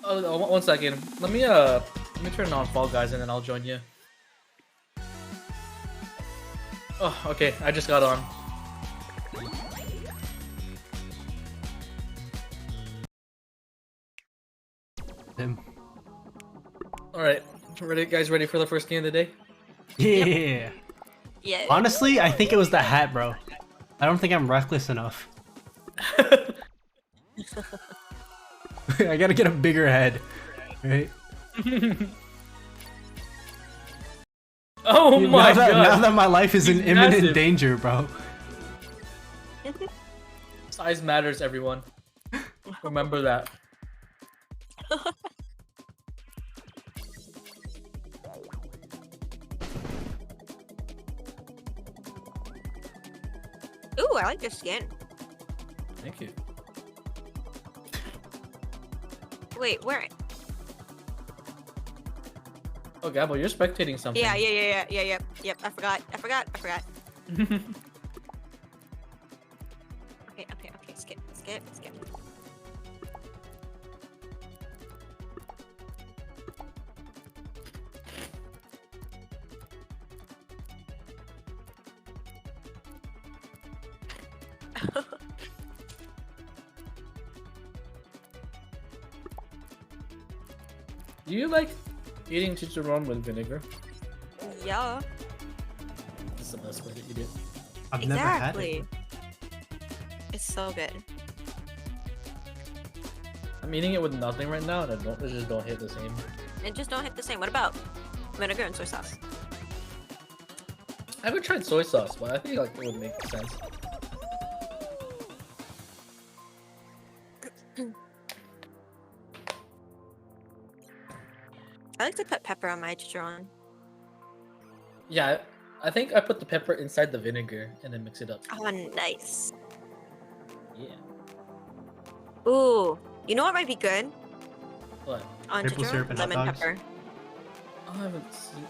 Oh, 1 second. Let me turn on Fall Guys and then I'll join you. Oh, okay. I just got on. Him. All right, ready, guys? Ready for the first game of the day? Yeah. Yeah. Honestly, I think it was the hat, bro. I don't think I'm reckless enough. I gotta get a bigger head, right? Oh Dude, my now that, god! Now that my life is in He's imminent massive. danger, bro. Size matters, everyone. Remember that. Ooh, I like this skin. Thank you. Wait, where? Oh, Gabbo, you're spectating something. Yeah. Yep. I forgot. Okay. Skip. Do you like eating chicharron with vinegar? Yeah. This is the best way to eat it. I've never had Exactly. it. It's so good. I'm eating it with nothing right now, and it just don't hit the same. It just don't hit the same. What about vinegar and soy sauce? I haven't tried soy sauce, but I think like it would make sense. I like to put pepper on my chicharron. Yeah, I think I put the pepper inside the vinegar and then mix it up. Oh, nice. Yeah. Ooh, you know what might be good What? on Maple syrup chicharron? and hot Lemon dogs? pepper. Oh, I haven't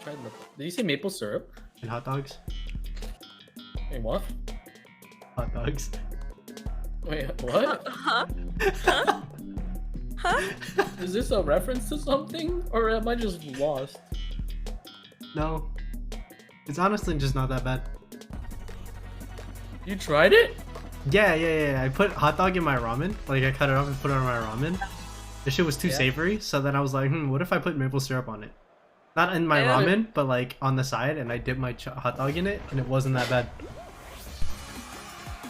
tried the. Did you say maple syrup? And hot dogs? Wait, what? Hot dogs. Wait, what? Huh? Is this a reference to something, or am I just lost? No. It's honestly just not that bad. You tried it? Yeah. I put hot dog in my ramen. Like, I cut it off and put it on my ramen. This shit was too Yeah. savory, so then I was like, what if I put maple syrup on it? Not in my Yeah. ramen, but like on the side, and I dip my hot dog in it, and it wasn't that bad.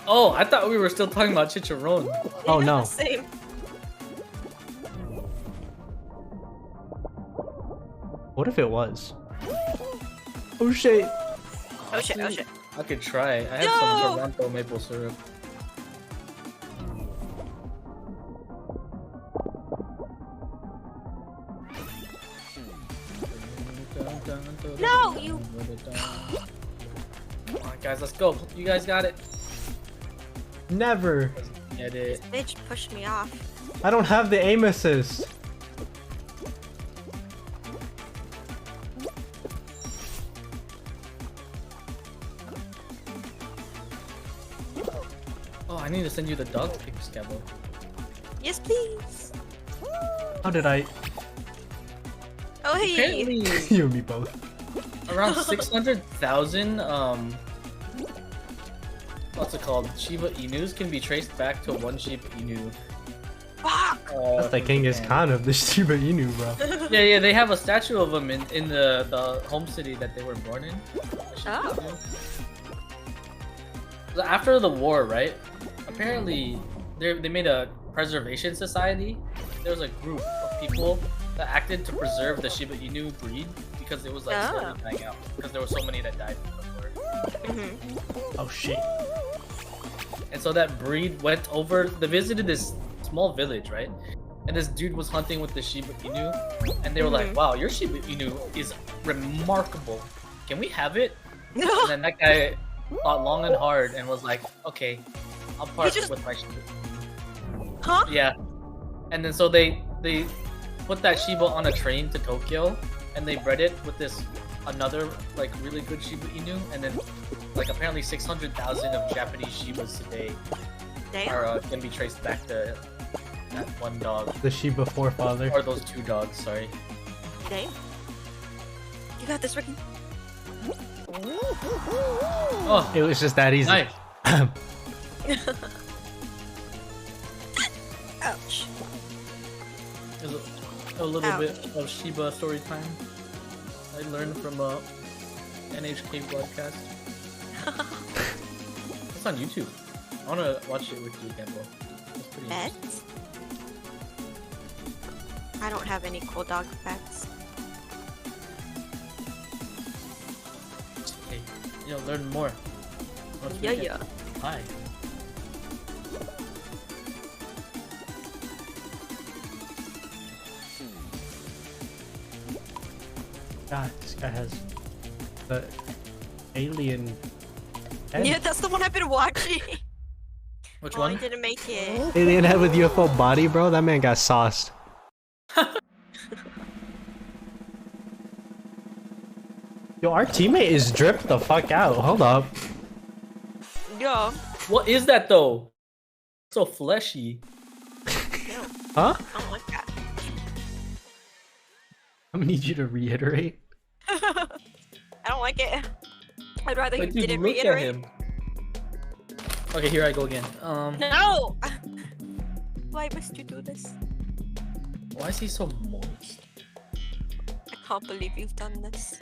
Oh, I thought we were still talking about chicharron. Oh no. Same. What if it was? Oh shit. Oh shit. I could try. I have No! some Toronto maple syrup. No, you. Come on, guys, let's go. You guys got it. Never. Get it. Bitch pushed me off. I don't have the aim assist. Oh, I need to send you the dog pics, Gabbo. Yes, please. How did I? Oh, hey. Apparently, You and me both. around 600,000 what's it called? Shiba Inus can be traced back to one Shiba Inu. Fuck. That's the from Genghis Japan. Khan of the Shiba Inu, bro. Yeah, they have a statue of him in the home city that they were born in. Oh. So after the war, right? Apparently, they made a preservation society. There was a group of people that acted to preserve the Shiba Inu breed because it was like slowly dying out because there were so many that died from the war. Oh shit. And so that breed went over. They visited this small village, right? And this dude was hunting with the Shiba Inu, and they were like, "Wow, your Shiba Inu is remarkable. Can we have it?" And then that guy thought long and hard and was like, "Okay, I'll part with my Shiba." Huh? Yeah. And then so they put that Shiba on a train to Tokyo, and they bred it with this another like really good Shiba Inu, and then like apparently 600,000 of Japanese Shibas today are can be traced back to that one dog. The Shiba forefather. Or those two dogs, sorry. Damn. You got this, Ricky. Oh, It was just that easy. nice. Ouch. There's a little bit of Shiba story time. I learned from a NHK broadcast. It's on YouTube. I wanna watch it with you, Campbell. It's pretty interesting. Pets? I don't have any cool dog pets. Hey, learn more. Once we Yeah, get- yeah. Hi. God, this guy has the alien head. Yeah, that's the one I've been watching. Which Oh, I one? didn't make it. Alien head with UFO body, bro. That man got sauced. Yo, our teammate is dripped the fuck out. Hold up. Yeah. What is that though? So fleshy. Huh? I don't like that. I'm gonna need you to reiterate. I don't like it. I'd rather you Like, dude, didn't look at reiterate. him. Okay, here I go again. No! Why must you do this? Why is he so moist? I can't believe you've done this.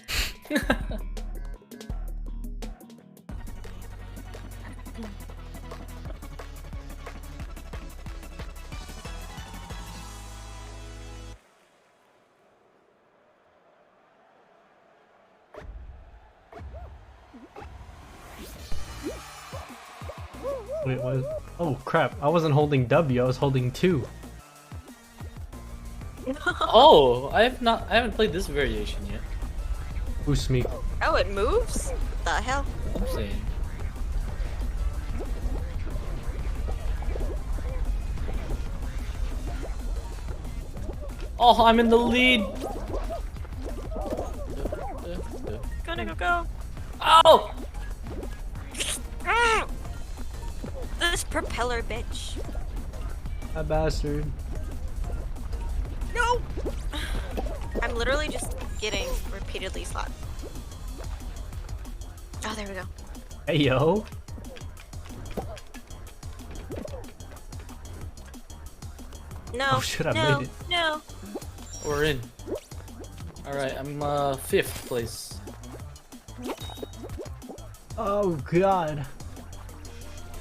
Wait, what? Oh crap! I wasn't holding W. I was holding 2. Oh, I haven't played this variation yet. Boost me. Oh, it moves? The hell? I'm saying. Oh, I'm in the lead. Go. Oh! This propeller bitch. That bastard. No! I'm literally just getting repeatedly slapped. Oh, there we go. Hey yo. No. Oh shit! I no, made it. No. We're in. Alright, I'm 5th place. Oh god.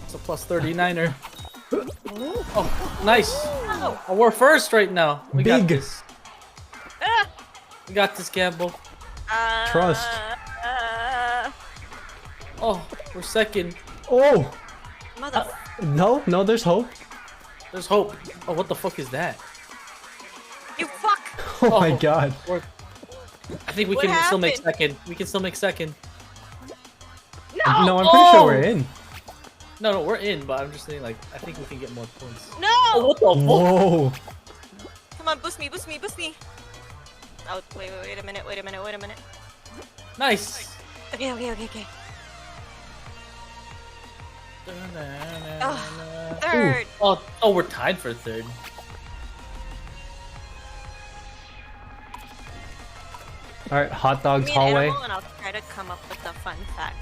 It's a plus 39er. Oh, nice. Oh, we're first right now. We got Big. this. Ah! We got this, Campbell. Trust. Oh, we're second. Oh. Mother. No. There's hope. There's hope. Oh, what the fuck is that? You fuck! Oh my god. I think we What can still make happened? second. We can still make second. No, I'm pretty sure we're in. No, we're in, but I'm just saying, like, I think we can get more points. No! Oh, what the fuck? Whoa. Come on, boost me. Oh, wait a minute. Nice. Okay. Oh, third. Oh, we're tied for third. All right, hot dogs Give me an hallway. animal and I'll try to come up with a fun fact.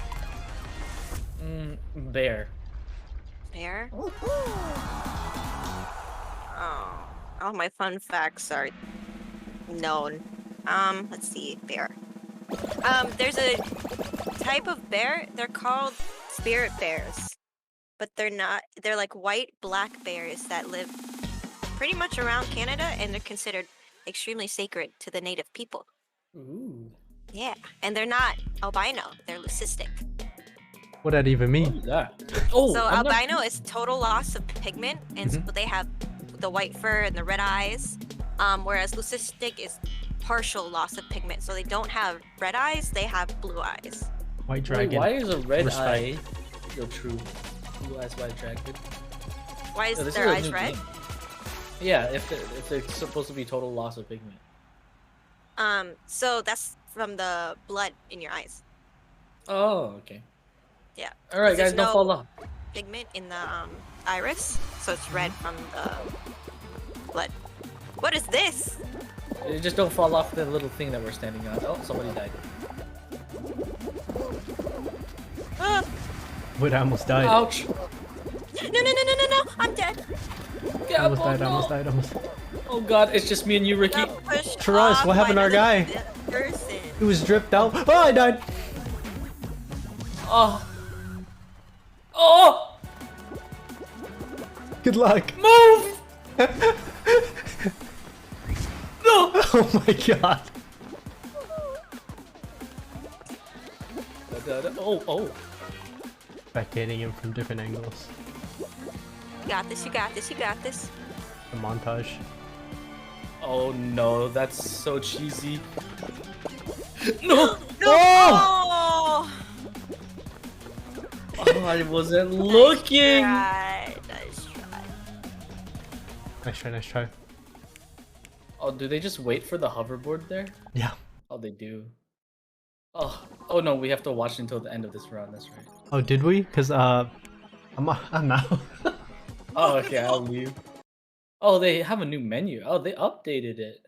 Bear. Bear? Oh, all my fun facts are known. Let's see, bear. There's a type of bear. They're called spirit bears, but they're not. They're like white, black bears that live pretty much around Canada, and they're considered extremely sacred to the native people. Ooh. Yeah, and they're not albino. They're leucistic. What that even mean? Yeah. Oh, So I'm not- albino is total loss of pigment, and so they have the white fur and the red eyes. Whereas leucistic is partial loss of pigment, so they don't have red eyes; they have blue eyes. White Wait, dragon. why is a red Respect. eye the true blue eyes white dragon? Why is Yeah, this their a eyes new red? game. Yeah, if they're supposed to be total loss of pigment. So that's from the blood in your eyes. Oh, okay. Yeah. All right, 'Cause there's guys, don't fall off. Pigment in the iris, so it's red from the blood. What is this? Just don't fall off the little thing that we're standing on. Oh, somebody died. Ah! Wait, I almost died. Ouch! No! I'm dead. Get I almost up, died. oh, no. Almost died. Almost. Oh god, it's just me and you, Ricky. Got pushed Taras, off what happened to by our guy? another person. He was dripped out. Oh, I died. Oh. Oh! Good luck. Move! No! Oh my god. Oh. Spectating him from different angles. You got this. You got this. You got this. The montage. Oh no, that's so cheesy. No! No! Oh! Oh, I wasn't looking! Nice try. Nice try. Oh, do they just wait for the hoverboard there? Yeah. Oh, they do. Oh no, we have to watch until the end of this round, that's right. Oh, did we? Cause I'm out. Oh, okay, I'll leave. Oh, they have a new menu. Oh, they updated it.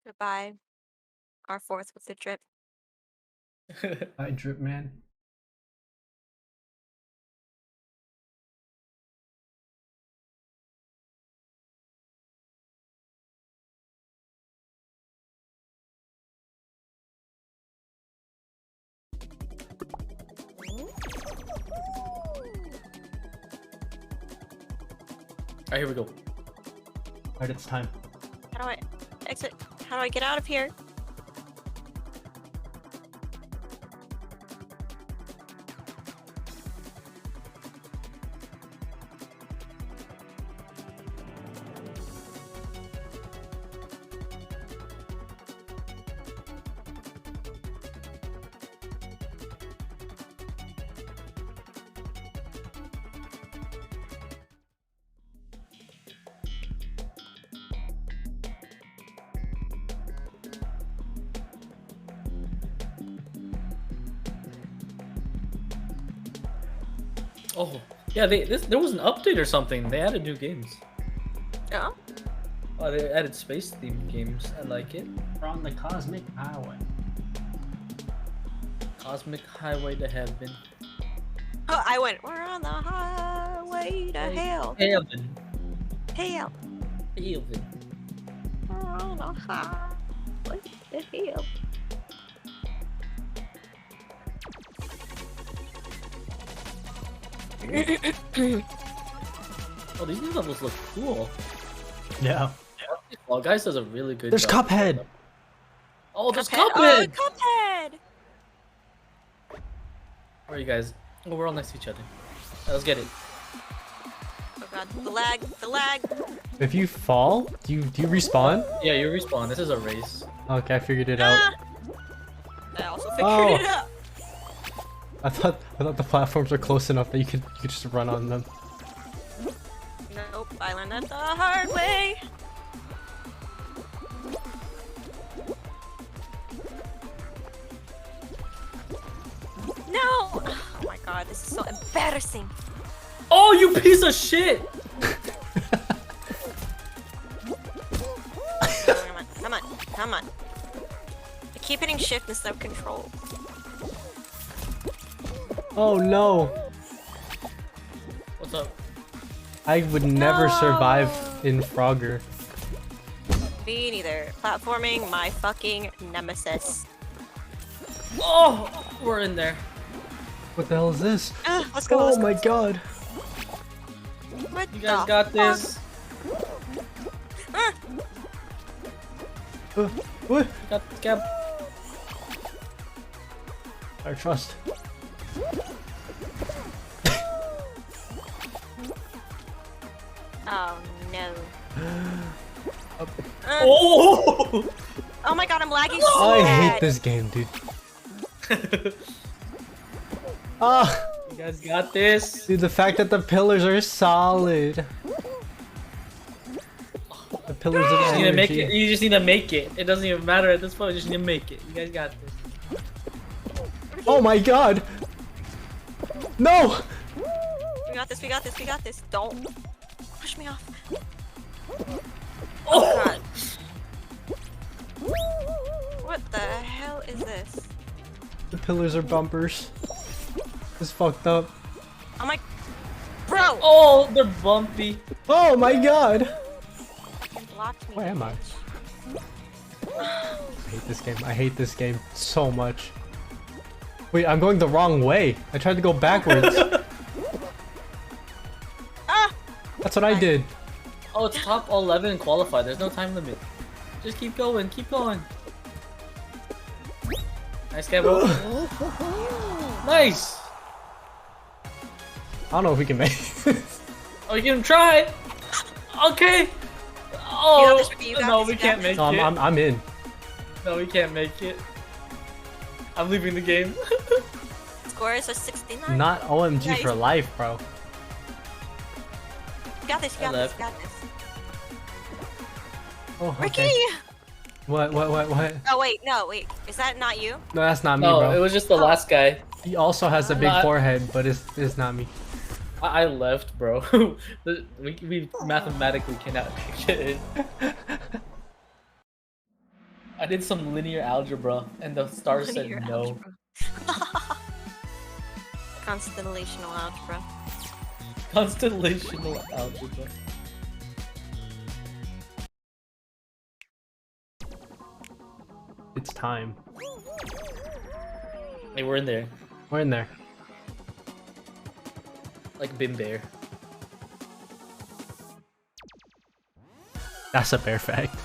Goodbye. Our fourth with the drip. Hi, drip man. Alright, here we go. Alright, it's time. How do I exit? How do I get out of here? Oh, yeah, there was an update or something. They added new games. Yeah. Oh, they added space themed games. I like it. We're on the cosmic highway. Cosmic Highway to Heaven. Oh, I went. We're on the highway to hell. Heaven. Hell. Heaven. We're on the highway to hell. Oh, these new levels look cool. Yeah. Well, guys does a really good There's job. Cuphead. Oh, there's Cuphead. Cuphead! Oh, Cuphead! Where are you guys? Oh, we're all next to each other. Let's get it. Oh god, the lag, the lag. If you fall, do you respawn? Yeah, you respawn. This is a race. Okay, I figured it out. I also figured Oh. it out. I thought the platforms were close enough that you could just run on them. Nope, I learned that the hard way. No! Oh my god, this is so embarrassing. Oh, you piece of shit! Come on. I keep hitting shift instead of control. Oh no! What's up? I would never survive in Frogger. Me neither. Platforming, my fucking nemesis. Oh, we're in there. What the hell is this? Let's go. Oh let's go. my god! What You guys the got fuck? this. What? Got this, Gab. I trust. Oh no. Oh! Oh my god, I'm lagging so I bad. hate this game, dude. Ah! You guys got this. Dude, the fact that the pillars are solid. The pillars of You just need to make energy. it. You just need to make it. It doesn't even matter at this point. You just need to make it. You guys got this. Oh my god! No! We got this, we got this, we got this. Don't push me off. Oh God. What the hell is this? The pillars are bumpers. It's fucked up. I'm like, bro! Oh, they're bumpy. Oh my god! You blocked me. Where am I? I hate this game. I hate this game so much. Wait, I'm going the wrong way. I tried to go backwards. That's what I did. Oh, it's top 11 qualified. There's no time limit. Just keep going. Keep going. Nice, Gabo. Nice. I don't know if we can make this. Oh, you can try. Okay. You Oh, got this, you got no, this, we you can't got make No, it. I'm in. No, we can't make it. I'm leaving the game. Score is a 69. Not OMG Yeah, for he's- life, bro. You got this, you got this, you got this. Oh, Ricky! okay. What? Oh wait, no, wait. Is that not you? No, that's not me, No, bro. it was just the last guy. He also has a big Not- forehead, but it's not me. I left, bro. we mathematically cannot get in. I did some linear algebra, and the star said Linear no. algebra. Constellational algebra. Constellational algebra. It's time. Hey, we're in there. We're in there. Like Bim Bear. That's a bear fact.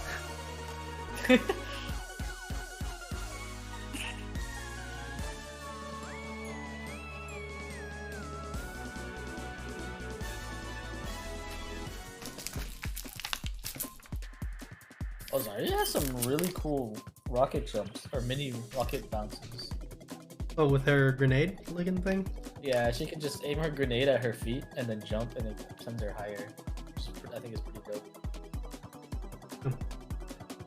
Oh, sorry. It has some really cool rocket jumps or mini rocket bounces. Oh, with her grenade looking thing? Yeah, she can just aim her grenade at her feet and then jump, and it sends her higher. I think it's pretty dope.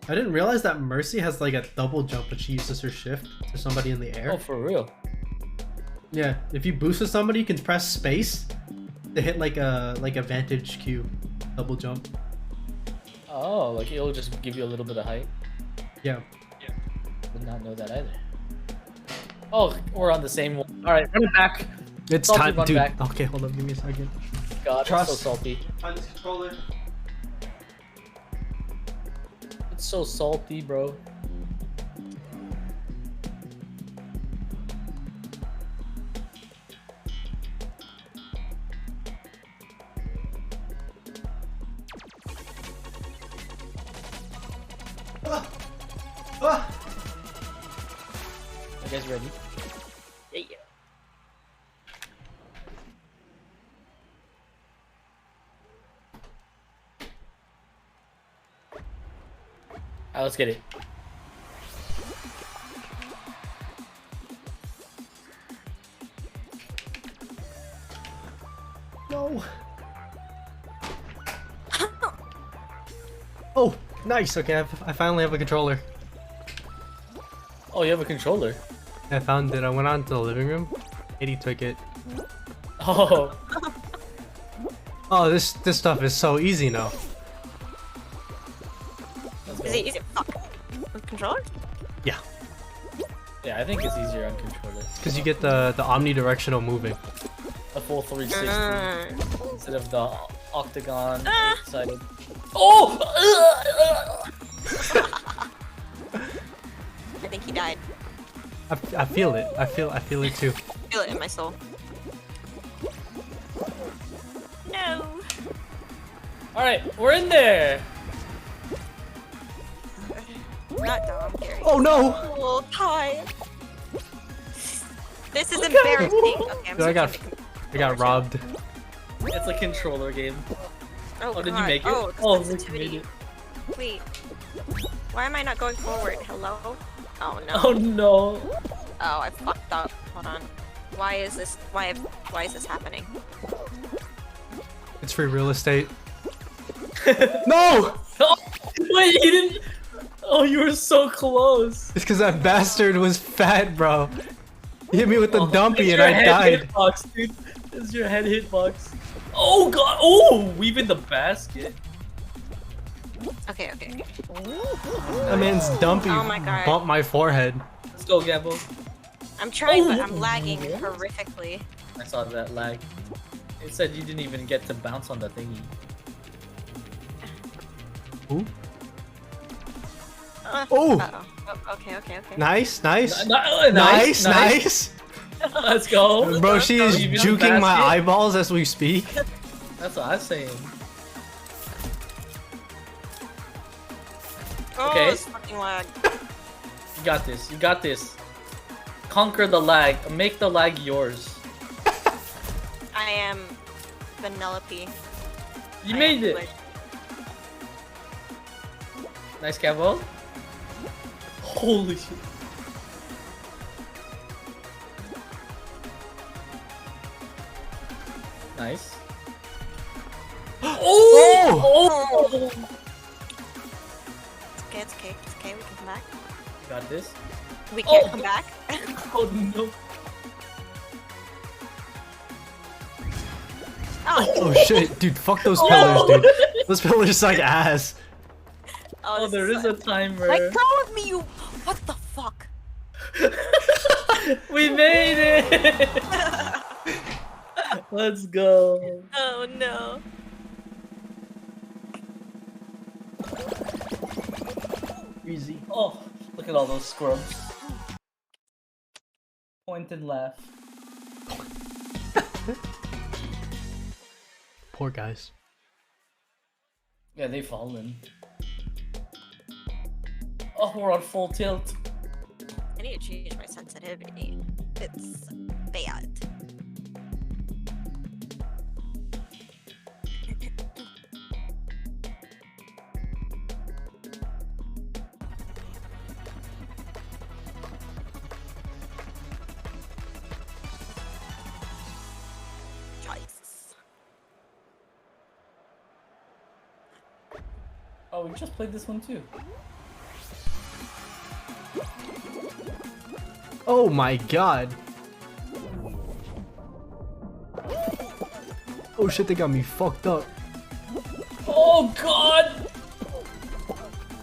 I didn't realize that Mercy has like a double jump when she uses her shift to somebody in the air. Oh, for real? Yeah, if you boost with somebody, you can press space to hit like a vantage Q double jump. Oh, like it'll just give you a little bit of height. Yeah. Did not know that either. Oh, we're on the same one. All right, run back. It's Salty, time, run dude. back. Okay, hold up, give me a second. God, Trust. it's so salty. Find this controller. It's so salty, bro. You guys ready? Yeah. Alright, let's get it. No. Oh, nice. Okay, I finally have a controller. Oh, you have a controller? I found it. I went on to the living room. Katie took it. Oh. Oh, this stuff is so easy now. Is it? Fuck. controller? Yeah, Yeah, I think it's easier on controller. because you get the omnidirectional moving. A full 360 instead of the octagon Ah. 8-sided. Oh! I think he died. I feel it. I feel it too. I feel it in my soul. No. Alright, we're in there! Not Dom, Gary. Oh no! Oh, Ty. This is embarrassing. Okay, I'm Dude, I got switching to robbed. It's a controller game. Oh, Oh, did you God. make it? Oh, Oh, look, you sensitivity. made it. Wait. Why am I not going forward? Hello? Oh no. Oh no! Oh, I fucked up. Hold on. Why is this? Why is this happening? It's free real estate. No! Oh, wait, you didn't. Oh, you were so close. It's because that bastard was fat, bro. He hit me with the Oh, dumpy it's and your I head died. Hitbox, dude. It's your head hitbox. Oh god! Oh, weaving the basket. Okay, okay. That man's dumpy Oh my God. bumped my forehead. Let's go, Gamble. I'm trying, but Oh. I'm lagging horrifically. I saw that lag. It said you didn't even get to bounce on the thingy. Ooh. Oh. Oh. Oh, okay, okay, okay. Nice, nice. Nice, Nice. Let's go. Bro, she is Weaving the juking my basket. eyeballs as we speak. That's what I'm saying. Oh, Okay. it's fucking lag. You got this. You got this. Conquer the lag. Make the lag yours. I am Vanellope. You made it. Nice, Gamble. Holy shit. Nice. Oh! Oh! It's okay, it's okay, it's okay. We can come back. Got this. We can't Oh. come back. Oh no. Oh shit, dude, fuck those pillars, dude. Those pillars suck ass. Oh, there is a timer. Let go of me, you. What the fuck? We made it! Let's go. Oh no. Easy. Oh, look at all those scrubs. Point and laugh. Poor guys. Yeah, they've fallen. Oh, we're on full tilt. I need to change my sensitivity. It's bad. Yikes. Oh, we just played this one too. Oh my god. Oh shit, they got me fucked up. Oh god!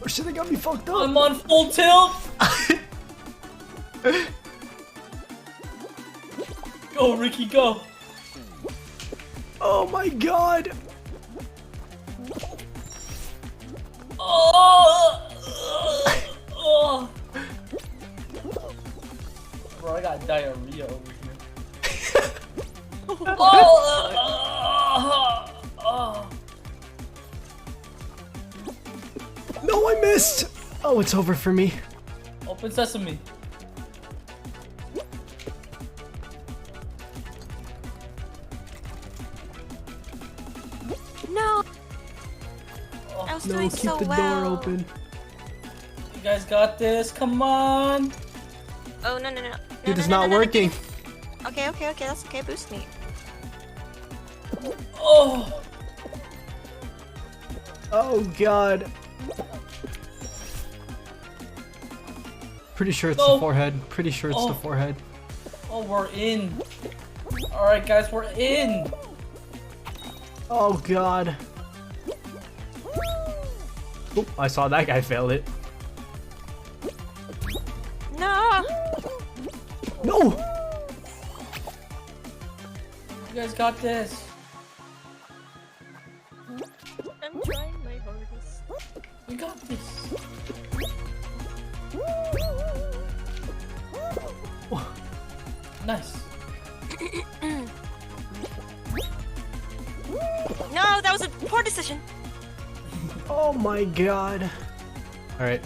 Oh shit, they got me fucked up. I'm on full tilt! Go, Ricky, go! Oh my god. Oh! Oh! Bro, I got diarrhea over here. Oh! No, I missed. Oh, it's over for me. Open sesame. No. I was No, doing keep so the well. door open. You guys got this. Come on. Oh no no no. Dude, no, it's no, not no, no, working. no. Okay, okay, okay. That's okay. Boost me. Oh! Oh god. Pretty sure it's No. the forehead. Pretty sure it's the Oh. forehead. Oh, we're in. Alright, guys, we're in. Oh god. Oop, I saw that guy fail it. No! You guys got this. I'm trying my hardest. We got this. Nice. No, that was a poor decision. Oh my god. Alright.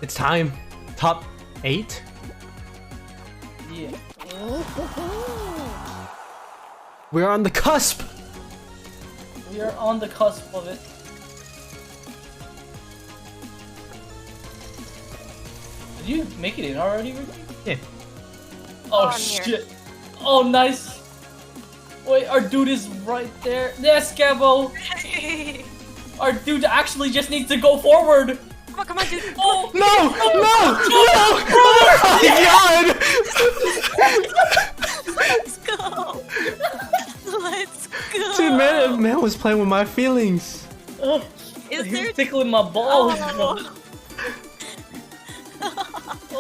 It's time. Top 8? Yeah. We're on the cusp! We are on the cusp of it. Did you make it in already, Ricky? Yeah. Oh I'm here. shit. Oh nice. Wait, our dude is right there. Yes, Gabo. Our dude actually just needs to go forward. Come on, dude. Oh No! No! Oh my god! Let's go. Dude, man was playing with my feelings. Oh, Is he's there? tickling my balls. Oh.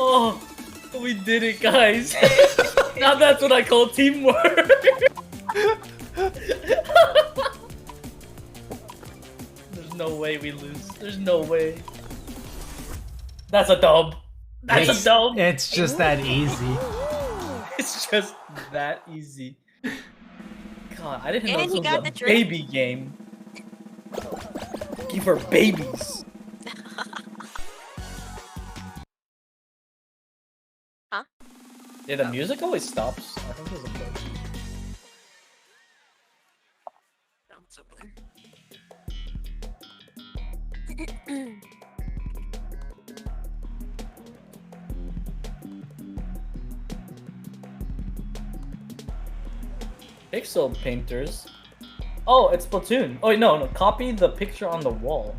Oh, we did it, guys. Now that's what I call teamwork. There's no way we lose. There's no way. That's a dub. That's a dub. It's just that easy. It's just that easy. God, I didn't know And this he got was the a drink. baby game. Give her babies. Huh? Yeah, the music always stops. I think there's a bug. Sounds so Pixel painters. Oh, it's Splatoon. Oh wait, no, copy the picture on the wall.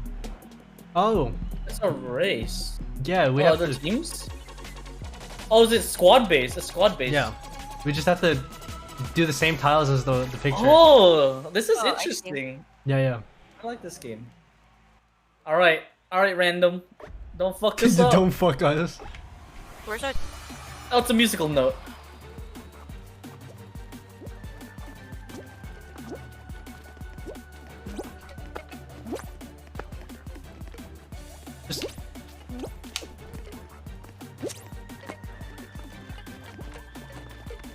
Oh, It's a race. yeah, we Oh, have other to. teams? Oh, is it squad based? It's squad based. Yeah, we just have to do the same tiles as the picture. Oh, this is Oh, I see. interesting. Yeah. I like this game. Alright, random. Don't fuck this up. Don't fuck us. Where's our? Oh, it's a musical note. Just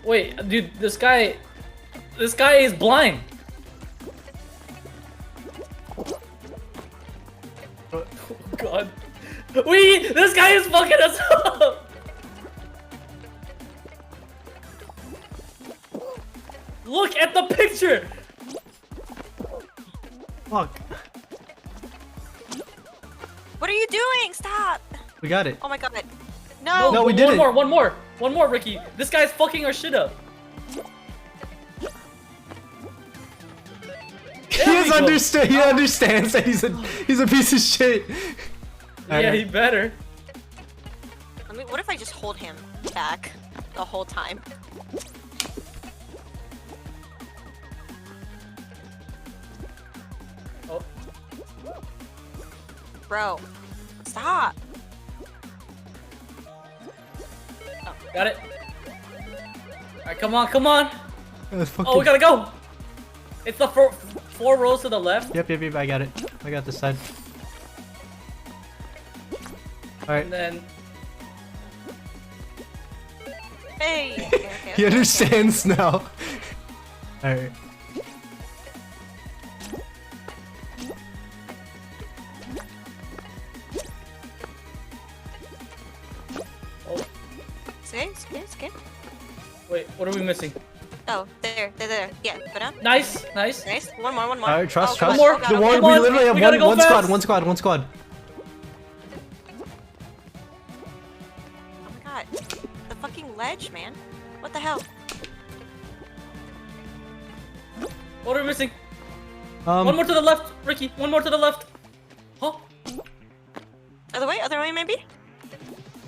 Wait, dude, this guy is blind. Oh god. This guy is fucking us up. Look at the picture. fuck. What are you doing? Stop! We got it. Oh my god. No. No, we did it. One more, Ricky. This guy's fucking our shit up. He understands that he's a piece of shit. Yeah, he better. What if I just hold him back the whole time? Oh. Bro, stop. Got it. Alright, come on. That's Oh, we fucking- gotta go. It's the four rows to the left. Yep, I got it. I got this side. Alright. And then Hey. He understands now. Alright. oh, Skip. wait, what are we missing? Oh, there. Yeah, put up. Nice. Nice. One more. Alright, trust. Oh, One more. God, The okay. one, Come we on, literally have we gotta go one fast. squad. Oh my god. The fucking ledge, man. What the hell? What are we missing? One more to the left, Ricky. One more to the left. Huh? Other way, maybe?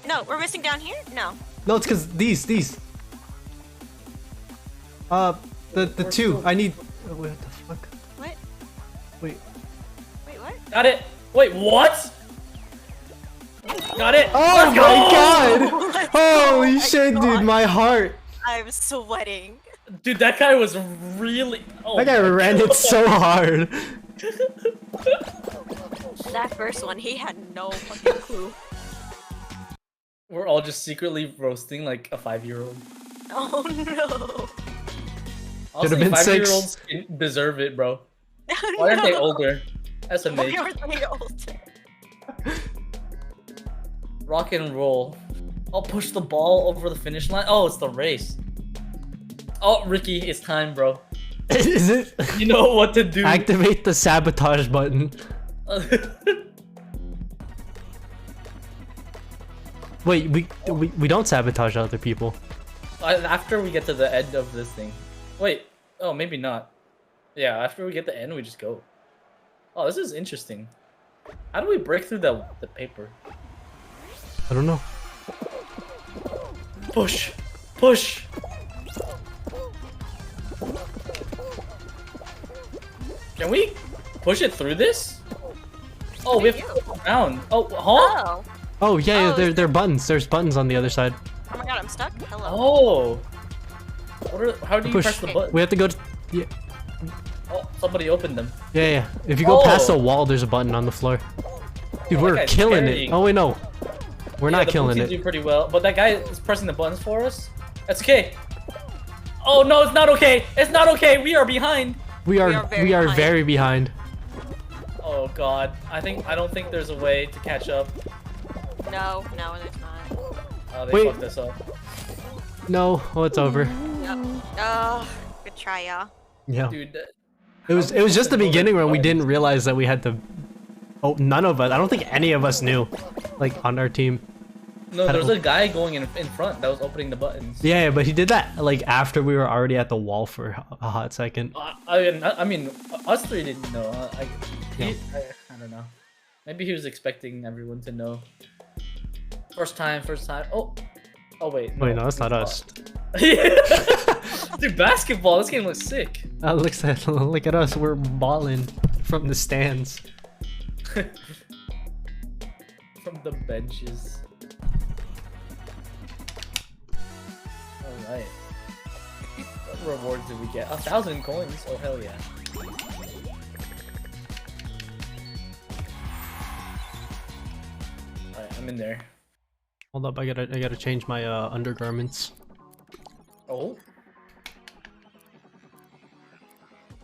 No, we're missing down here? No. No, it's because these. The two. I need. Oh, wait, what the fuck? What? Wait. Wait, what? Got it. Wait, what? What? Got it! Oh Let's my go! god! Let's go. Holy my shit, God. dude, my heart. I'm sweating. Dude, that guy was really. Oh That guy my ran it God. so hard. That first one, he had no fucking clue. We're all just secretly roasting like a 5-year-old. Oh no. Honestly, been 5-year-olds deserve it, bro. Why aren't they older? That's Why amazing. aren't they older? Rock and roll. I'll push the ball over the finish line. Oh, it's the race. Oh, Ricky, it's time, bro. Is it? You know what to do. Activate the sabotage button. Wait, we don't sabotage other people. After we get to the end of this thing. Wait. Oh, maybe not. Yeah, after we get the end, we just go. Oh, this is interesting. How do we break through the paper? I don't know. Push! Push! Can we push it through this? Oh, we have to go around. Oh, huh? Oh. Oh yeah, Oh, they're buttons. There's buttons on the other side. Oh my god, I'm stuck. Hello. Oh. How do you Push. press the button? We have to go to. Yeah, Oh, somebody opened them. yeah. If you go past Oh. the wall, there's a button on the floor. Dude, Oh, we're that guy's killing carrying. it. Oh wait, no, we're not The killing blue team it. do pretty well, but that guy is pressing the buttons for us. That's okay. Oh no, it's not okay. It's not okay. We are behind. We are very behind. Oh god. I don't think there's a way to catch up. No, there's not. Oh, they Wait. fucked us up. No, oh, it's over. Yep. Oh, good try, y'all. Yeah. Dude, It was just the beginning when we didn't realize that we had to. Oh, none of us. I don't think any of us knew, like on our team. no, I there was don't- a guy going in front that was opening the buttons. Yeah, but he did that like after we were already at the wall for a hot second. I mean, us three didn't know. I don't know. Maybe he was expecting everyone to know. First time. Oh wait. Wait, no, that's not us. Dude, basketball. This game looks sick. Look at us. We're balling from the stands. From the benches. Alright. What rewards did we get? 1,000 coins. Oh hell yeah. Alright, I'm in there. Hold up, I gotta change my undergarments. Oh.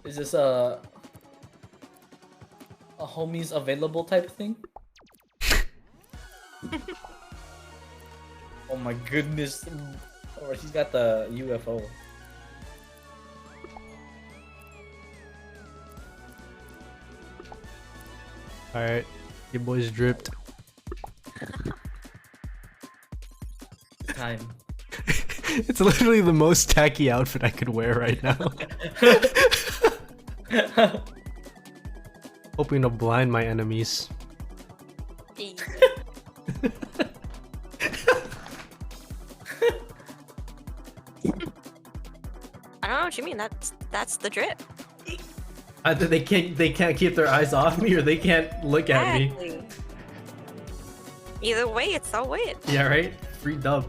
Is this a homies available type thing? Oh my goodness. Oh, he's got the UFO. Alright, your boys dripped. Time. It's literally the most tacky outfit I could wear right now. Hoping to blind my enemies. I don't know what you mean. That's the drip. Either they can't keep their eyes off me, or they can't look at me. Exactly. Either way, it's all win. Yeah, right? Free dub.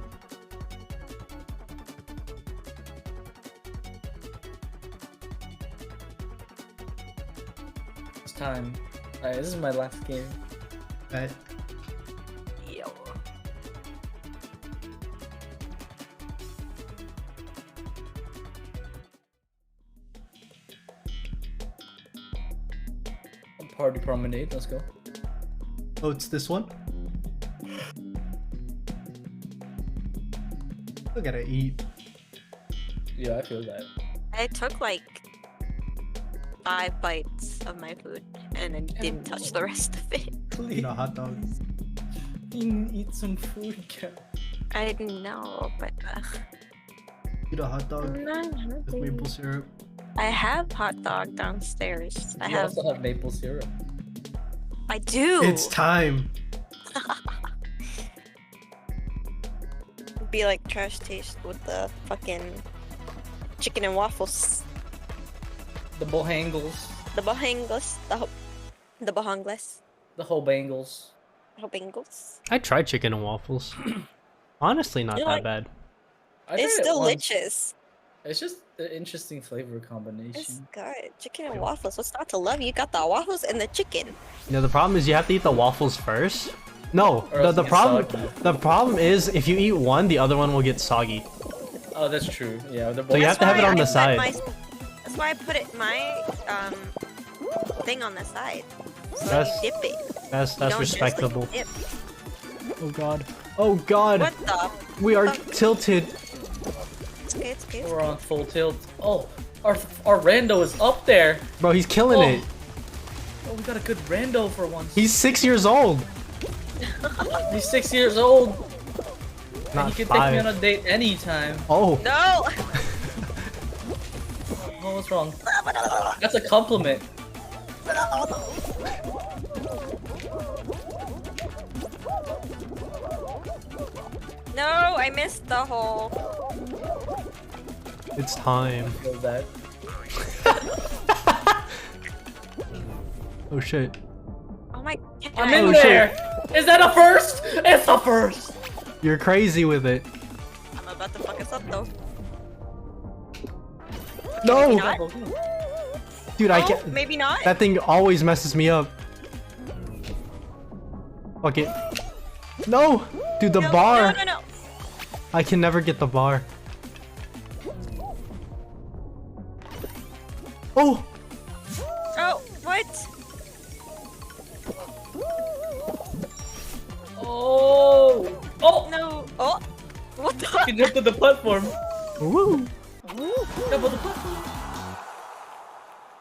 It's time. Alright, this is my last game. Right. Yo. Party promenade, let's go. Oh, it's this one? I gotta eat. Yeah, I feel that. I took like 5 bites of my food and then didn't touch the rest of it. Eat a hot dog. Eat some food, girl. I didn't know, but Eat a hot dog I'm not with hungry. maple syrup. I have hot dog downstairs. I You have. also have maple syrup. I do. It's time. Be like trash taste with the fucking chicken and waffles. The bohangles. The bahangles. The bahangles. The whole bangles. Bengals. I tried chicken and waffles. Honestly, not You know that what? bad. I It's tried it once. delicious. It's just an interesting flavor It's combination. good. Chicken and waffles. What's not to love? You got the waffles and the chicken. You know, the problem is you have to eat the waffles first. No, Or else the it gets problem soggy. the problem is if you eat one, the other one will get soggy. Oh, that's true. Yeah, they're So you have to have it on the side. That's why I put it my thing on the side. So That's- you dip it. That's You don't just, like, respectable. dip. Oh god. Oh god. What the? We are fuck? tilted. It's okay. It's okay. We're on full tilt. Oh, our rando is up there. Bro, he's killing Oh. it. Oh, we got a good rando for once. He's 6 years old. He's 6 years old. And Not he can take me 5. on a date anytime. Oh. No. Oh, what's wrong? That's a compliment. No, I missed the hole. It's time. Feel that. Oh shit. Oh my I'm god. in there. Is that a first? It's a first. You're crazy with it. I'm about to fuck us up though. No! Maybe not. Dude, I Oh, can't. maybe not. That thing always messes me up. Fuck it. No! Dude, the No, bar! No, no, no. I can never get the bar. Oh! Oh, what? Oh. Oh. No. Oh. What the? You jumped to the platform. Woo! Jump on the platform.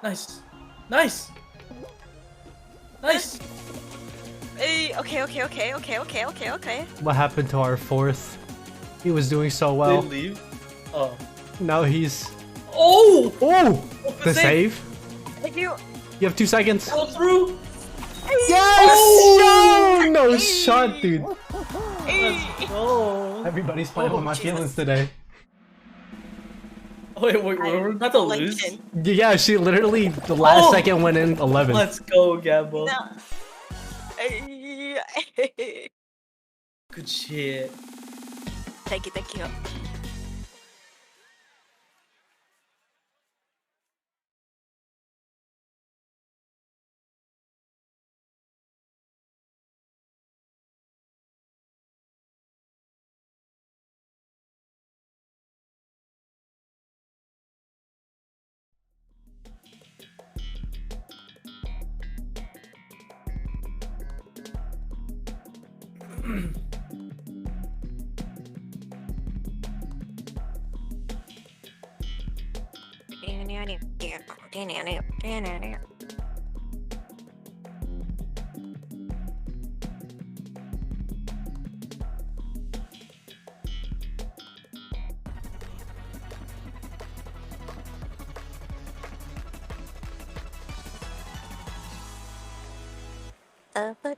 Nice. Nice. Nice. Hey, okay. What happened to our fourth? He was doing so Did well. he leave? Oh. Now he's. Oh! Oh! The The save. save? If you. You have 2 seconds. Go through. Yes! Oh! Yo! No shot, dude. Let's go. Everybody's playing with my feelings today. Oh, wait, we're about to lose. Yeah, she literally, the last Oh! second went in 11. Let's go, Gabbo. No. Good shit. Thank you. But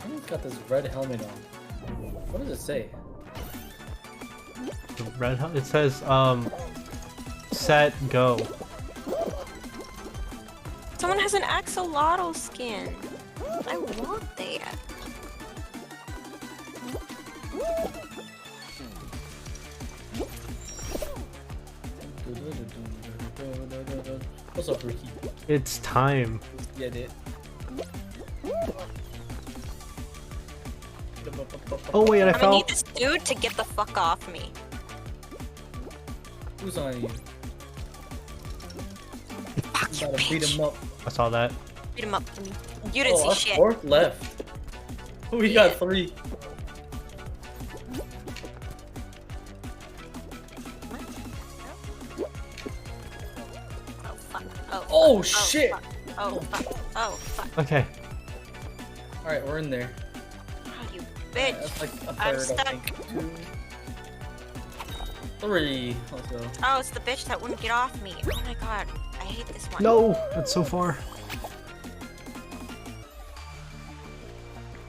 He's got this red helmet on. What does it say? The red hot. It says, set, go. someone has an axolotl skin. I want that. What's up, Ricky? It's time. Get it. Oh wait, I I'm gonna fell. need this dude to get the fuck off me. Who's on you? Fuck you, Gotta beat bitch. him up. I saw that. Beat him up. You didn't Oh, see our shit. fourth left. We got 3. Oh fuck. Oh, Oh, fuck. shit. Fuck. Oh fuck. Oh fuck. Okay. Alright, we're in there. Oh, you bitch. That's like a I'm third, I stuck. think. 2, 3. Let's go. Oh, it's the bitch that wouldn't get off me. Oh my god. I hate this one. No, that's so far.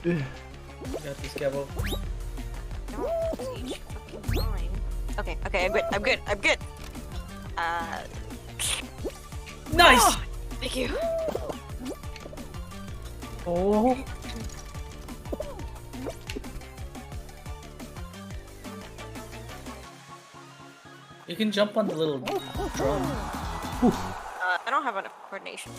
Ugh. Got this, Gabbo. Don't use fucking time. Okay, okay, I'm good. I'm good. I'm good. Nice. Thank you. Oh. You can jump on the little drum. I don't have enough coordination.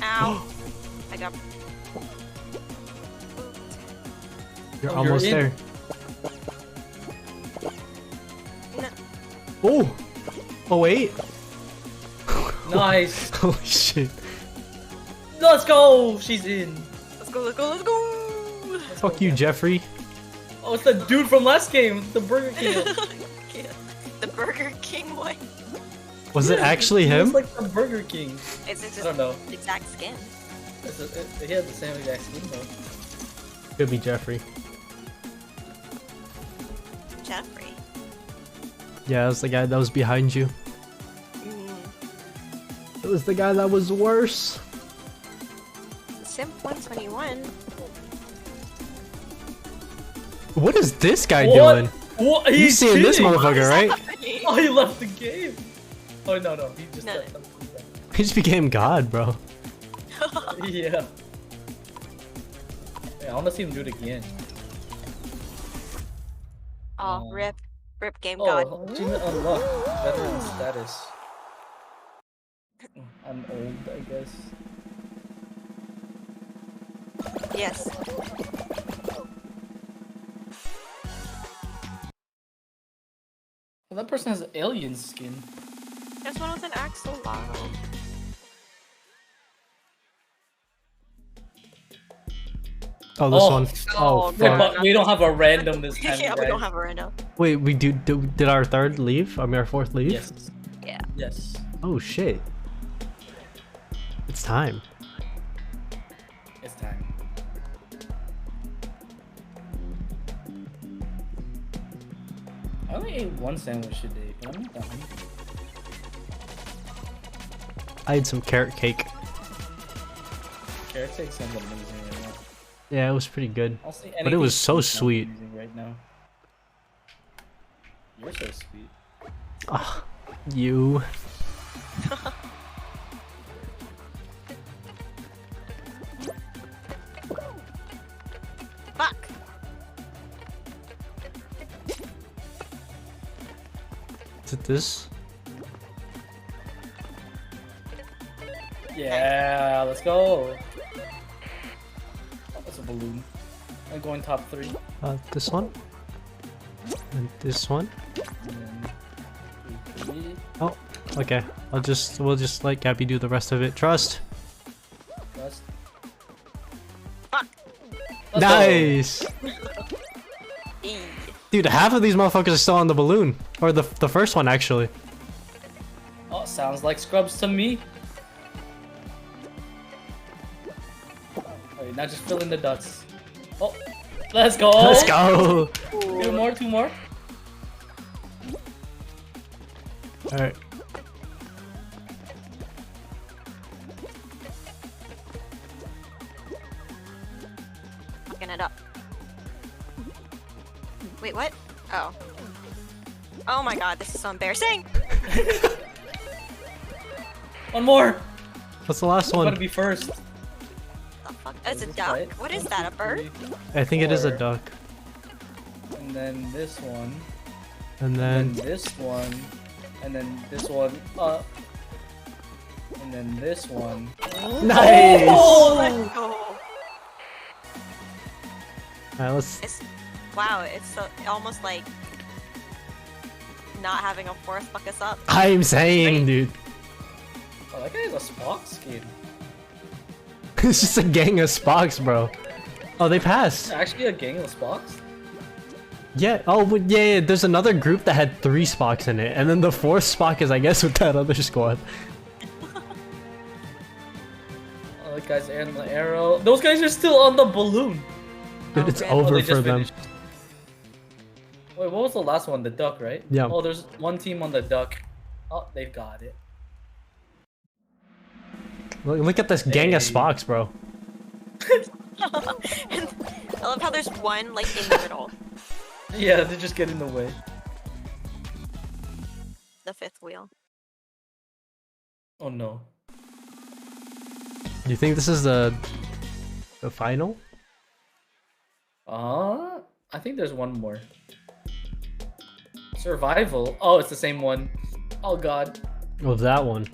Ow. I got. You're Oh, almost you're in. there. Oh! Oh wait! Nice. Holy shit. Let's go. She's in. Let's go, let's go, let's go! Fuck you, Jeffrey. Oh, it's the dude from last game, the Burger King. Yeah. The Burger King one. Was it actually He him? looks like the Burger King. It's just I don't know. exact skin. He has the same exact skin though. Could be Jeffrey. Jeffrey. Yeah, it was the guy that was behind you. Mm. It was the guy that was worse. Simp 121. What is this guy What? doing? What? You He's seeing this cheating. motherfucker, right? Oh, he left the game. Oh no, no, he just. No. He just became God, bro. Yeah. Yeah, I want to see him do it again. Oh, rip. Rip game Oh, god. achievement unlocked. Veteran status. I'm old, I guess. Yes. Well, that person has alien skin. There's one with an axolotl. Oh, this Oh. one. Oh, Oh, Yeah, fuck. but we don't have a random this time. Yeah, we guys. don't have a random. Wait, we did our third leave? I mean, our fourth leave? Yes. Yeah. Yes. Oh shit. It's time. It's time. I only ate one sandwich today, but I'm not that hungry. I had some carrot cake. Carrot cake sounds amazing right now. Yeah, it was pretty good. I'll say But it anything was so sounds sweet. amazing right now. You're so sweet. Ah, you. Fuck. Is it this? Yeah, let's go. Oh, that's a balloon. I'm going top 3. This one? And this one? And then 3. Oh, okay. We'll just let Gabby do the rest of it. Trust. Let's Nice! E. Dude, half of these motherfuckers are still on the balloon. Or the first one, actually. Oh, sounds like Scrubs to me. Okay, now just fill in the dots. Oh, let's go. Let's go! 2 more, 2 more. Alright. Fucking it up. Wait, what? Oh. Oh my god, this is so embarrassing. One more. What's the last I'm gonna one? be first. The fuck? That's a Is this duck. right? What is 1, that, a 2, bird? 3, I think it is a 4. duck. And then this one. And And then... then this one. And then this one. And then this one. Nice! Oh! Let's go. Alright, let's... It's, wow, it's so, almost like not having a fourth fuck us up. I'm saying, dude. Oh, that guy has a Spock skin. It's just a gang of Spocks, bro. Oh, they passed. Actually, a gang of Spocks? Yeah. Oh, but yeah, there's another group that had 3 Spocks in it, and then the 4th Spock is, I guess, with that other squad. Oh, that guy's in the arrow. Those guys are still on the balloon. Dude, it's rip. Oh, over they for just them. finished. Wait, what was the last one? The duck, right? Yeah. Oh, there's one team on the duck. Oh, they've got it. Look at this gang of Spocks, bro. And I love how there's one like in the middle. Yeah, they just get in the way. The fifth wheel. Oh no. Do you think this is the final? I think there's one more. Survival. Oh, it's the same one. Oh god. Of that one.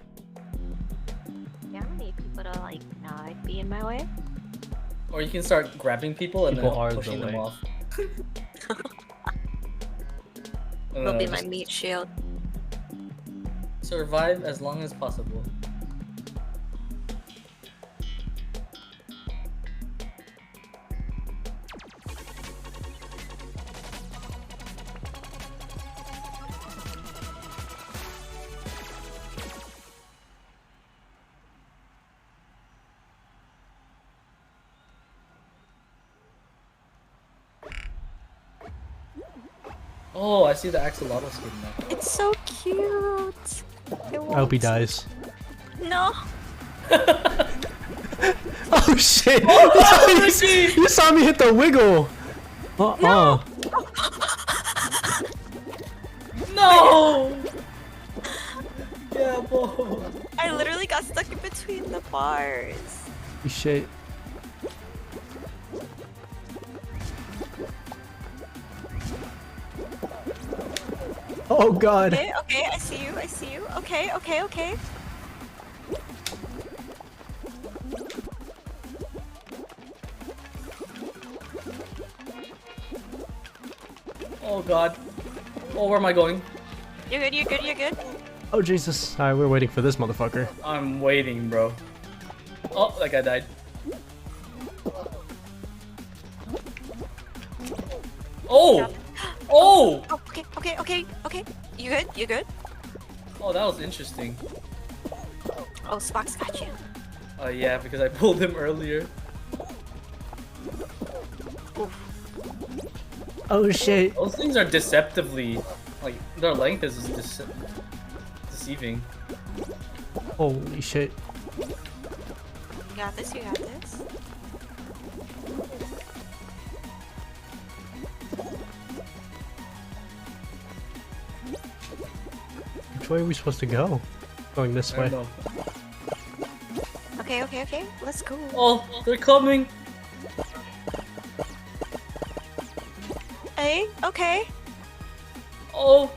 Yeah, I need people to like not be in my way. Or you can start grabbing people and People are then the pushing them way. off. Will be my Just meat shield. survive as long as possible. Oh, I see the axolotl skin now. It's so cute. I hope he dies. No. Oh shit! Oh, you saw me hit the wiggle! No. No! Yeah, boy. I literally got stuck in between the bars. Shit. Oh god. Okay, okay, I see you, I see you. Okay, okay, okay. Oh god. Oh, where am I going? You're good, you're good, you're good. Oh Jesus. Alright, we're waiting for this motherfucker. I'm waiting, bro. Oh, that guy died. Oh! Oh! Oh, okay, okay, okay, okay. You good? You good? Oh, that was interesting. Oh, Spock's got you. Oh yeah, because I pulled him earlier. Oh shit. Those things are deceptively, like, their length is deceiving. Holy shit. You got this, you got this. Which way are we supposed to go? Going this I way. don't know. Okay, okay, okay. Let's go. Oh, they're coming! Hey, okay. Oh!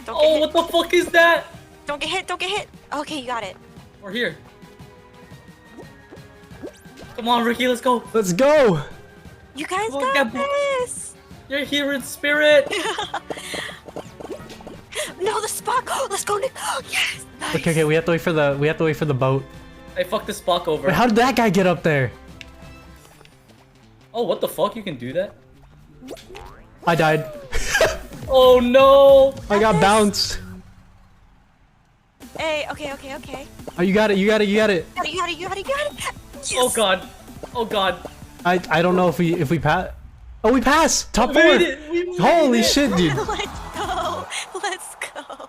Don't Oh, get hit. what the fuck is that? Don't get hit, don't get hit. Okay, you got it. We're here. Come on, Ricky, let's go. Let's go! You guys Oh, got yeah, but- this. You're here in spirit. No, the Spock. Let's go, Nick. Yes. Nice. Okay, we have to wait for the boat. I fucked the Spock over. Wait, how did that guy get up there? Oh, what the fuck? You can do that? I died. Oh no! I got bounced. Hey, okay, okay, okay. Oh, you got it, you got it, you got it. You got it, you got it, you got it, you got it. Yes. Oh god. Oh god. I don't know if we pass. Oh, we passed. Top We 4. made it, we made Holy it. shit, dude. Let's go. Let's go.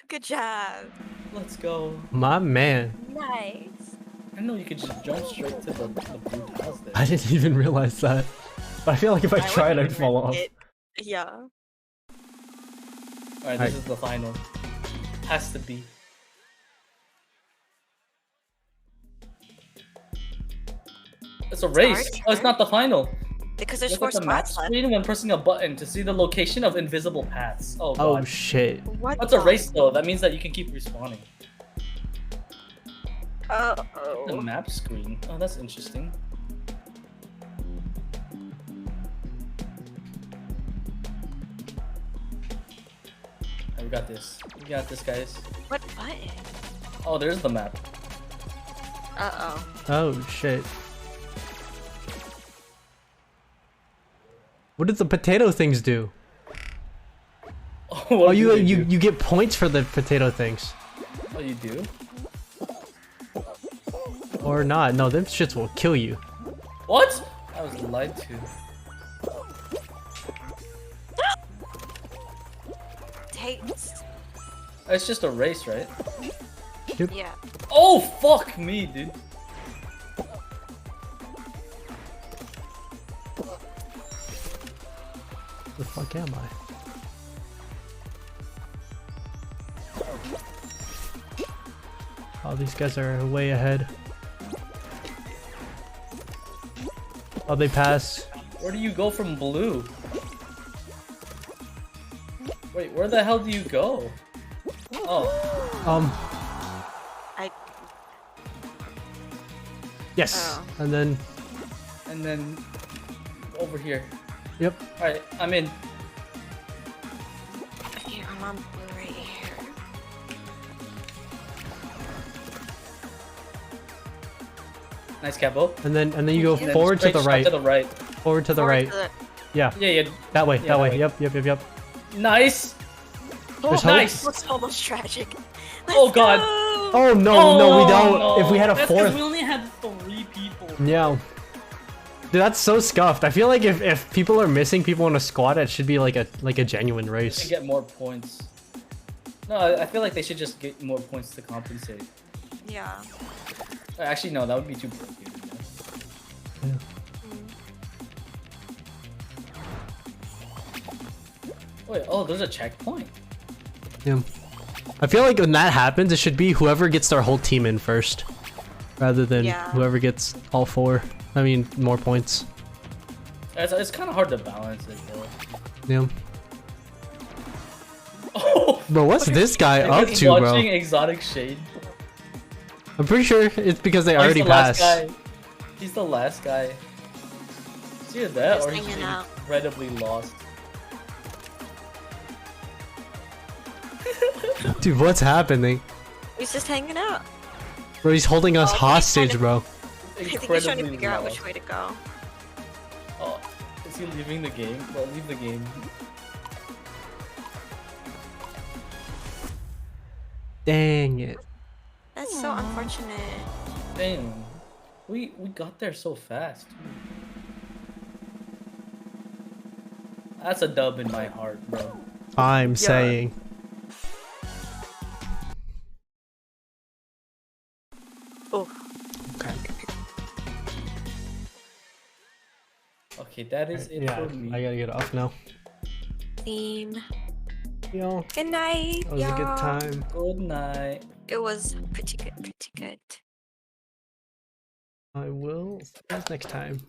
Good job. Let's go. My man. Nice. I know you could just jump straight to the blue tiles there. I didn't even realize that. But I feel like if I tried, I'd fall off. Yeah. Alright, this is the final. Has to be. It's a race. Start. Oh, it's not the final. Because there's Look 4 at the map spots left. screen when pressing a button to see the location of invisible paths. Oh god. Oh shit. What? That's a race though. That means that you can keep respawning. The Uh-oh. map screen. Oh, that's interesting. Alright, we got this. We got this, guys. What button? Oh, there's the map. Uh-oh. Oh shit. What did the potato things do? What Oh, do you they do? you get points for the potato things. Oh, you do? Or not. No, them shits will kill you. What? I was lied to. Taste. It's just a race, right? Yep. Yeah. Oh fuck me, dude. The fuck am I? Oh, these guys are way ahead. Oh, they pass. Where do you go from blue? Wait, where the hell do you go? Oh. I. Yes. Oh. And then. Over here. Yep. Alright, I'm in. Okay, I'm on blue right here. Nice capo. And then you go And then forward to straight the shot right. To the right. Forward to the right. Yeah. Yeah. That way. Yeah, that way. that Yep. Nice. There's hope. Nice. That's almost tragic. Oh god. Oh no, we don't. no. If we had a That's 'cause fourth. we only had 3 people. Yeah. Dude, that's so scuffed. I feel like if people are missing people in a squad, it should be like a genuine To race. get more points. No, I feel like they should just get more points to compensate. Yeah. Actually, no, that would be too broken. Wait, oh, there's a checkpoint. Yeah. I feel like when that happens, it should be whoever gets their whole team in first, rather than Yeah. whoever gets all 4. I mean, more points. It's kind of hard to balance it, though. Yeah. Oh, Bro, what's this guy I up was to, watching bro? Exotic Shade. I'm pretty sure it's because they Oh, he's already the last passed. guy. He's the last guy. It's either that Just or he's hanging out. incredibly lost. Dude, what's happening? He's just hanging out. Bro, he's holding us Oh, he's hostage, trying to- bro. I think he's trying to Incredibly figure out which lost. way to go. Oh, is he leaving the game? Well, leave the game. Dang it. That's so unfortunate. Damn, we got there so fast. That's a dub in my heart, bro. I'm saying. Oh. Okay. Okay, that is it Yeah, for me. I gotta get off now. Theme. Yo, Good night, that was a good y'all. time. Good night. It was pretty good, pretty good. I will see you guys next time.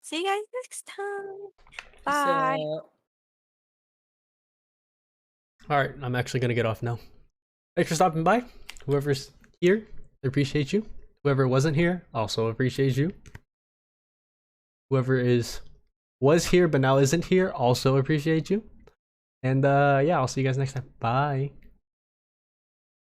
See you guys next time. Peace Bye. out. Alright, I'm actually gonna get off now. Thanks for stopping by. Whoever's here, I appreciate you. Whoever wasn't here, also appreciate you. Whoever was here but now isn't here, also appreciate you. And yeah, I'll see you guys next time. Bye.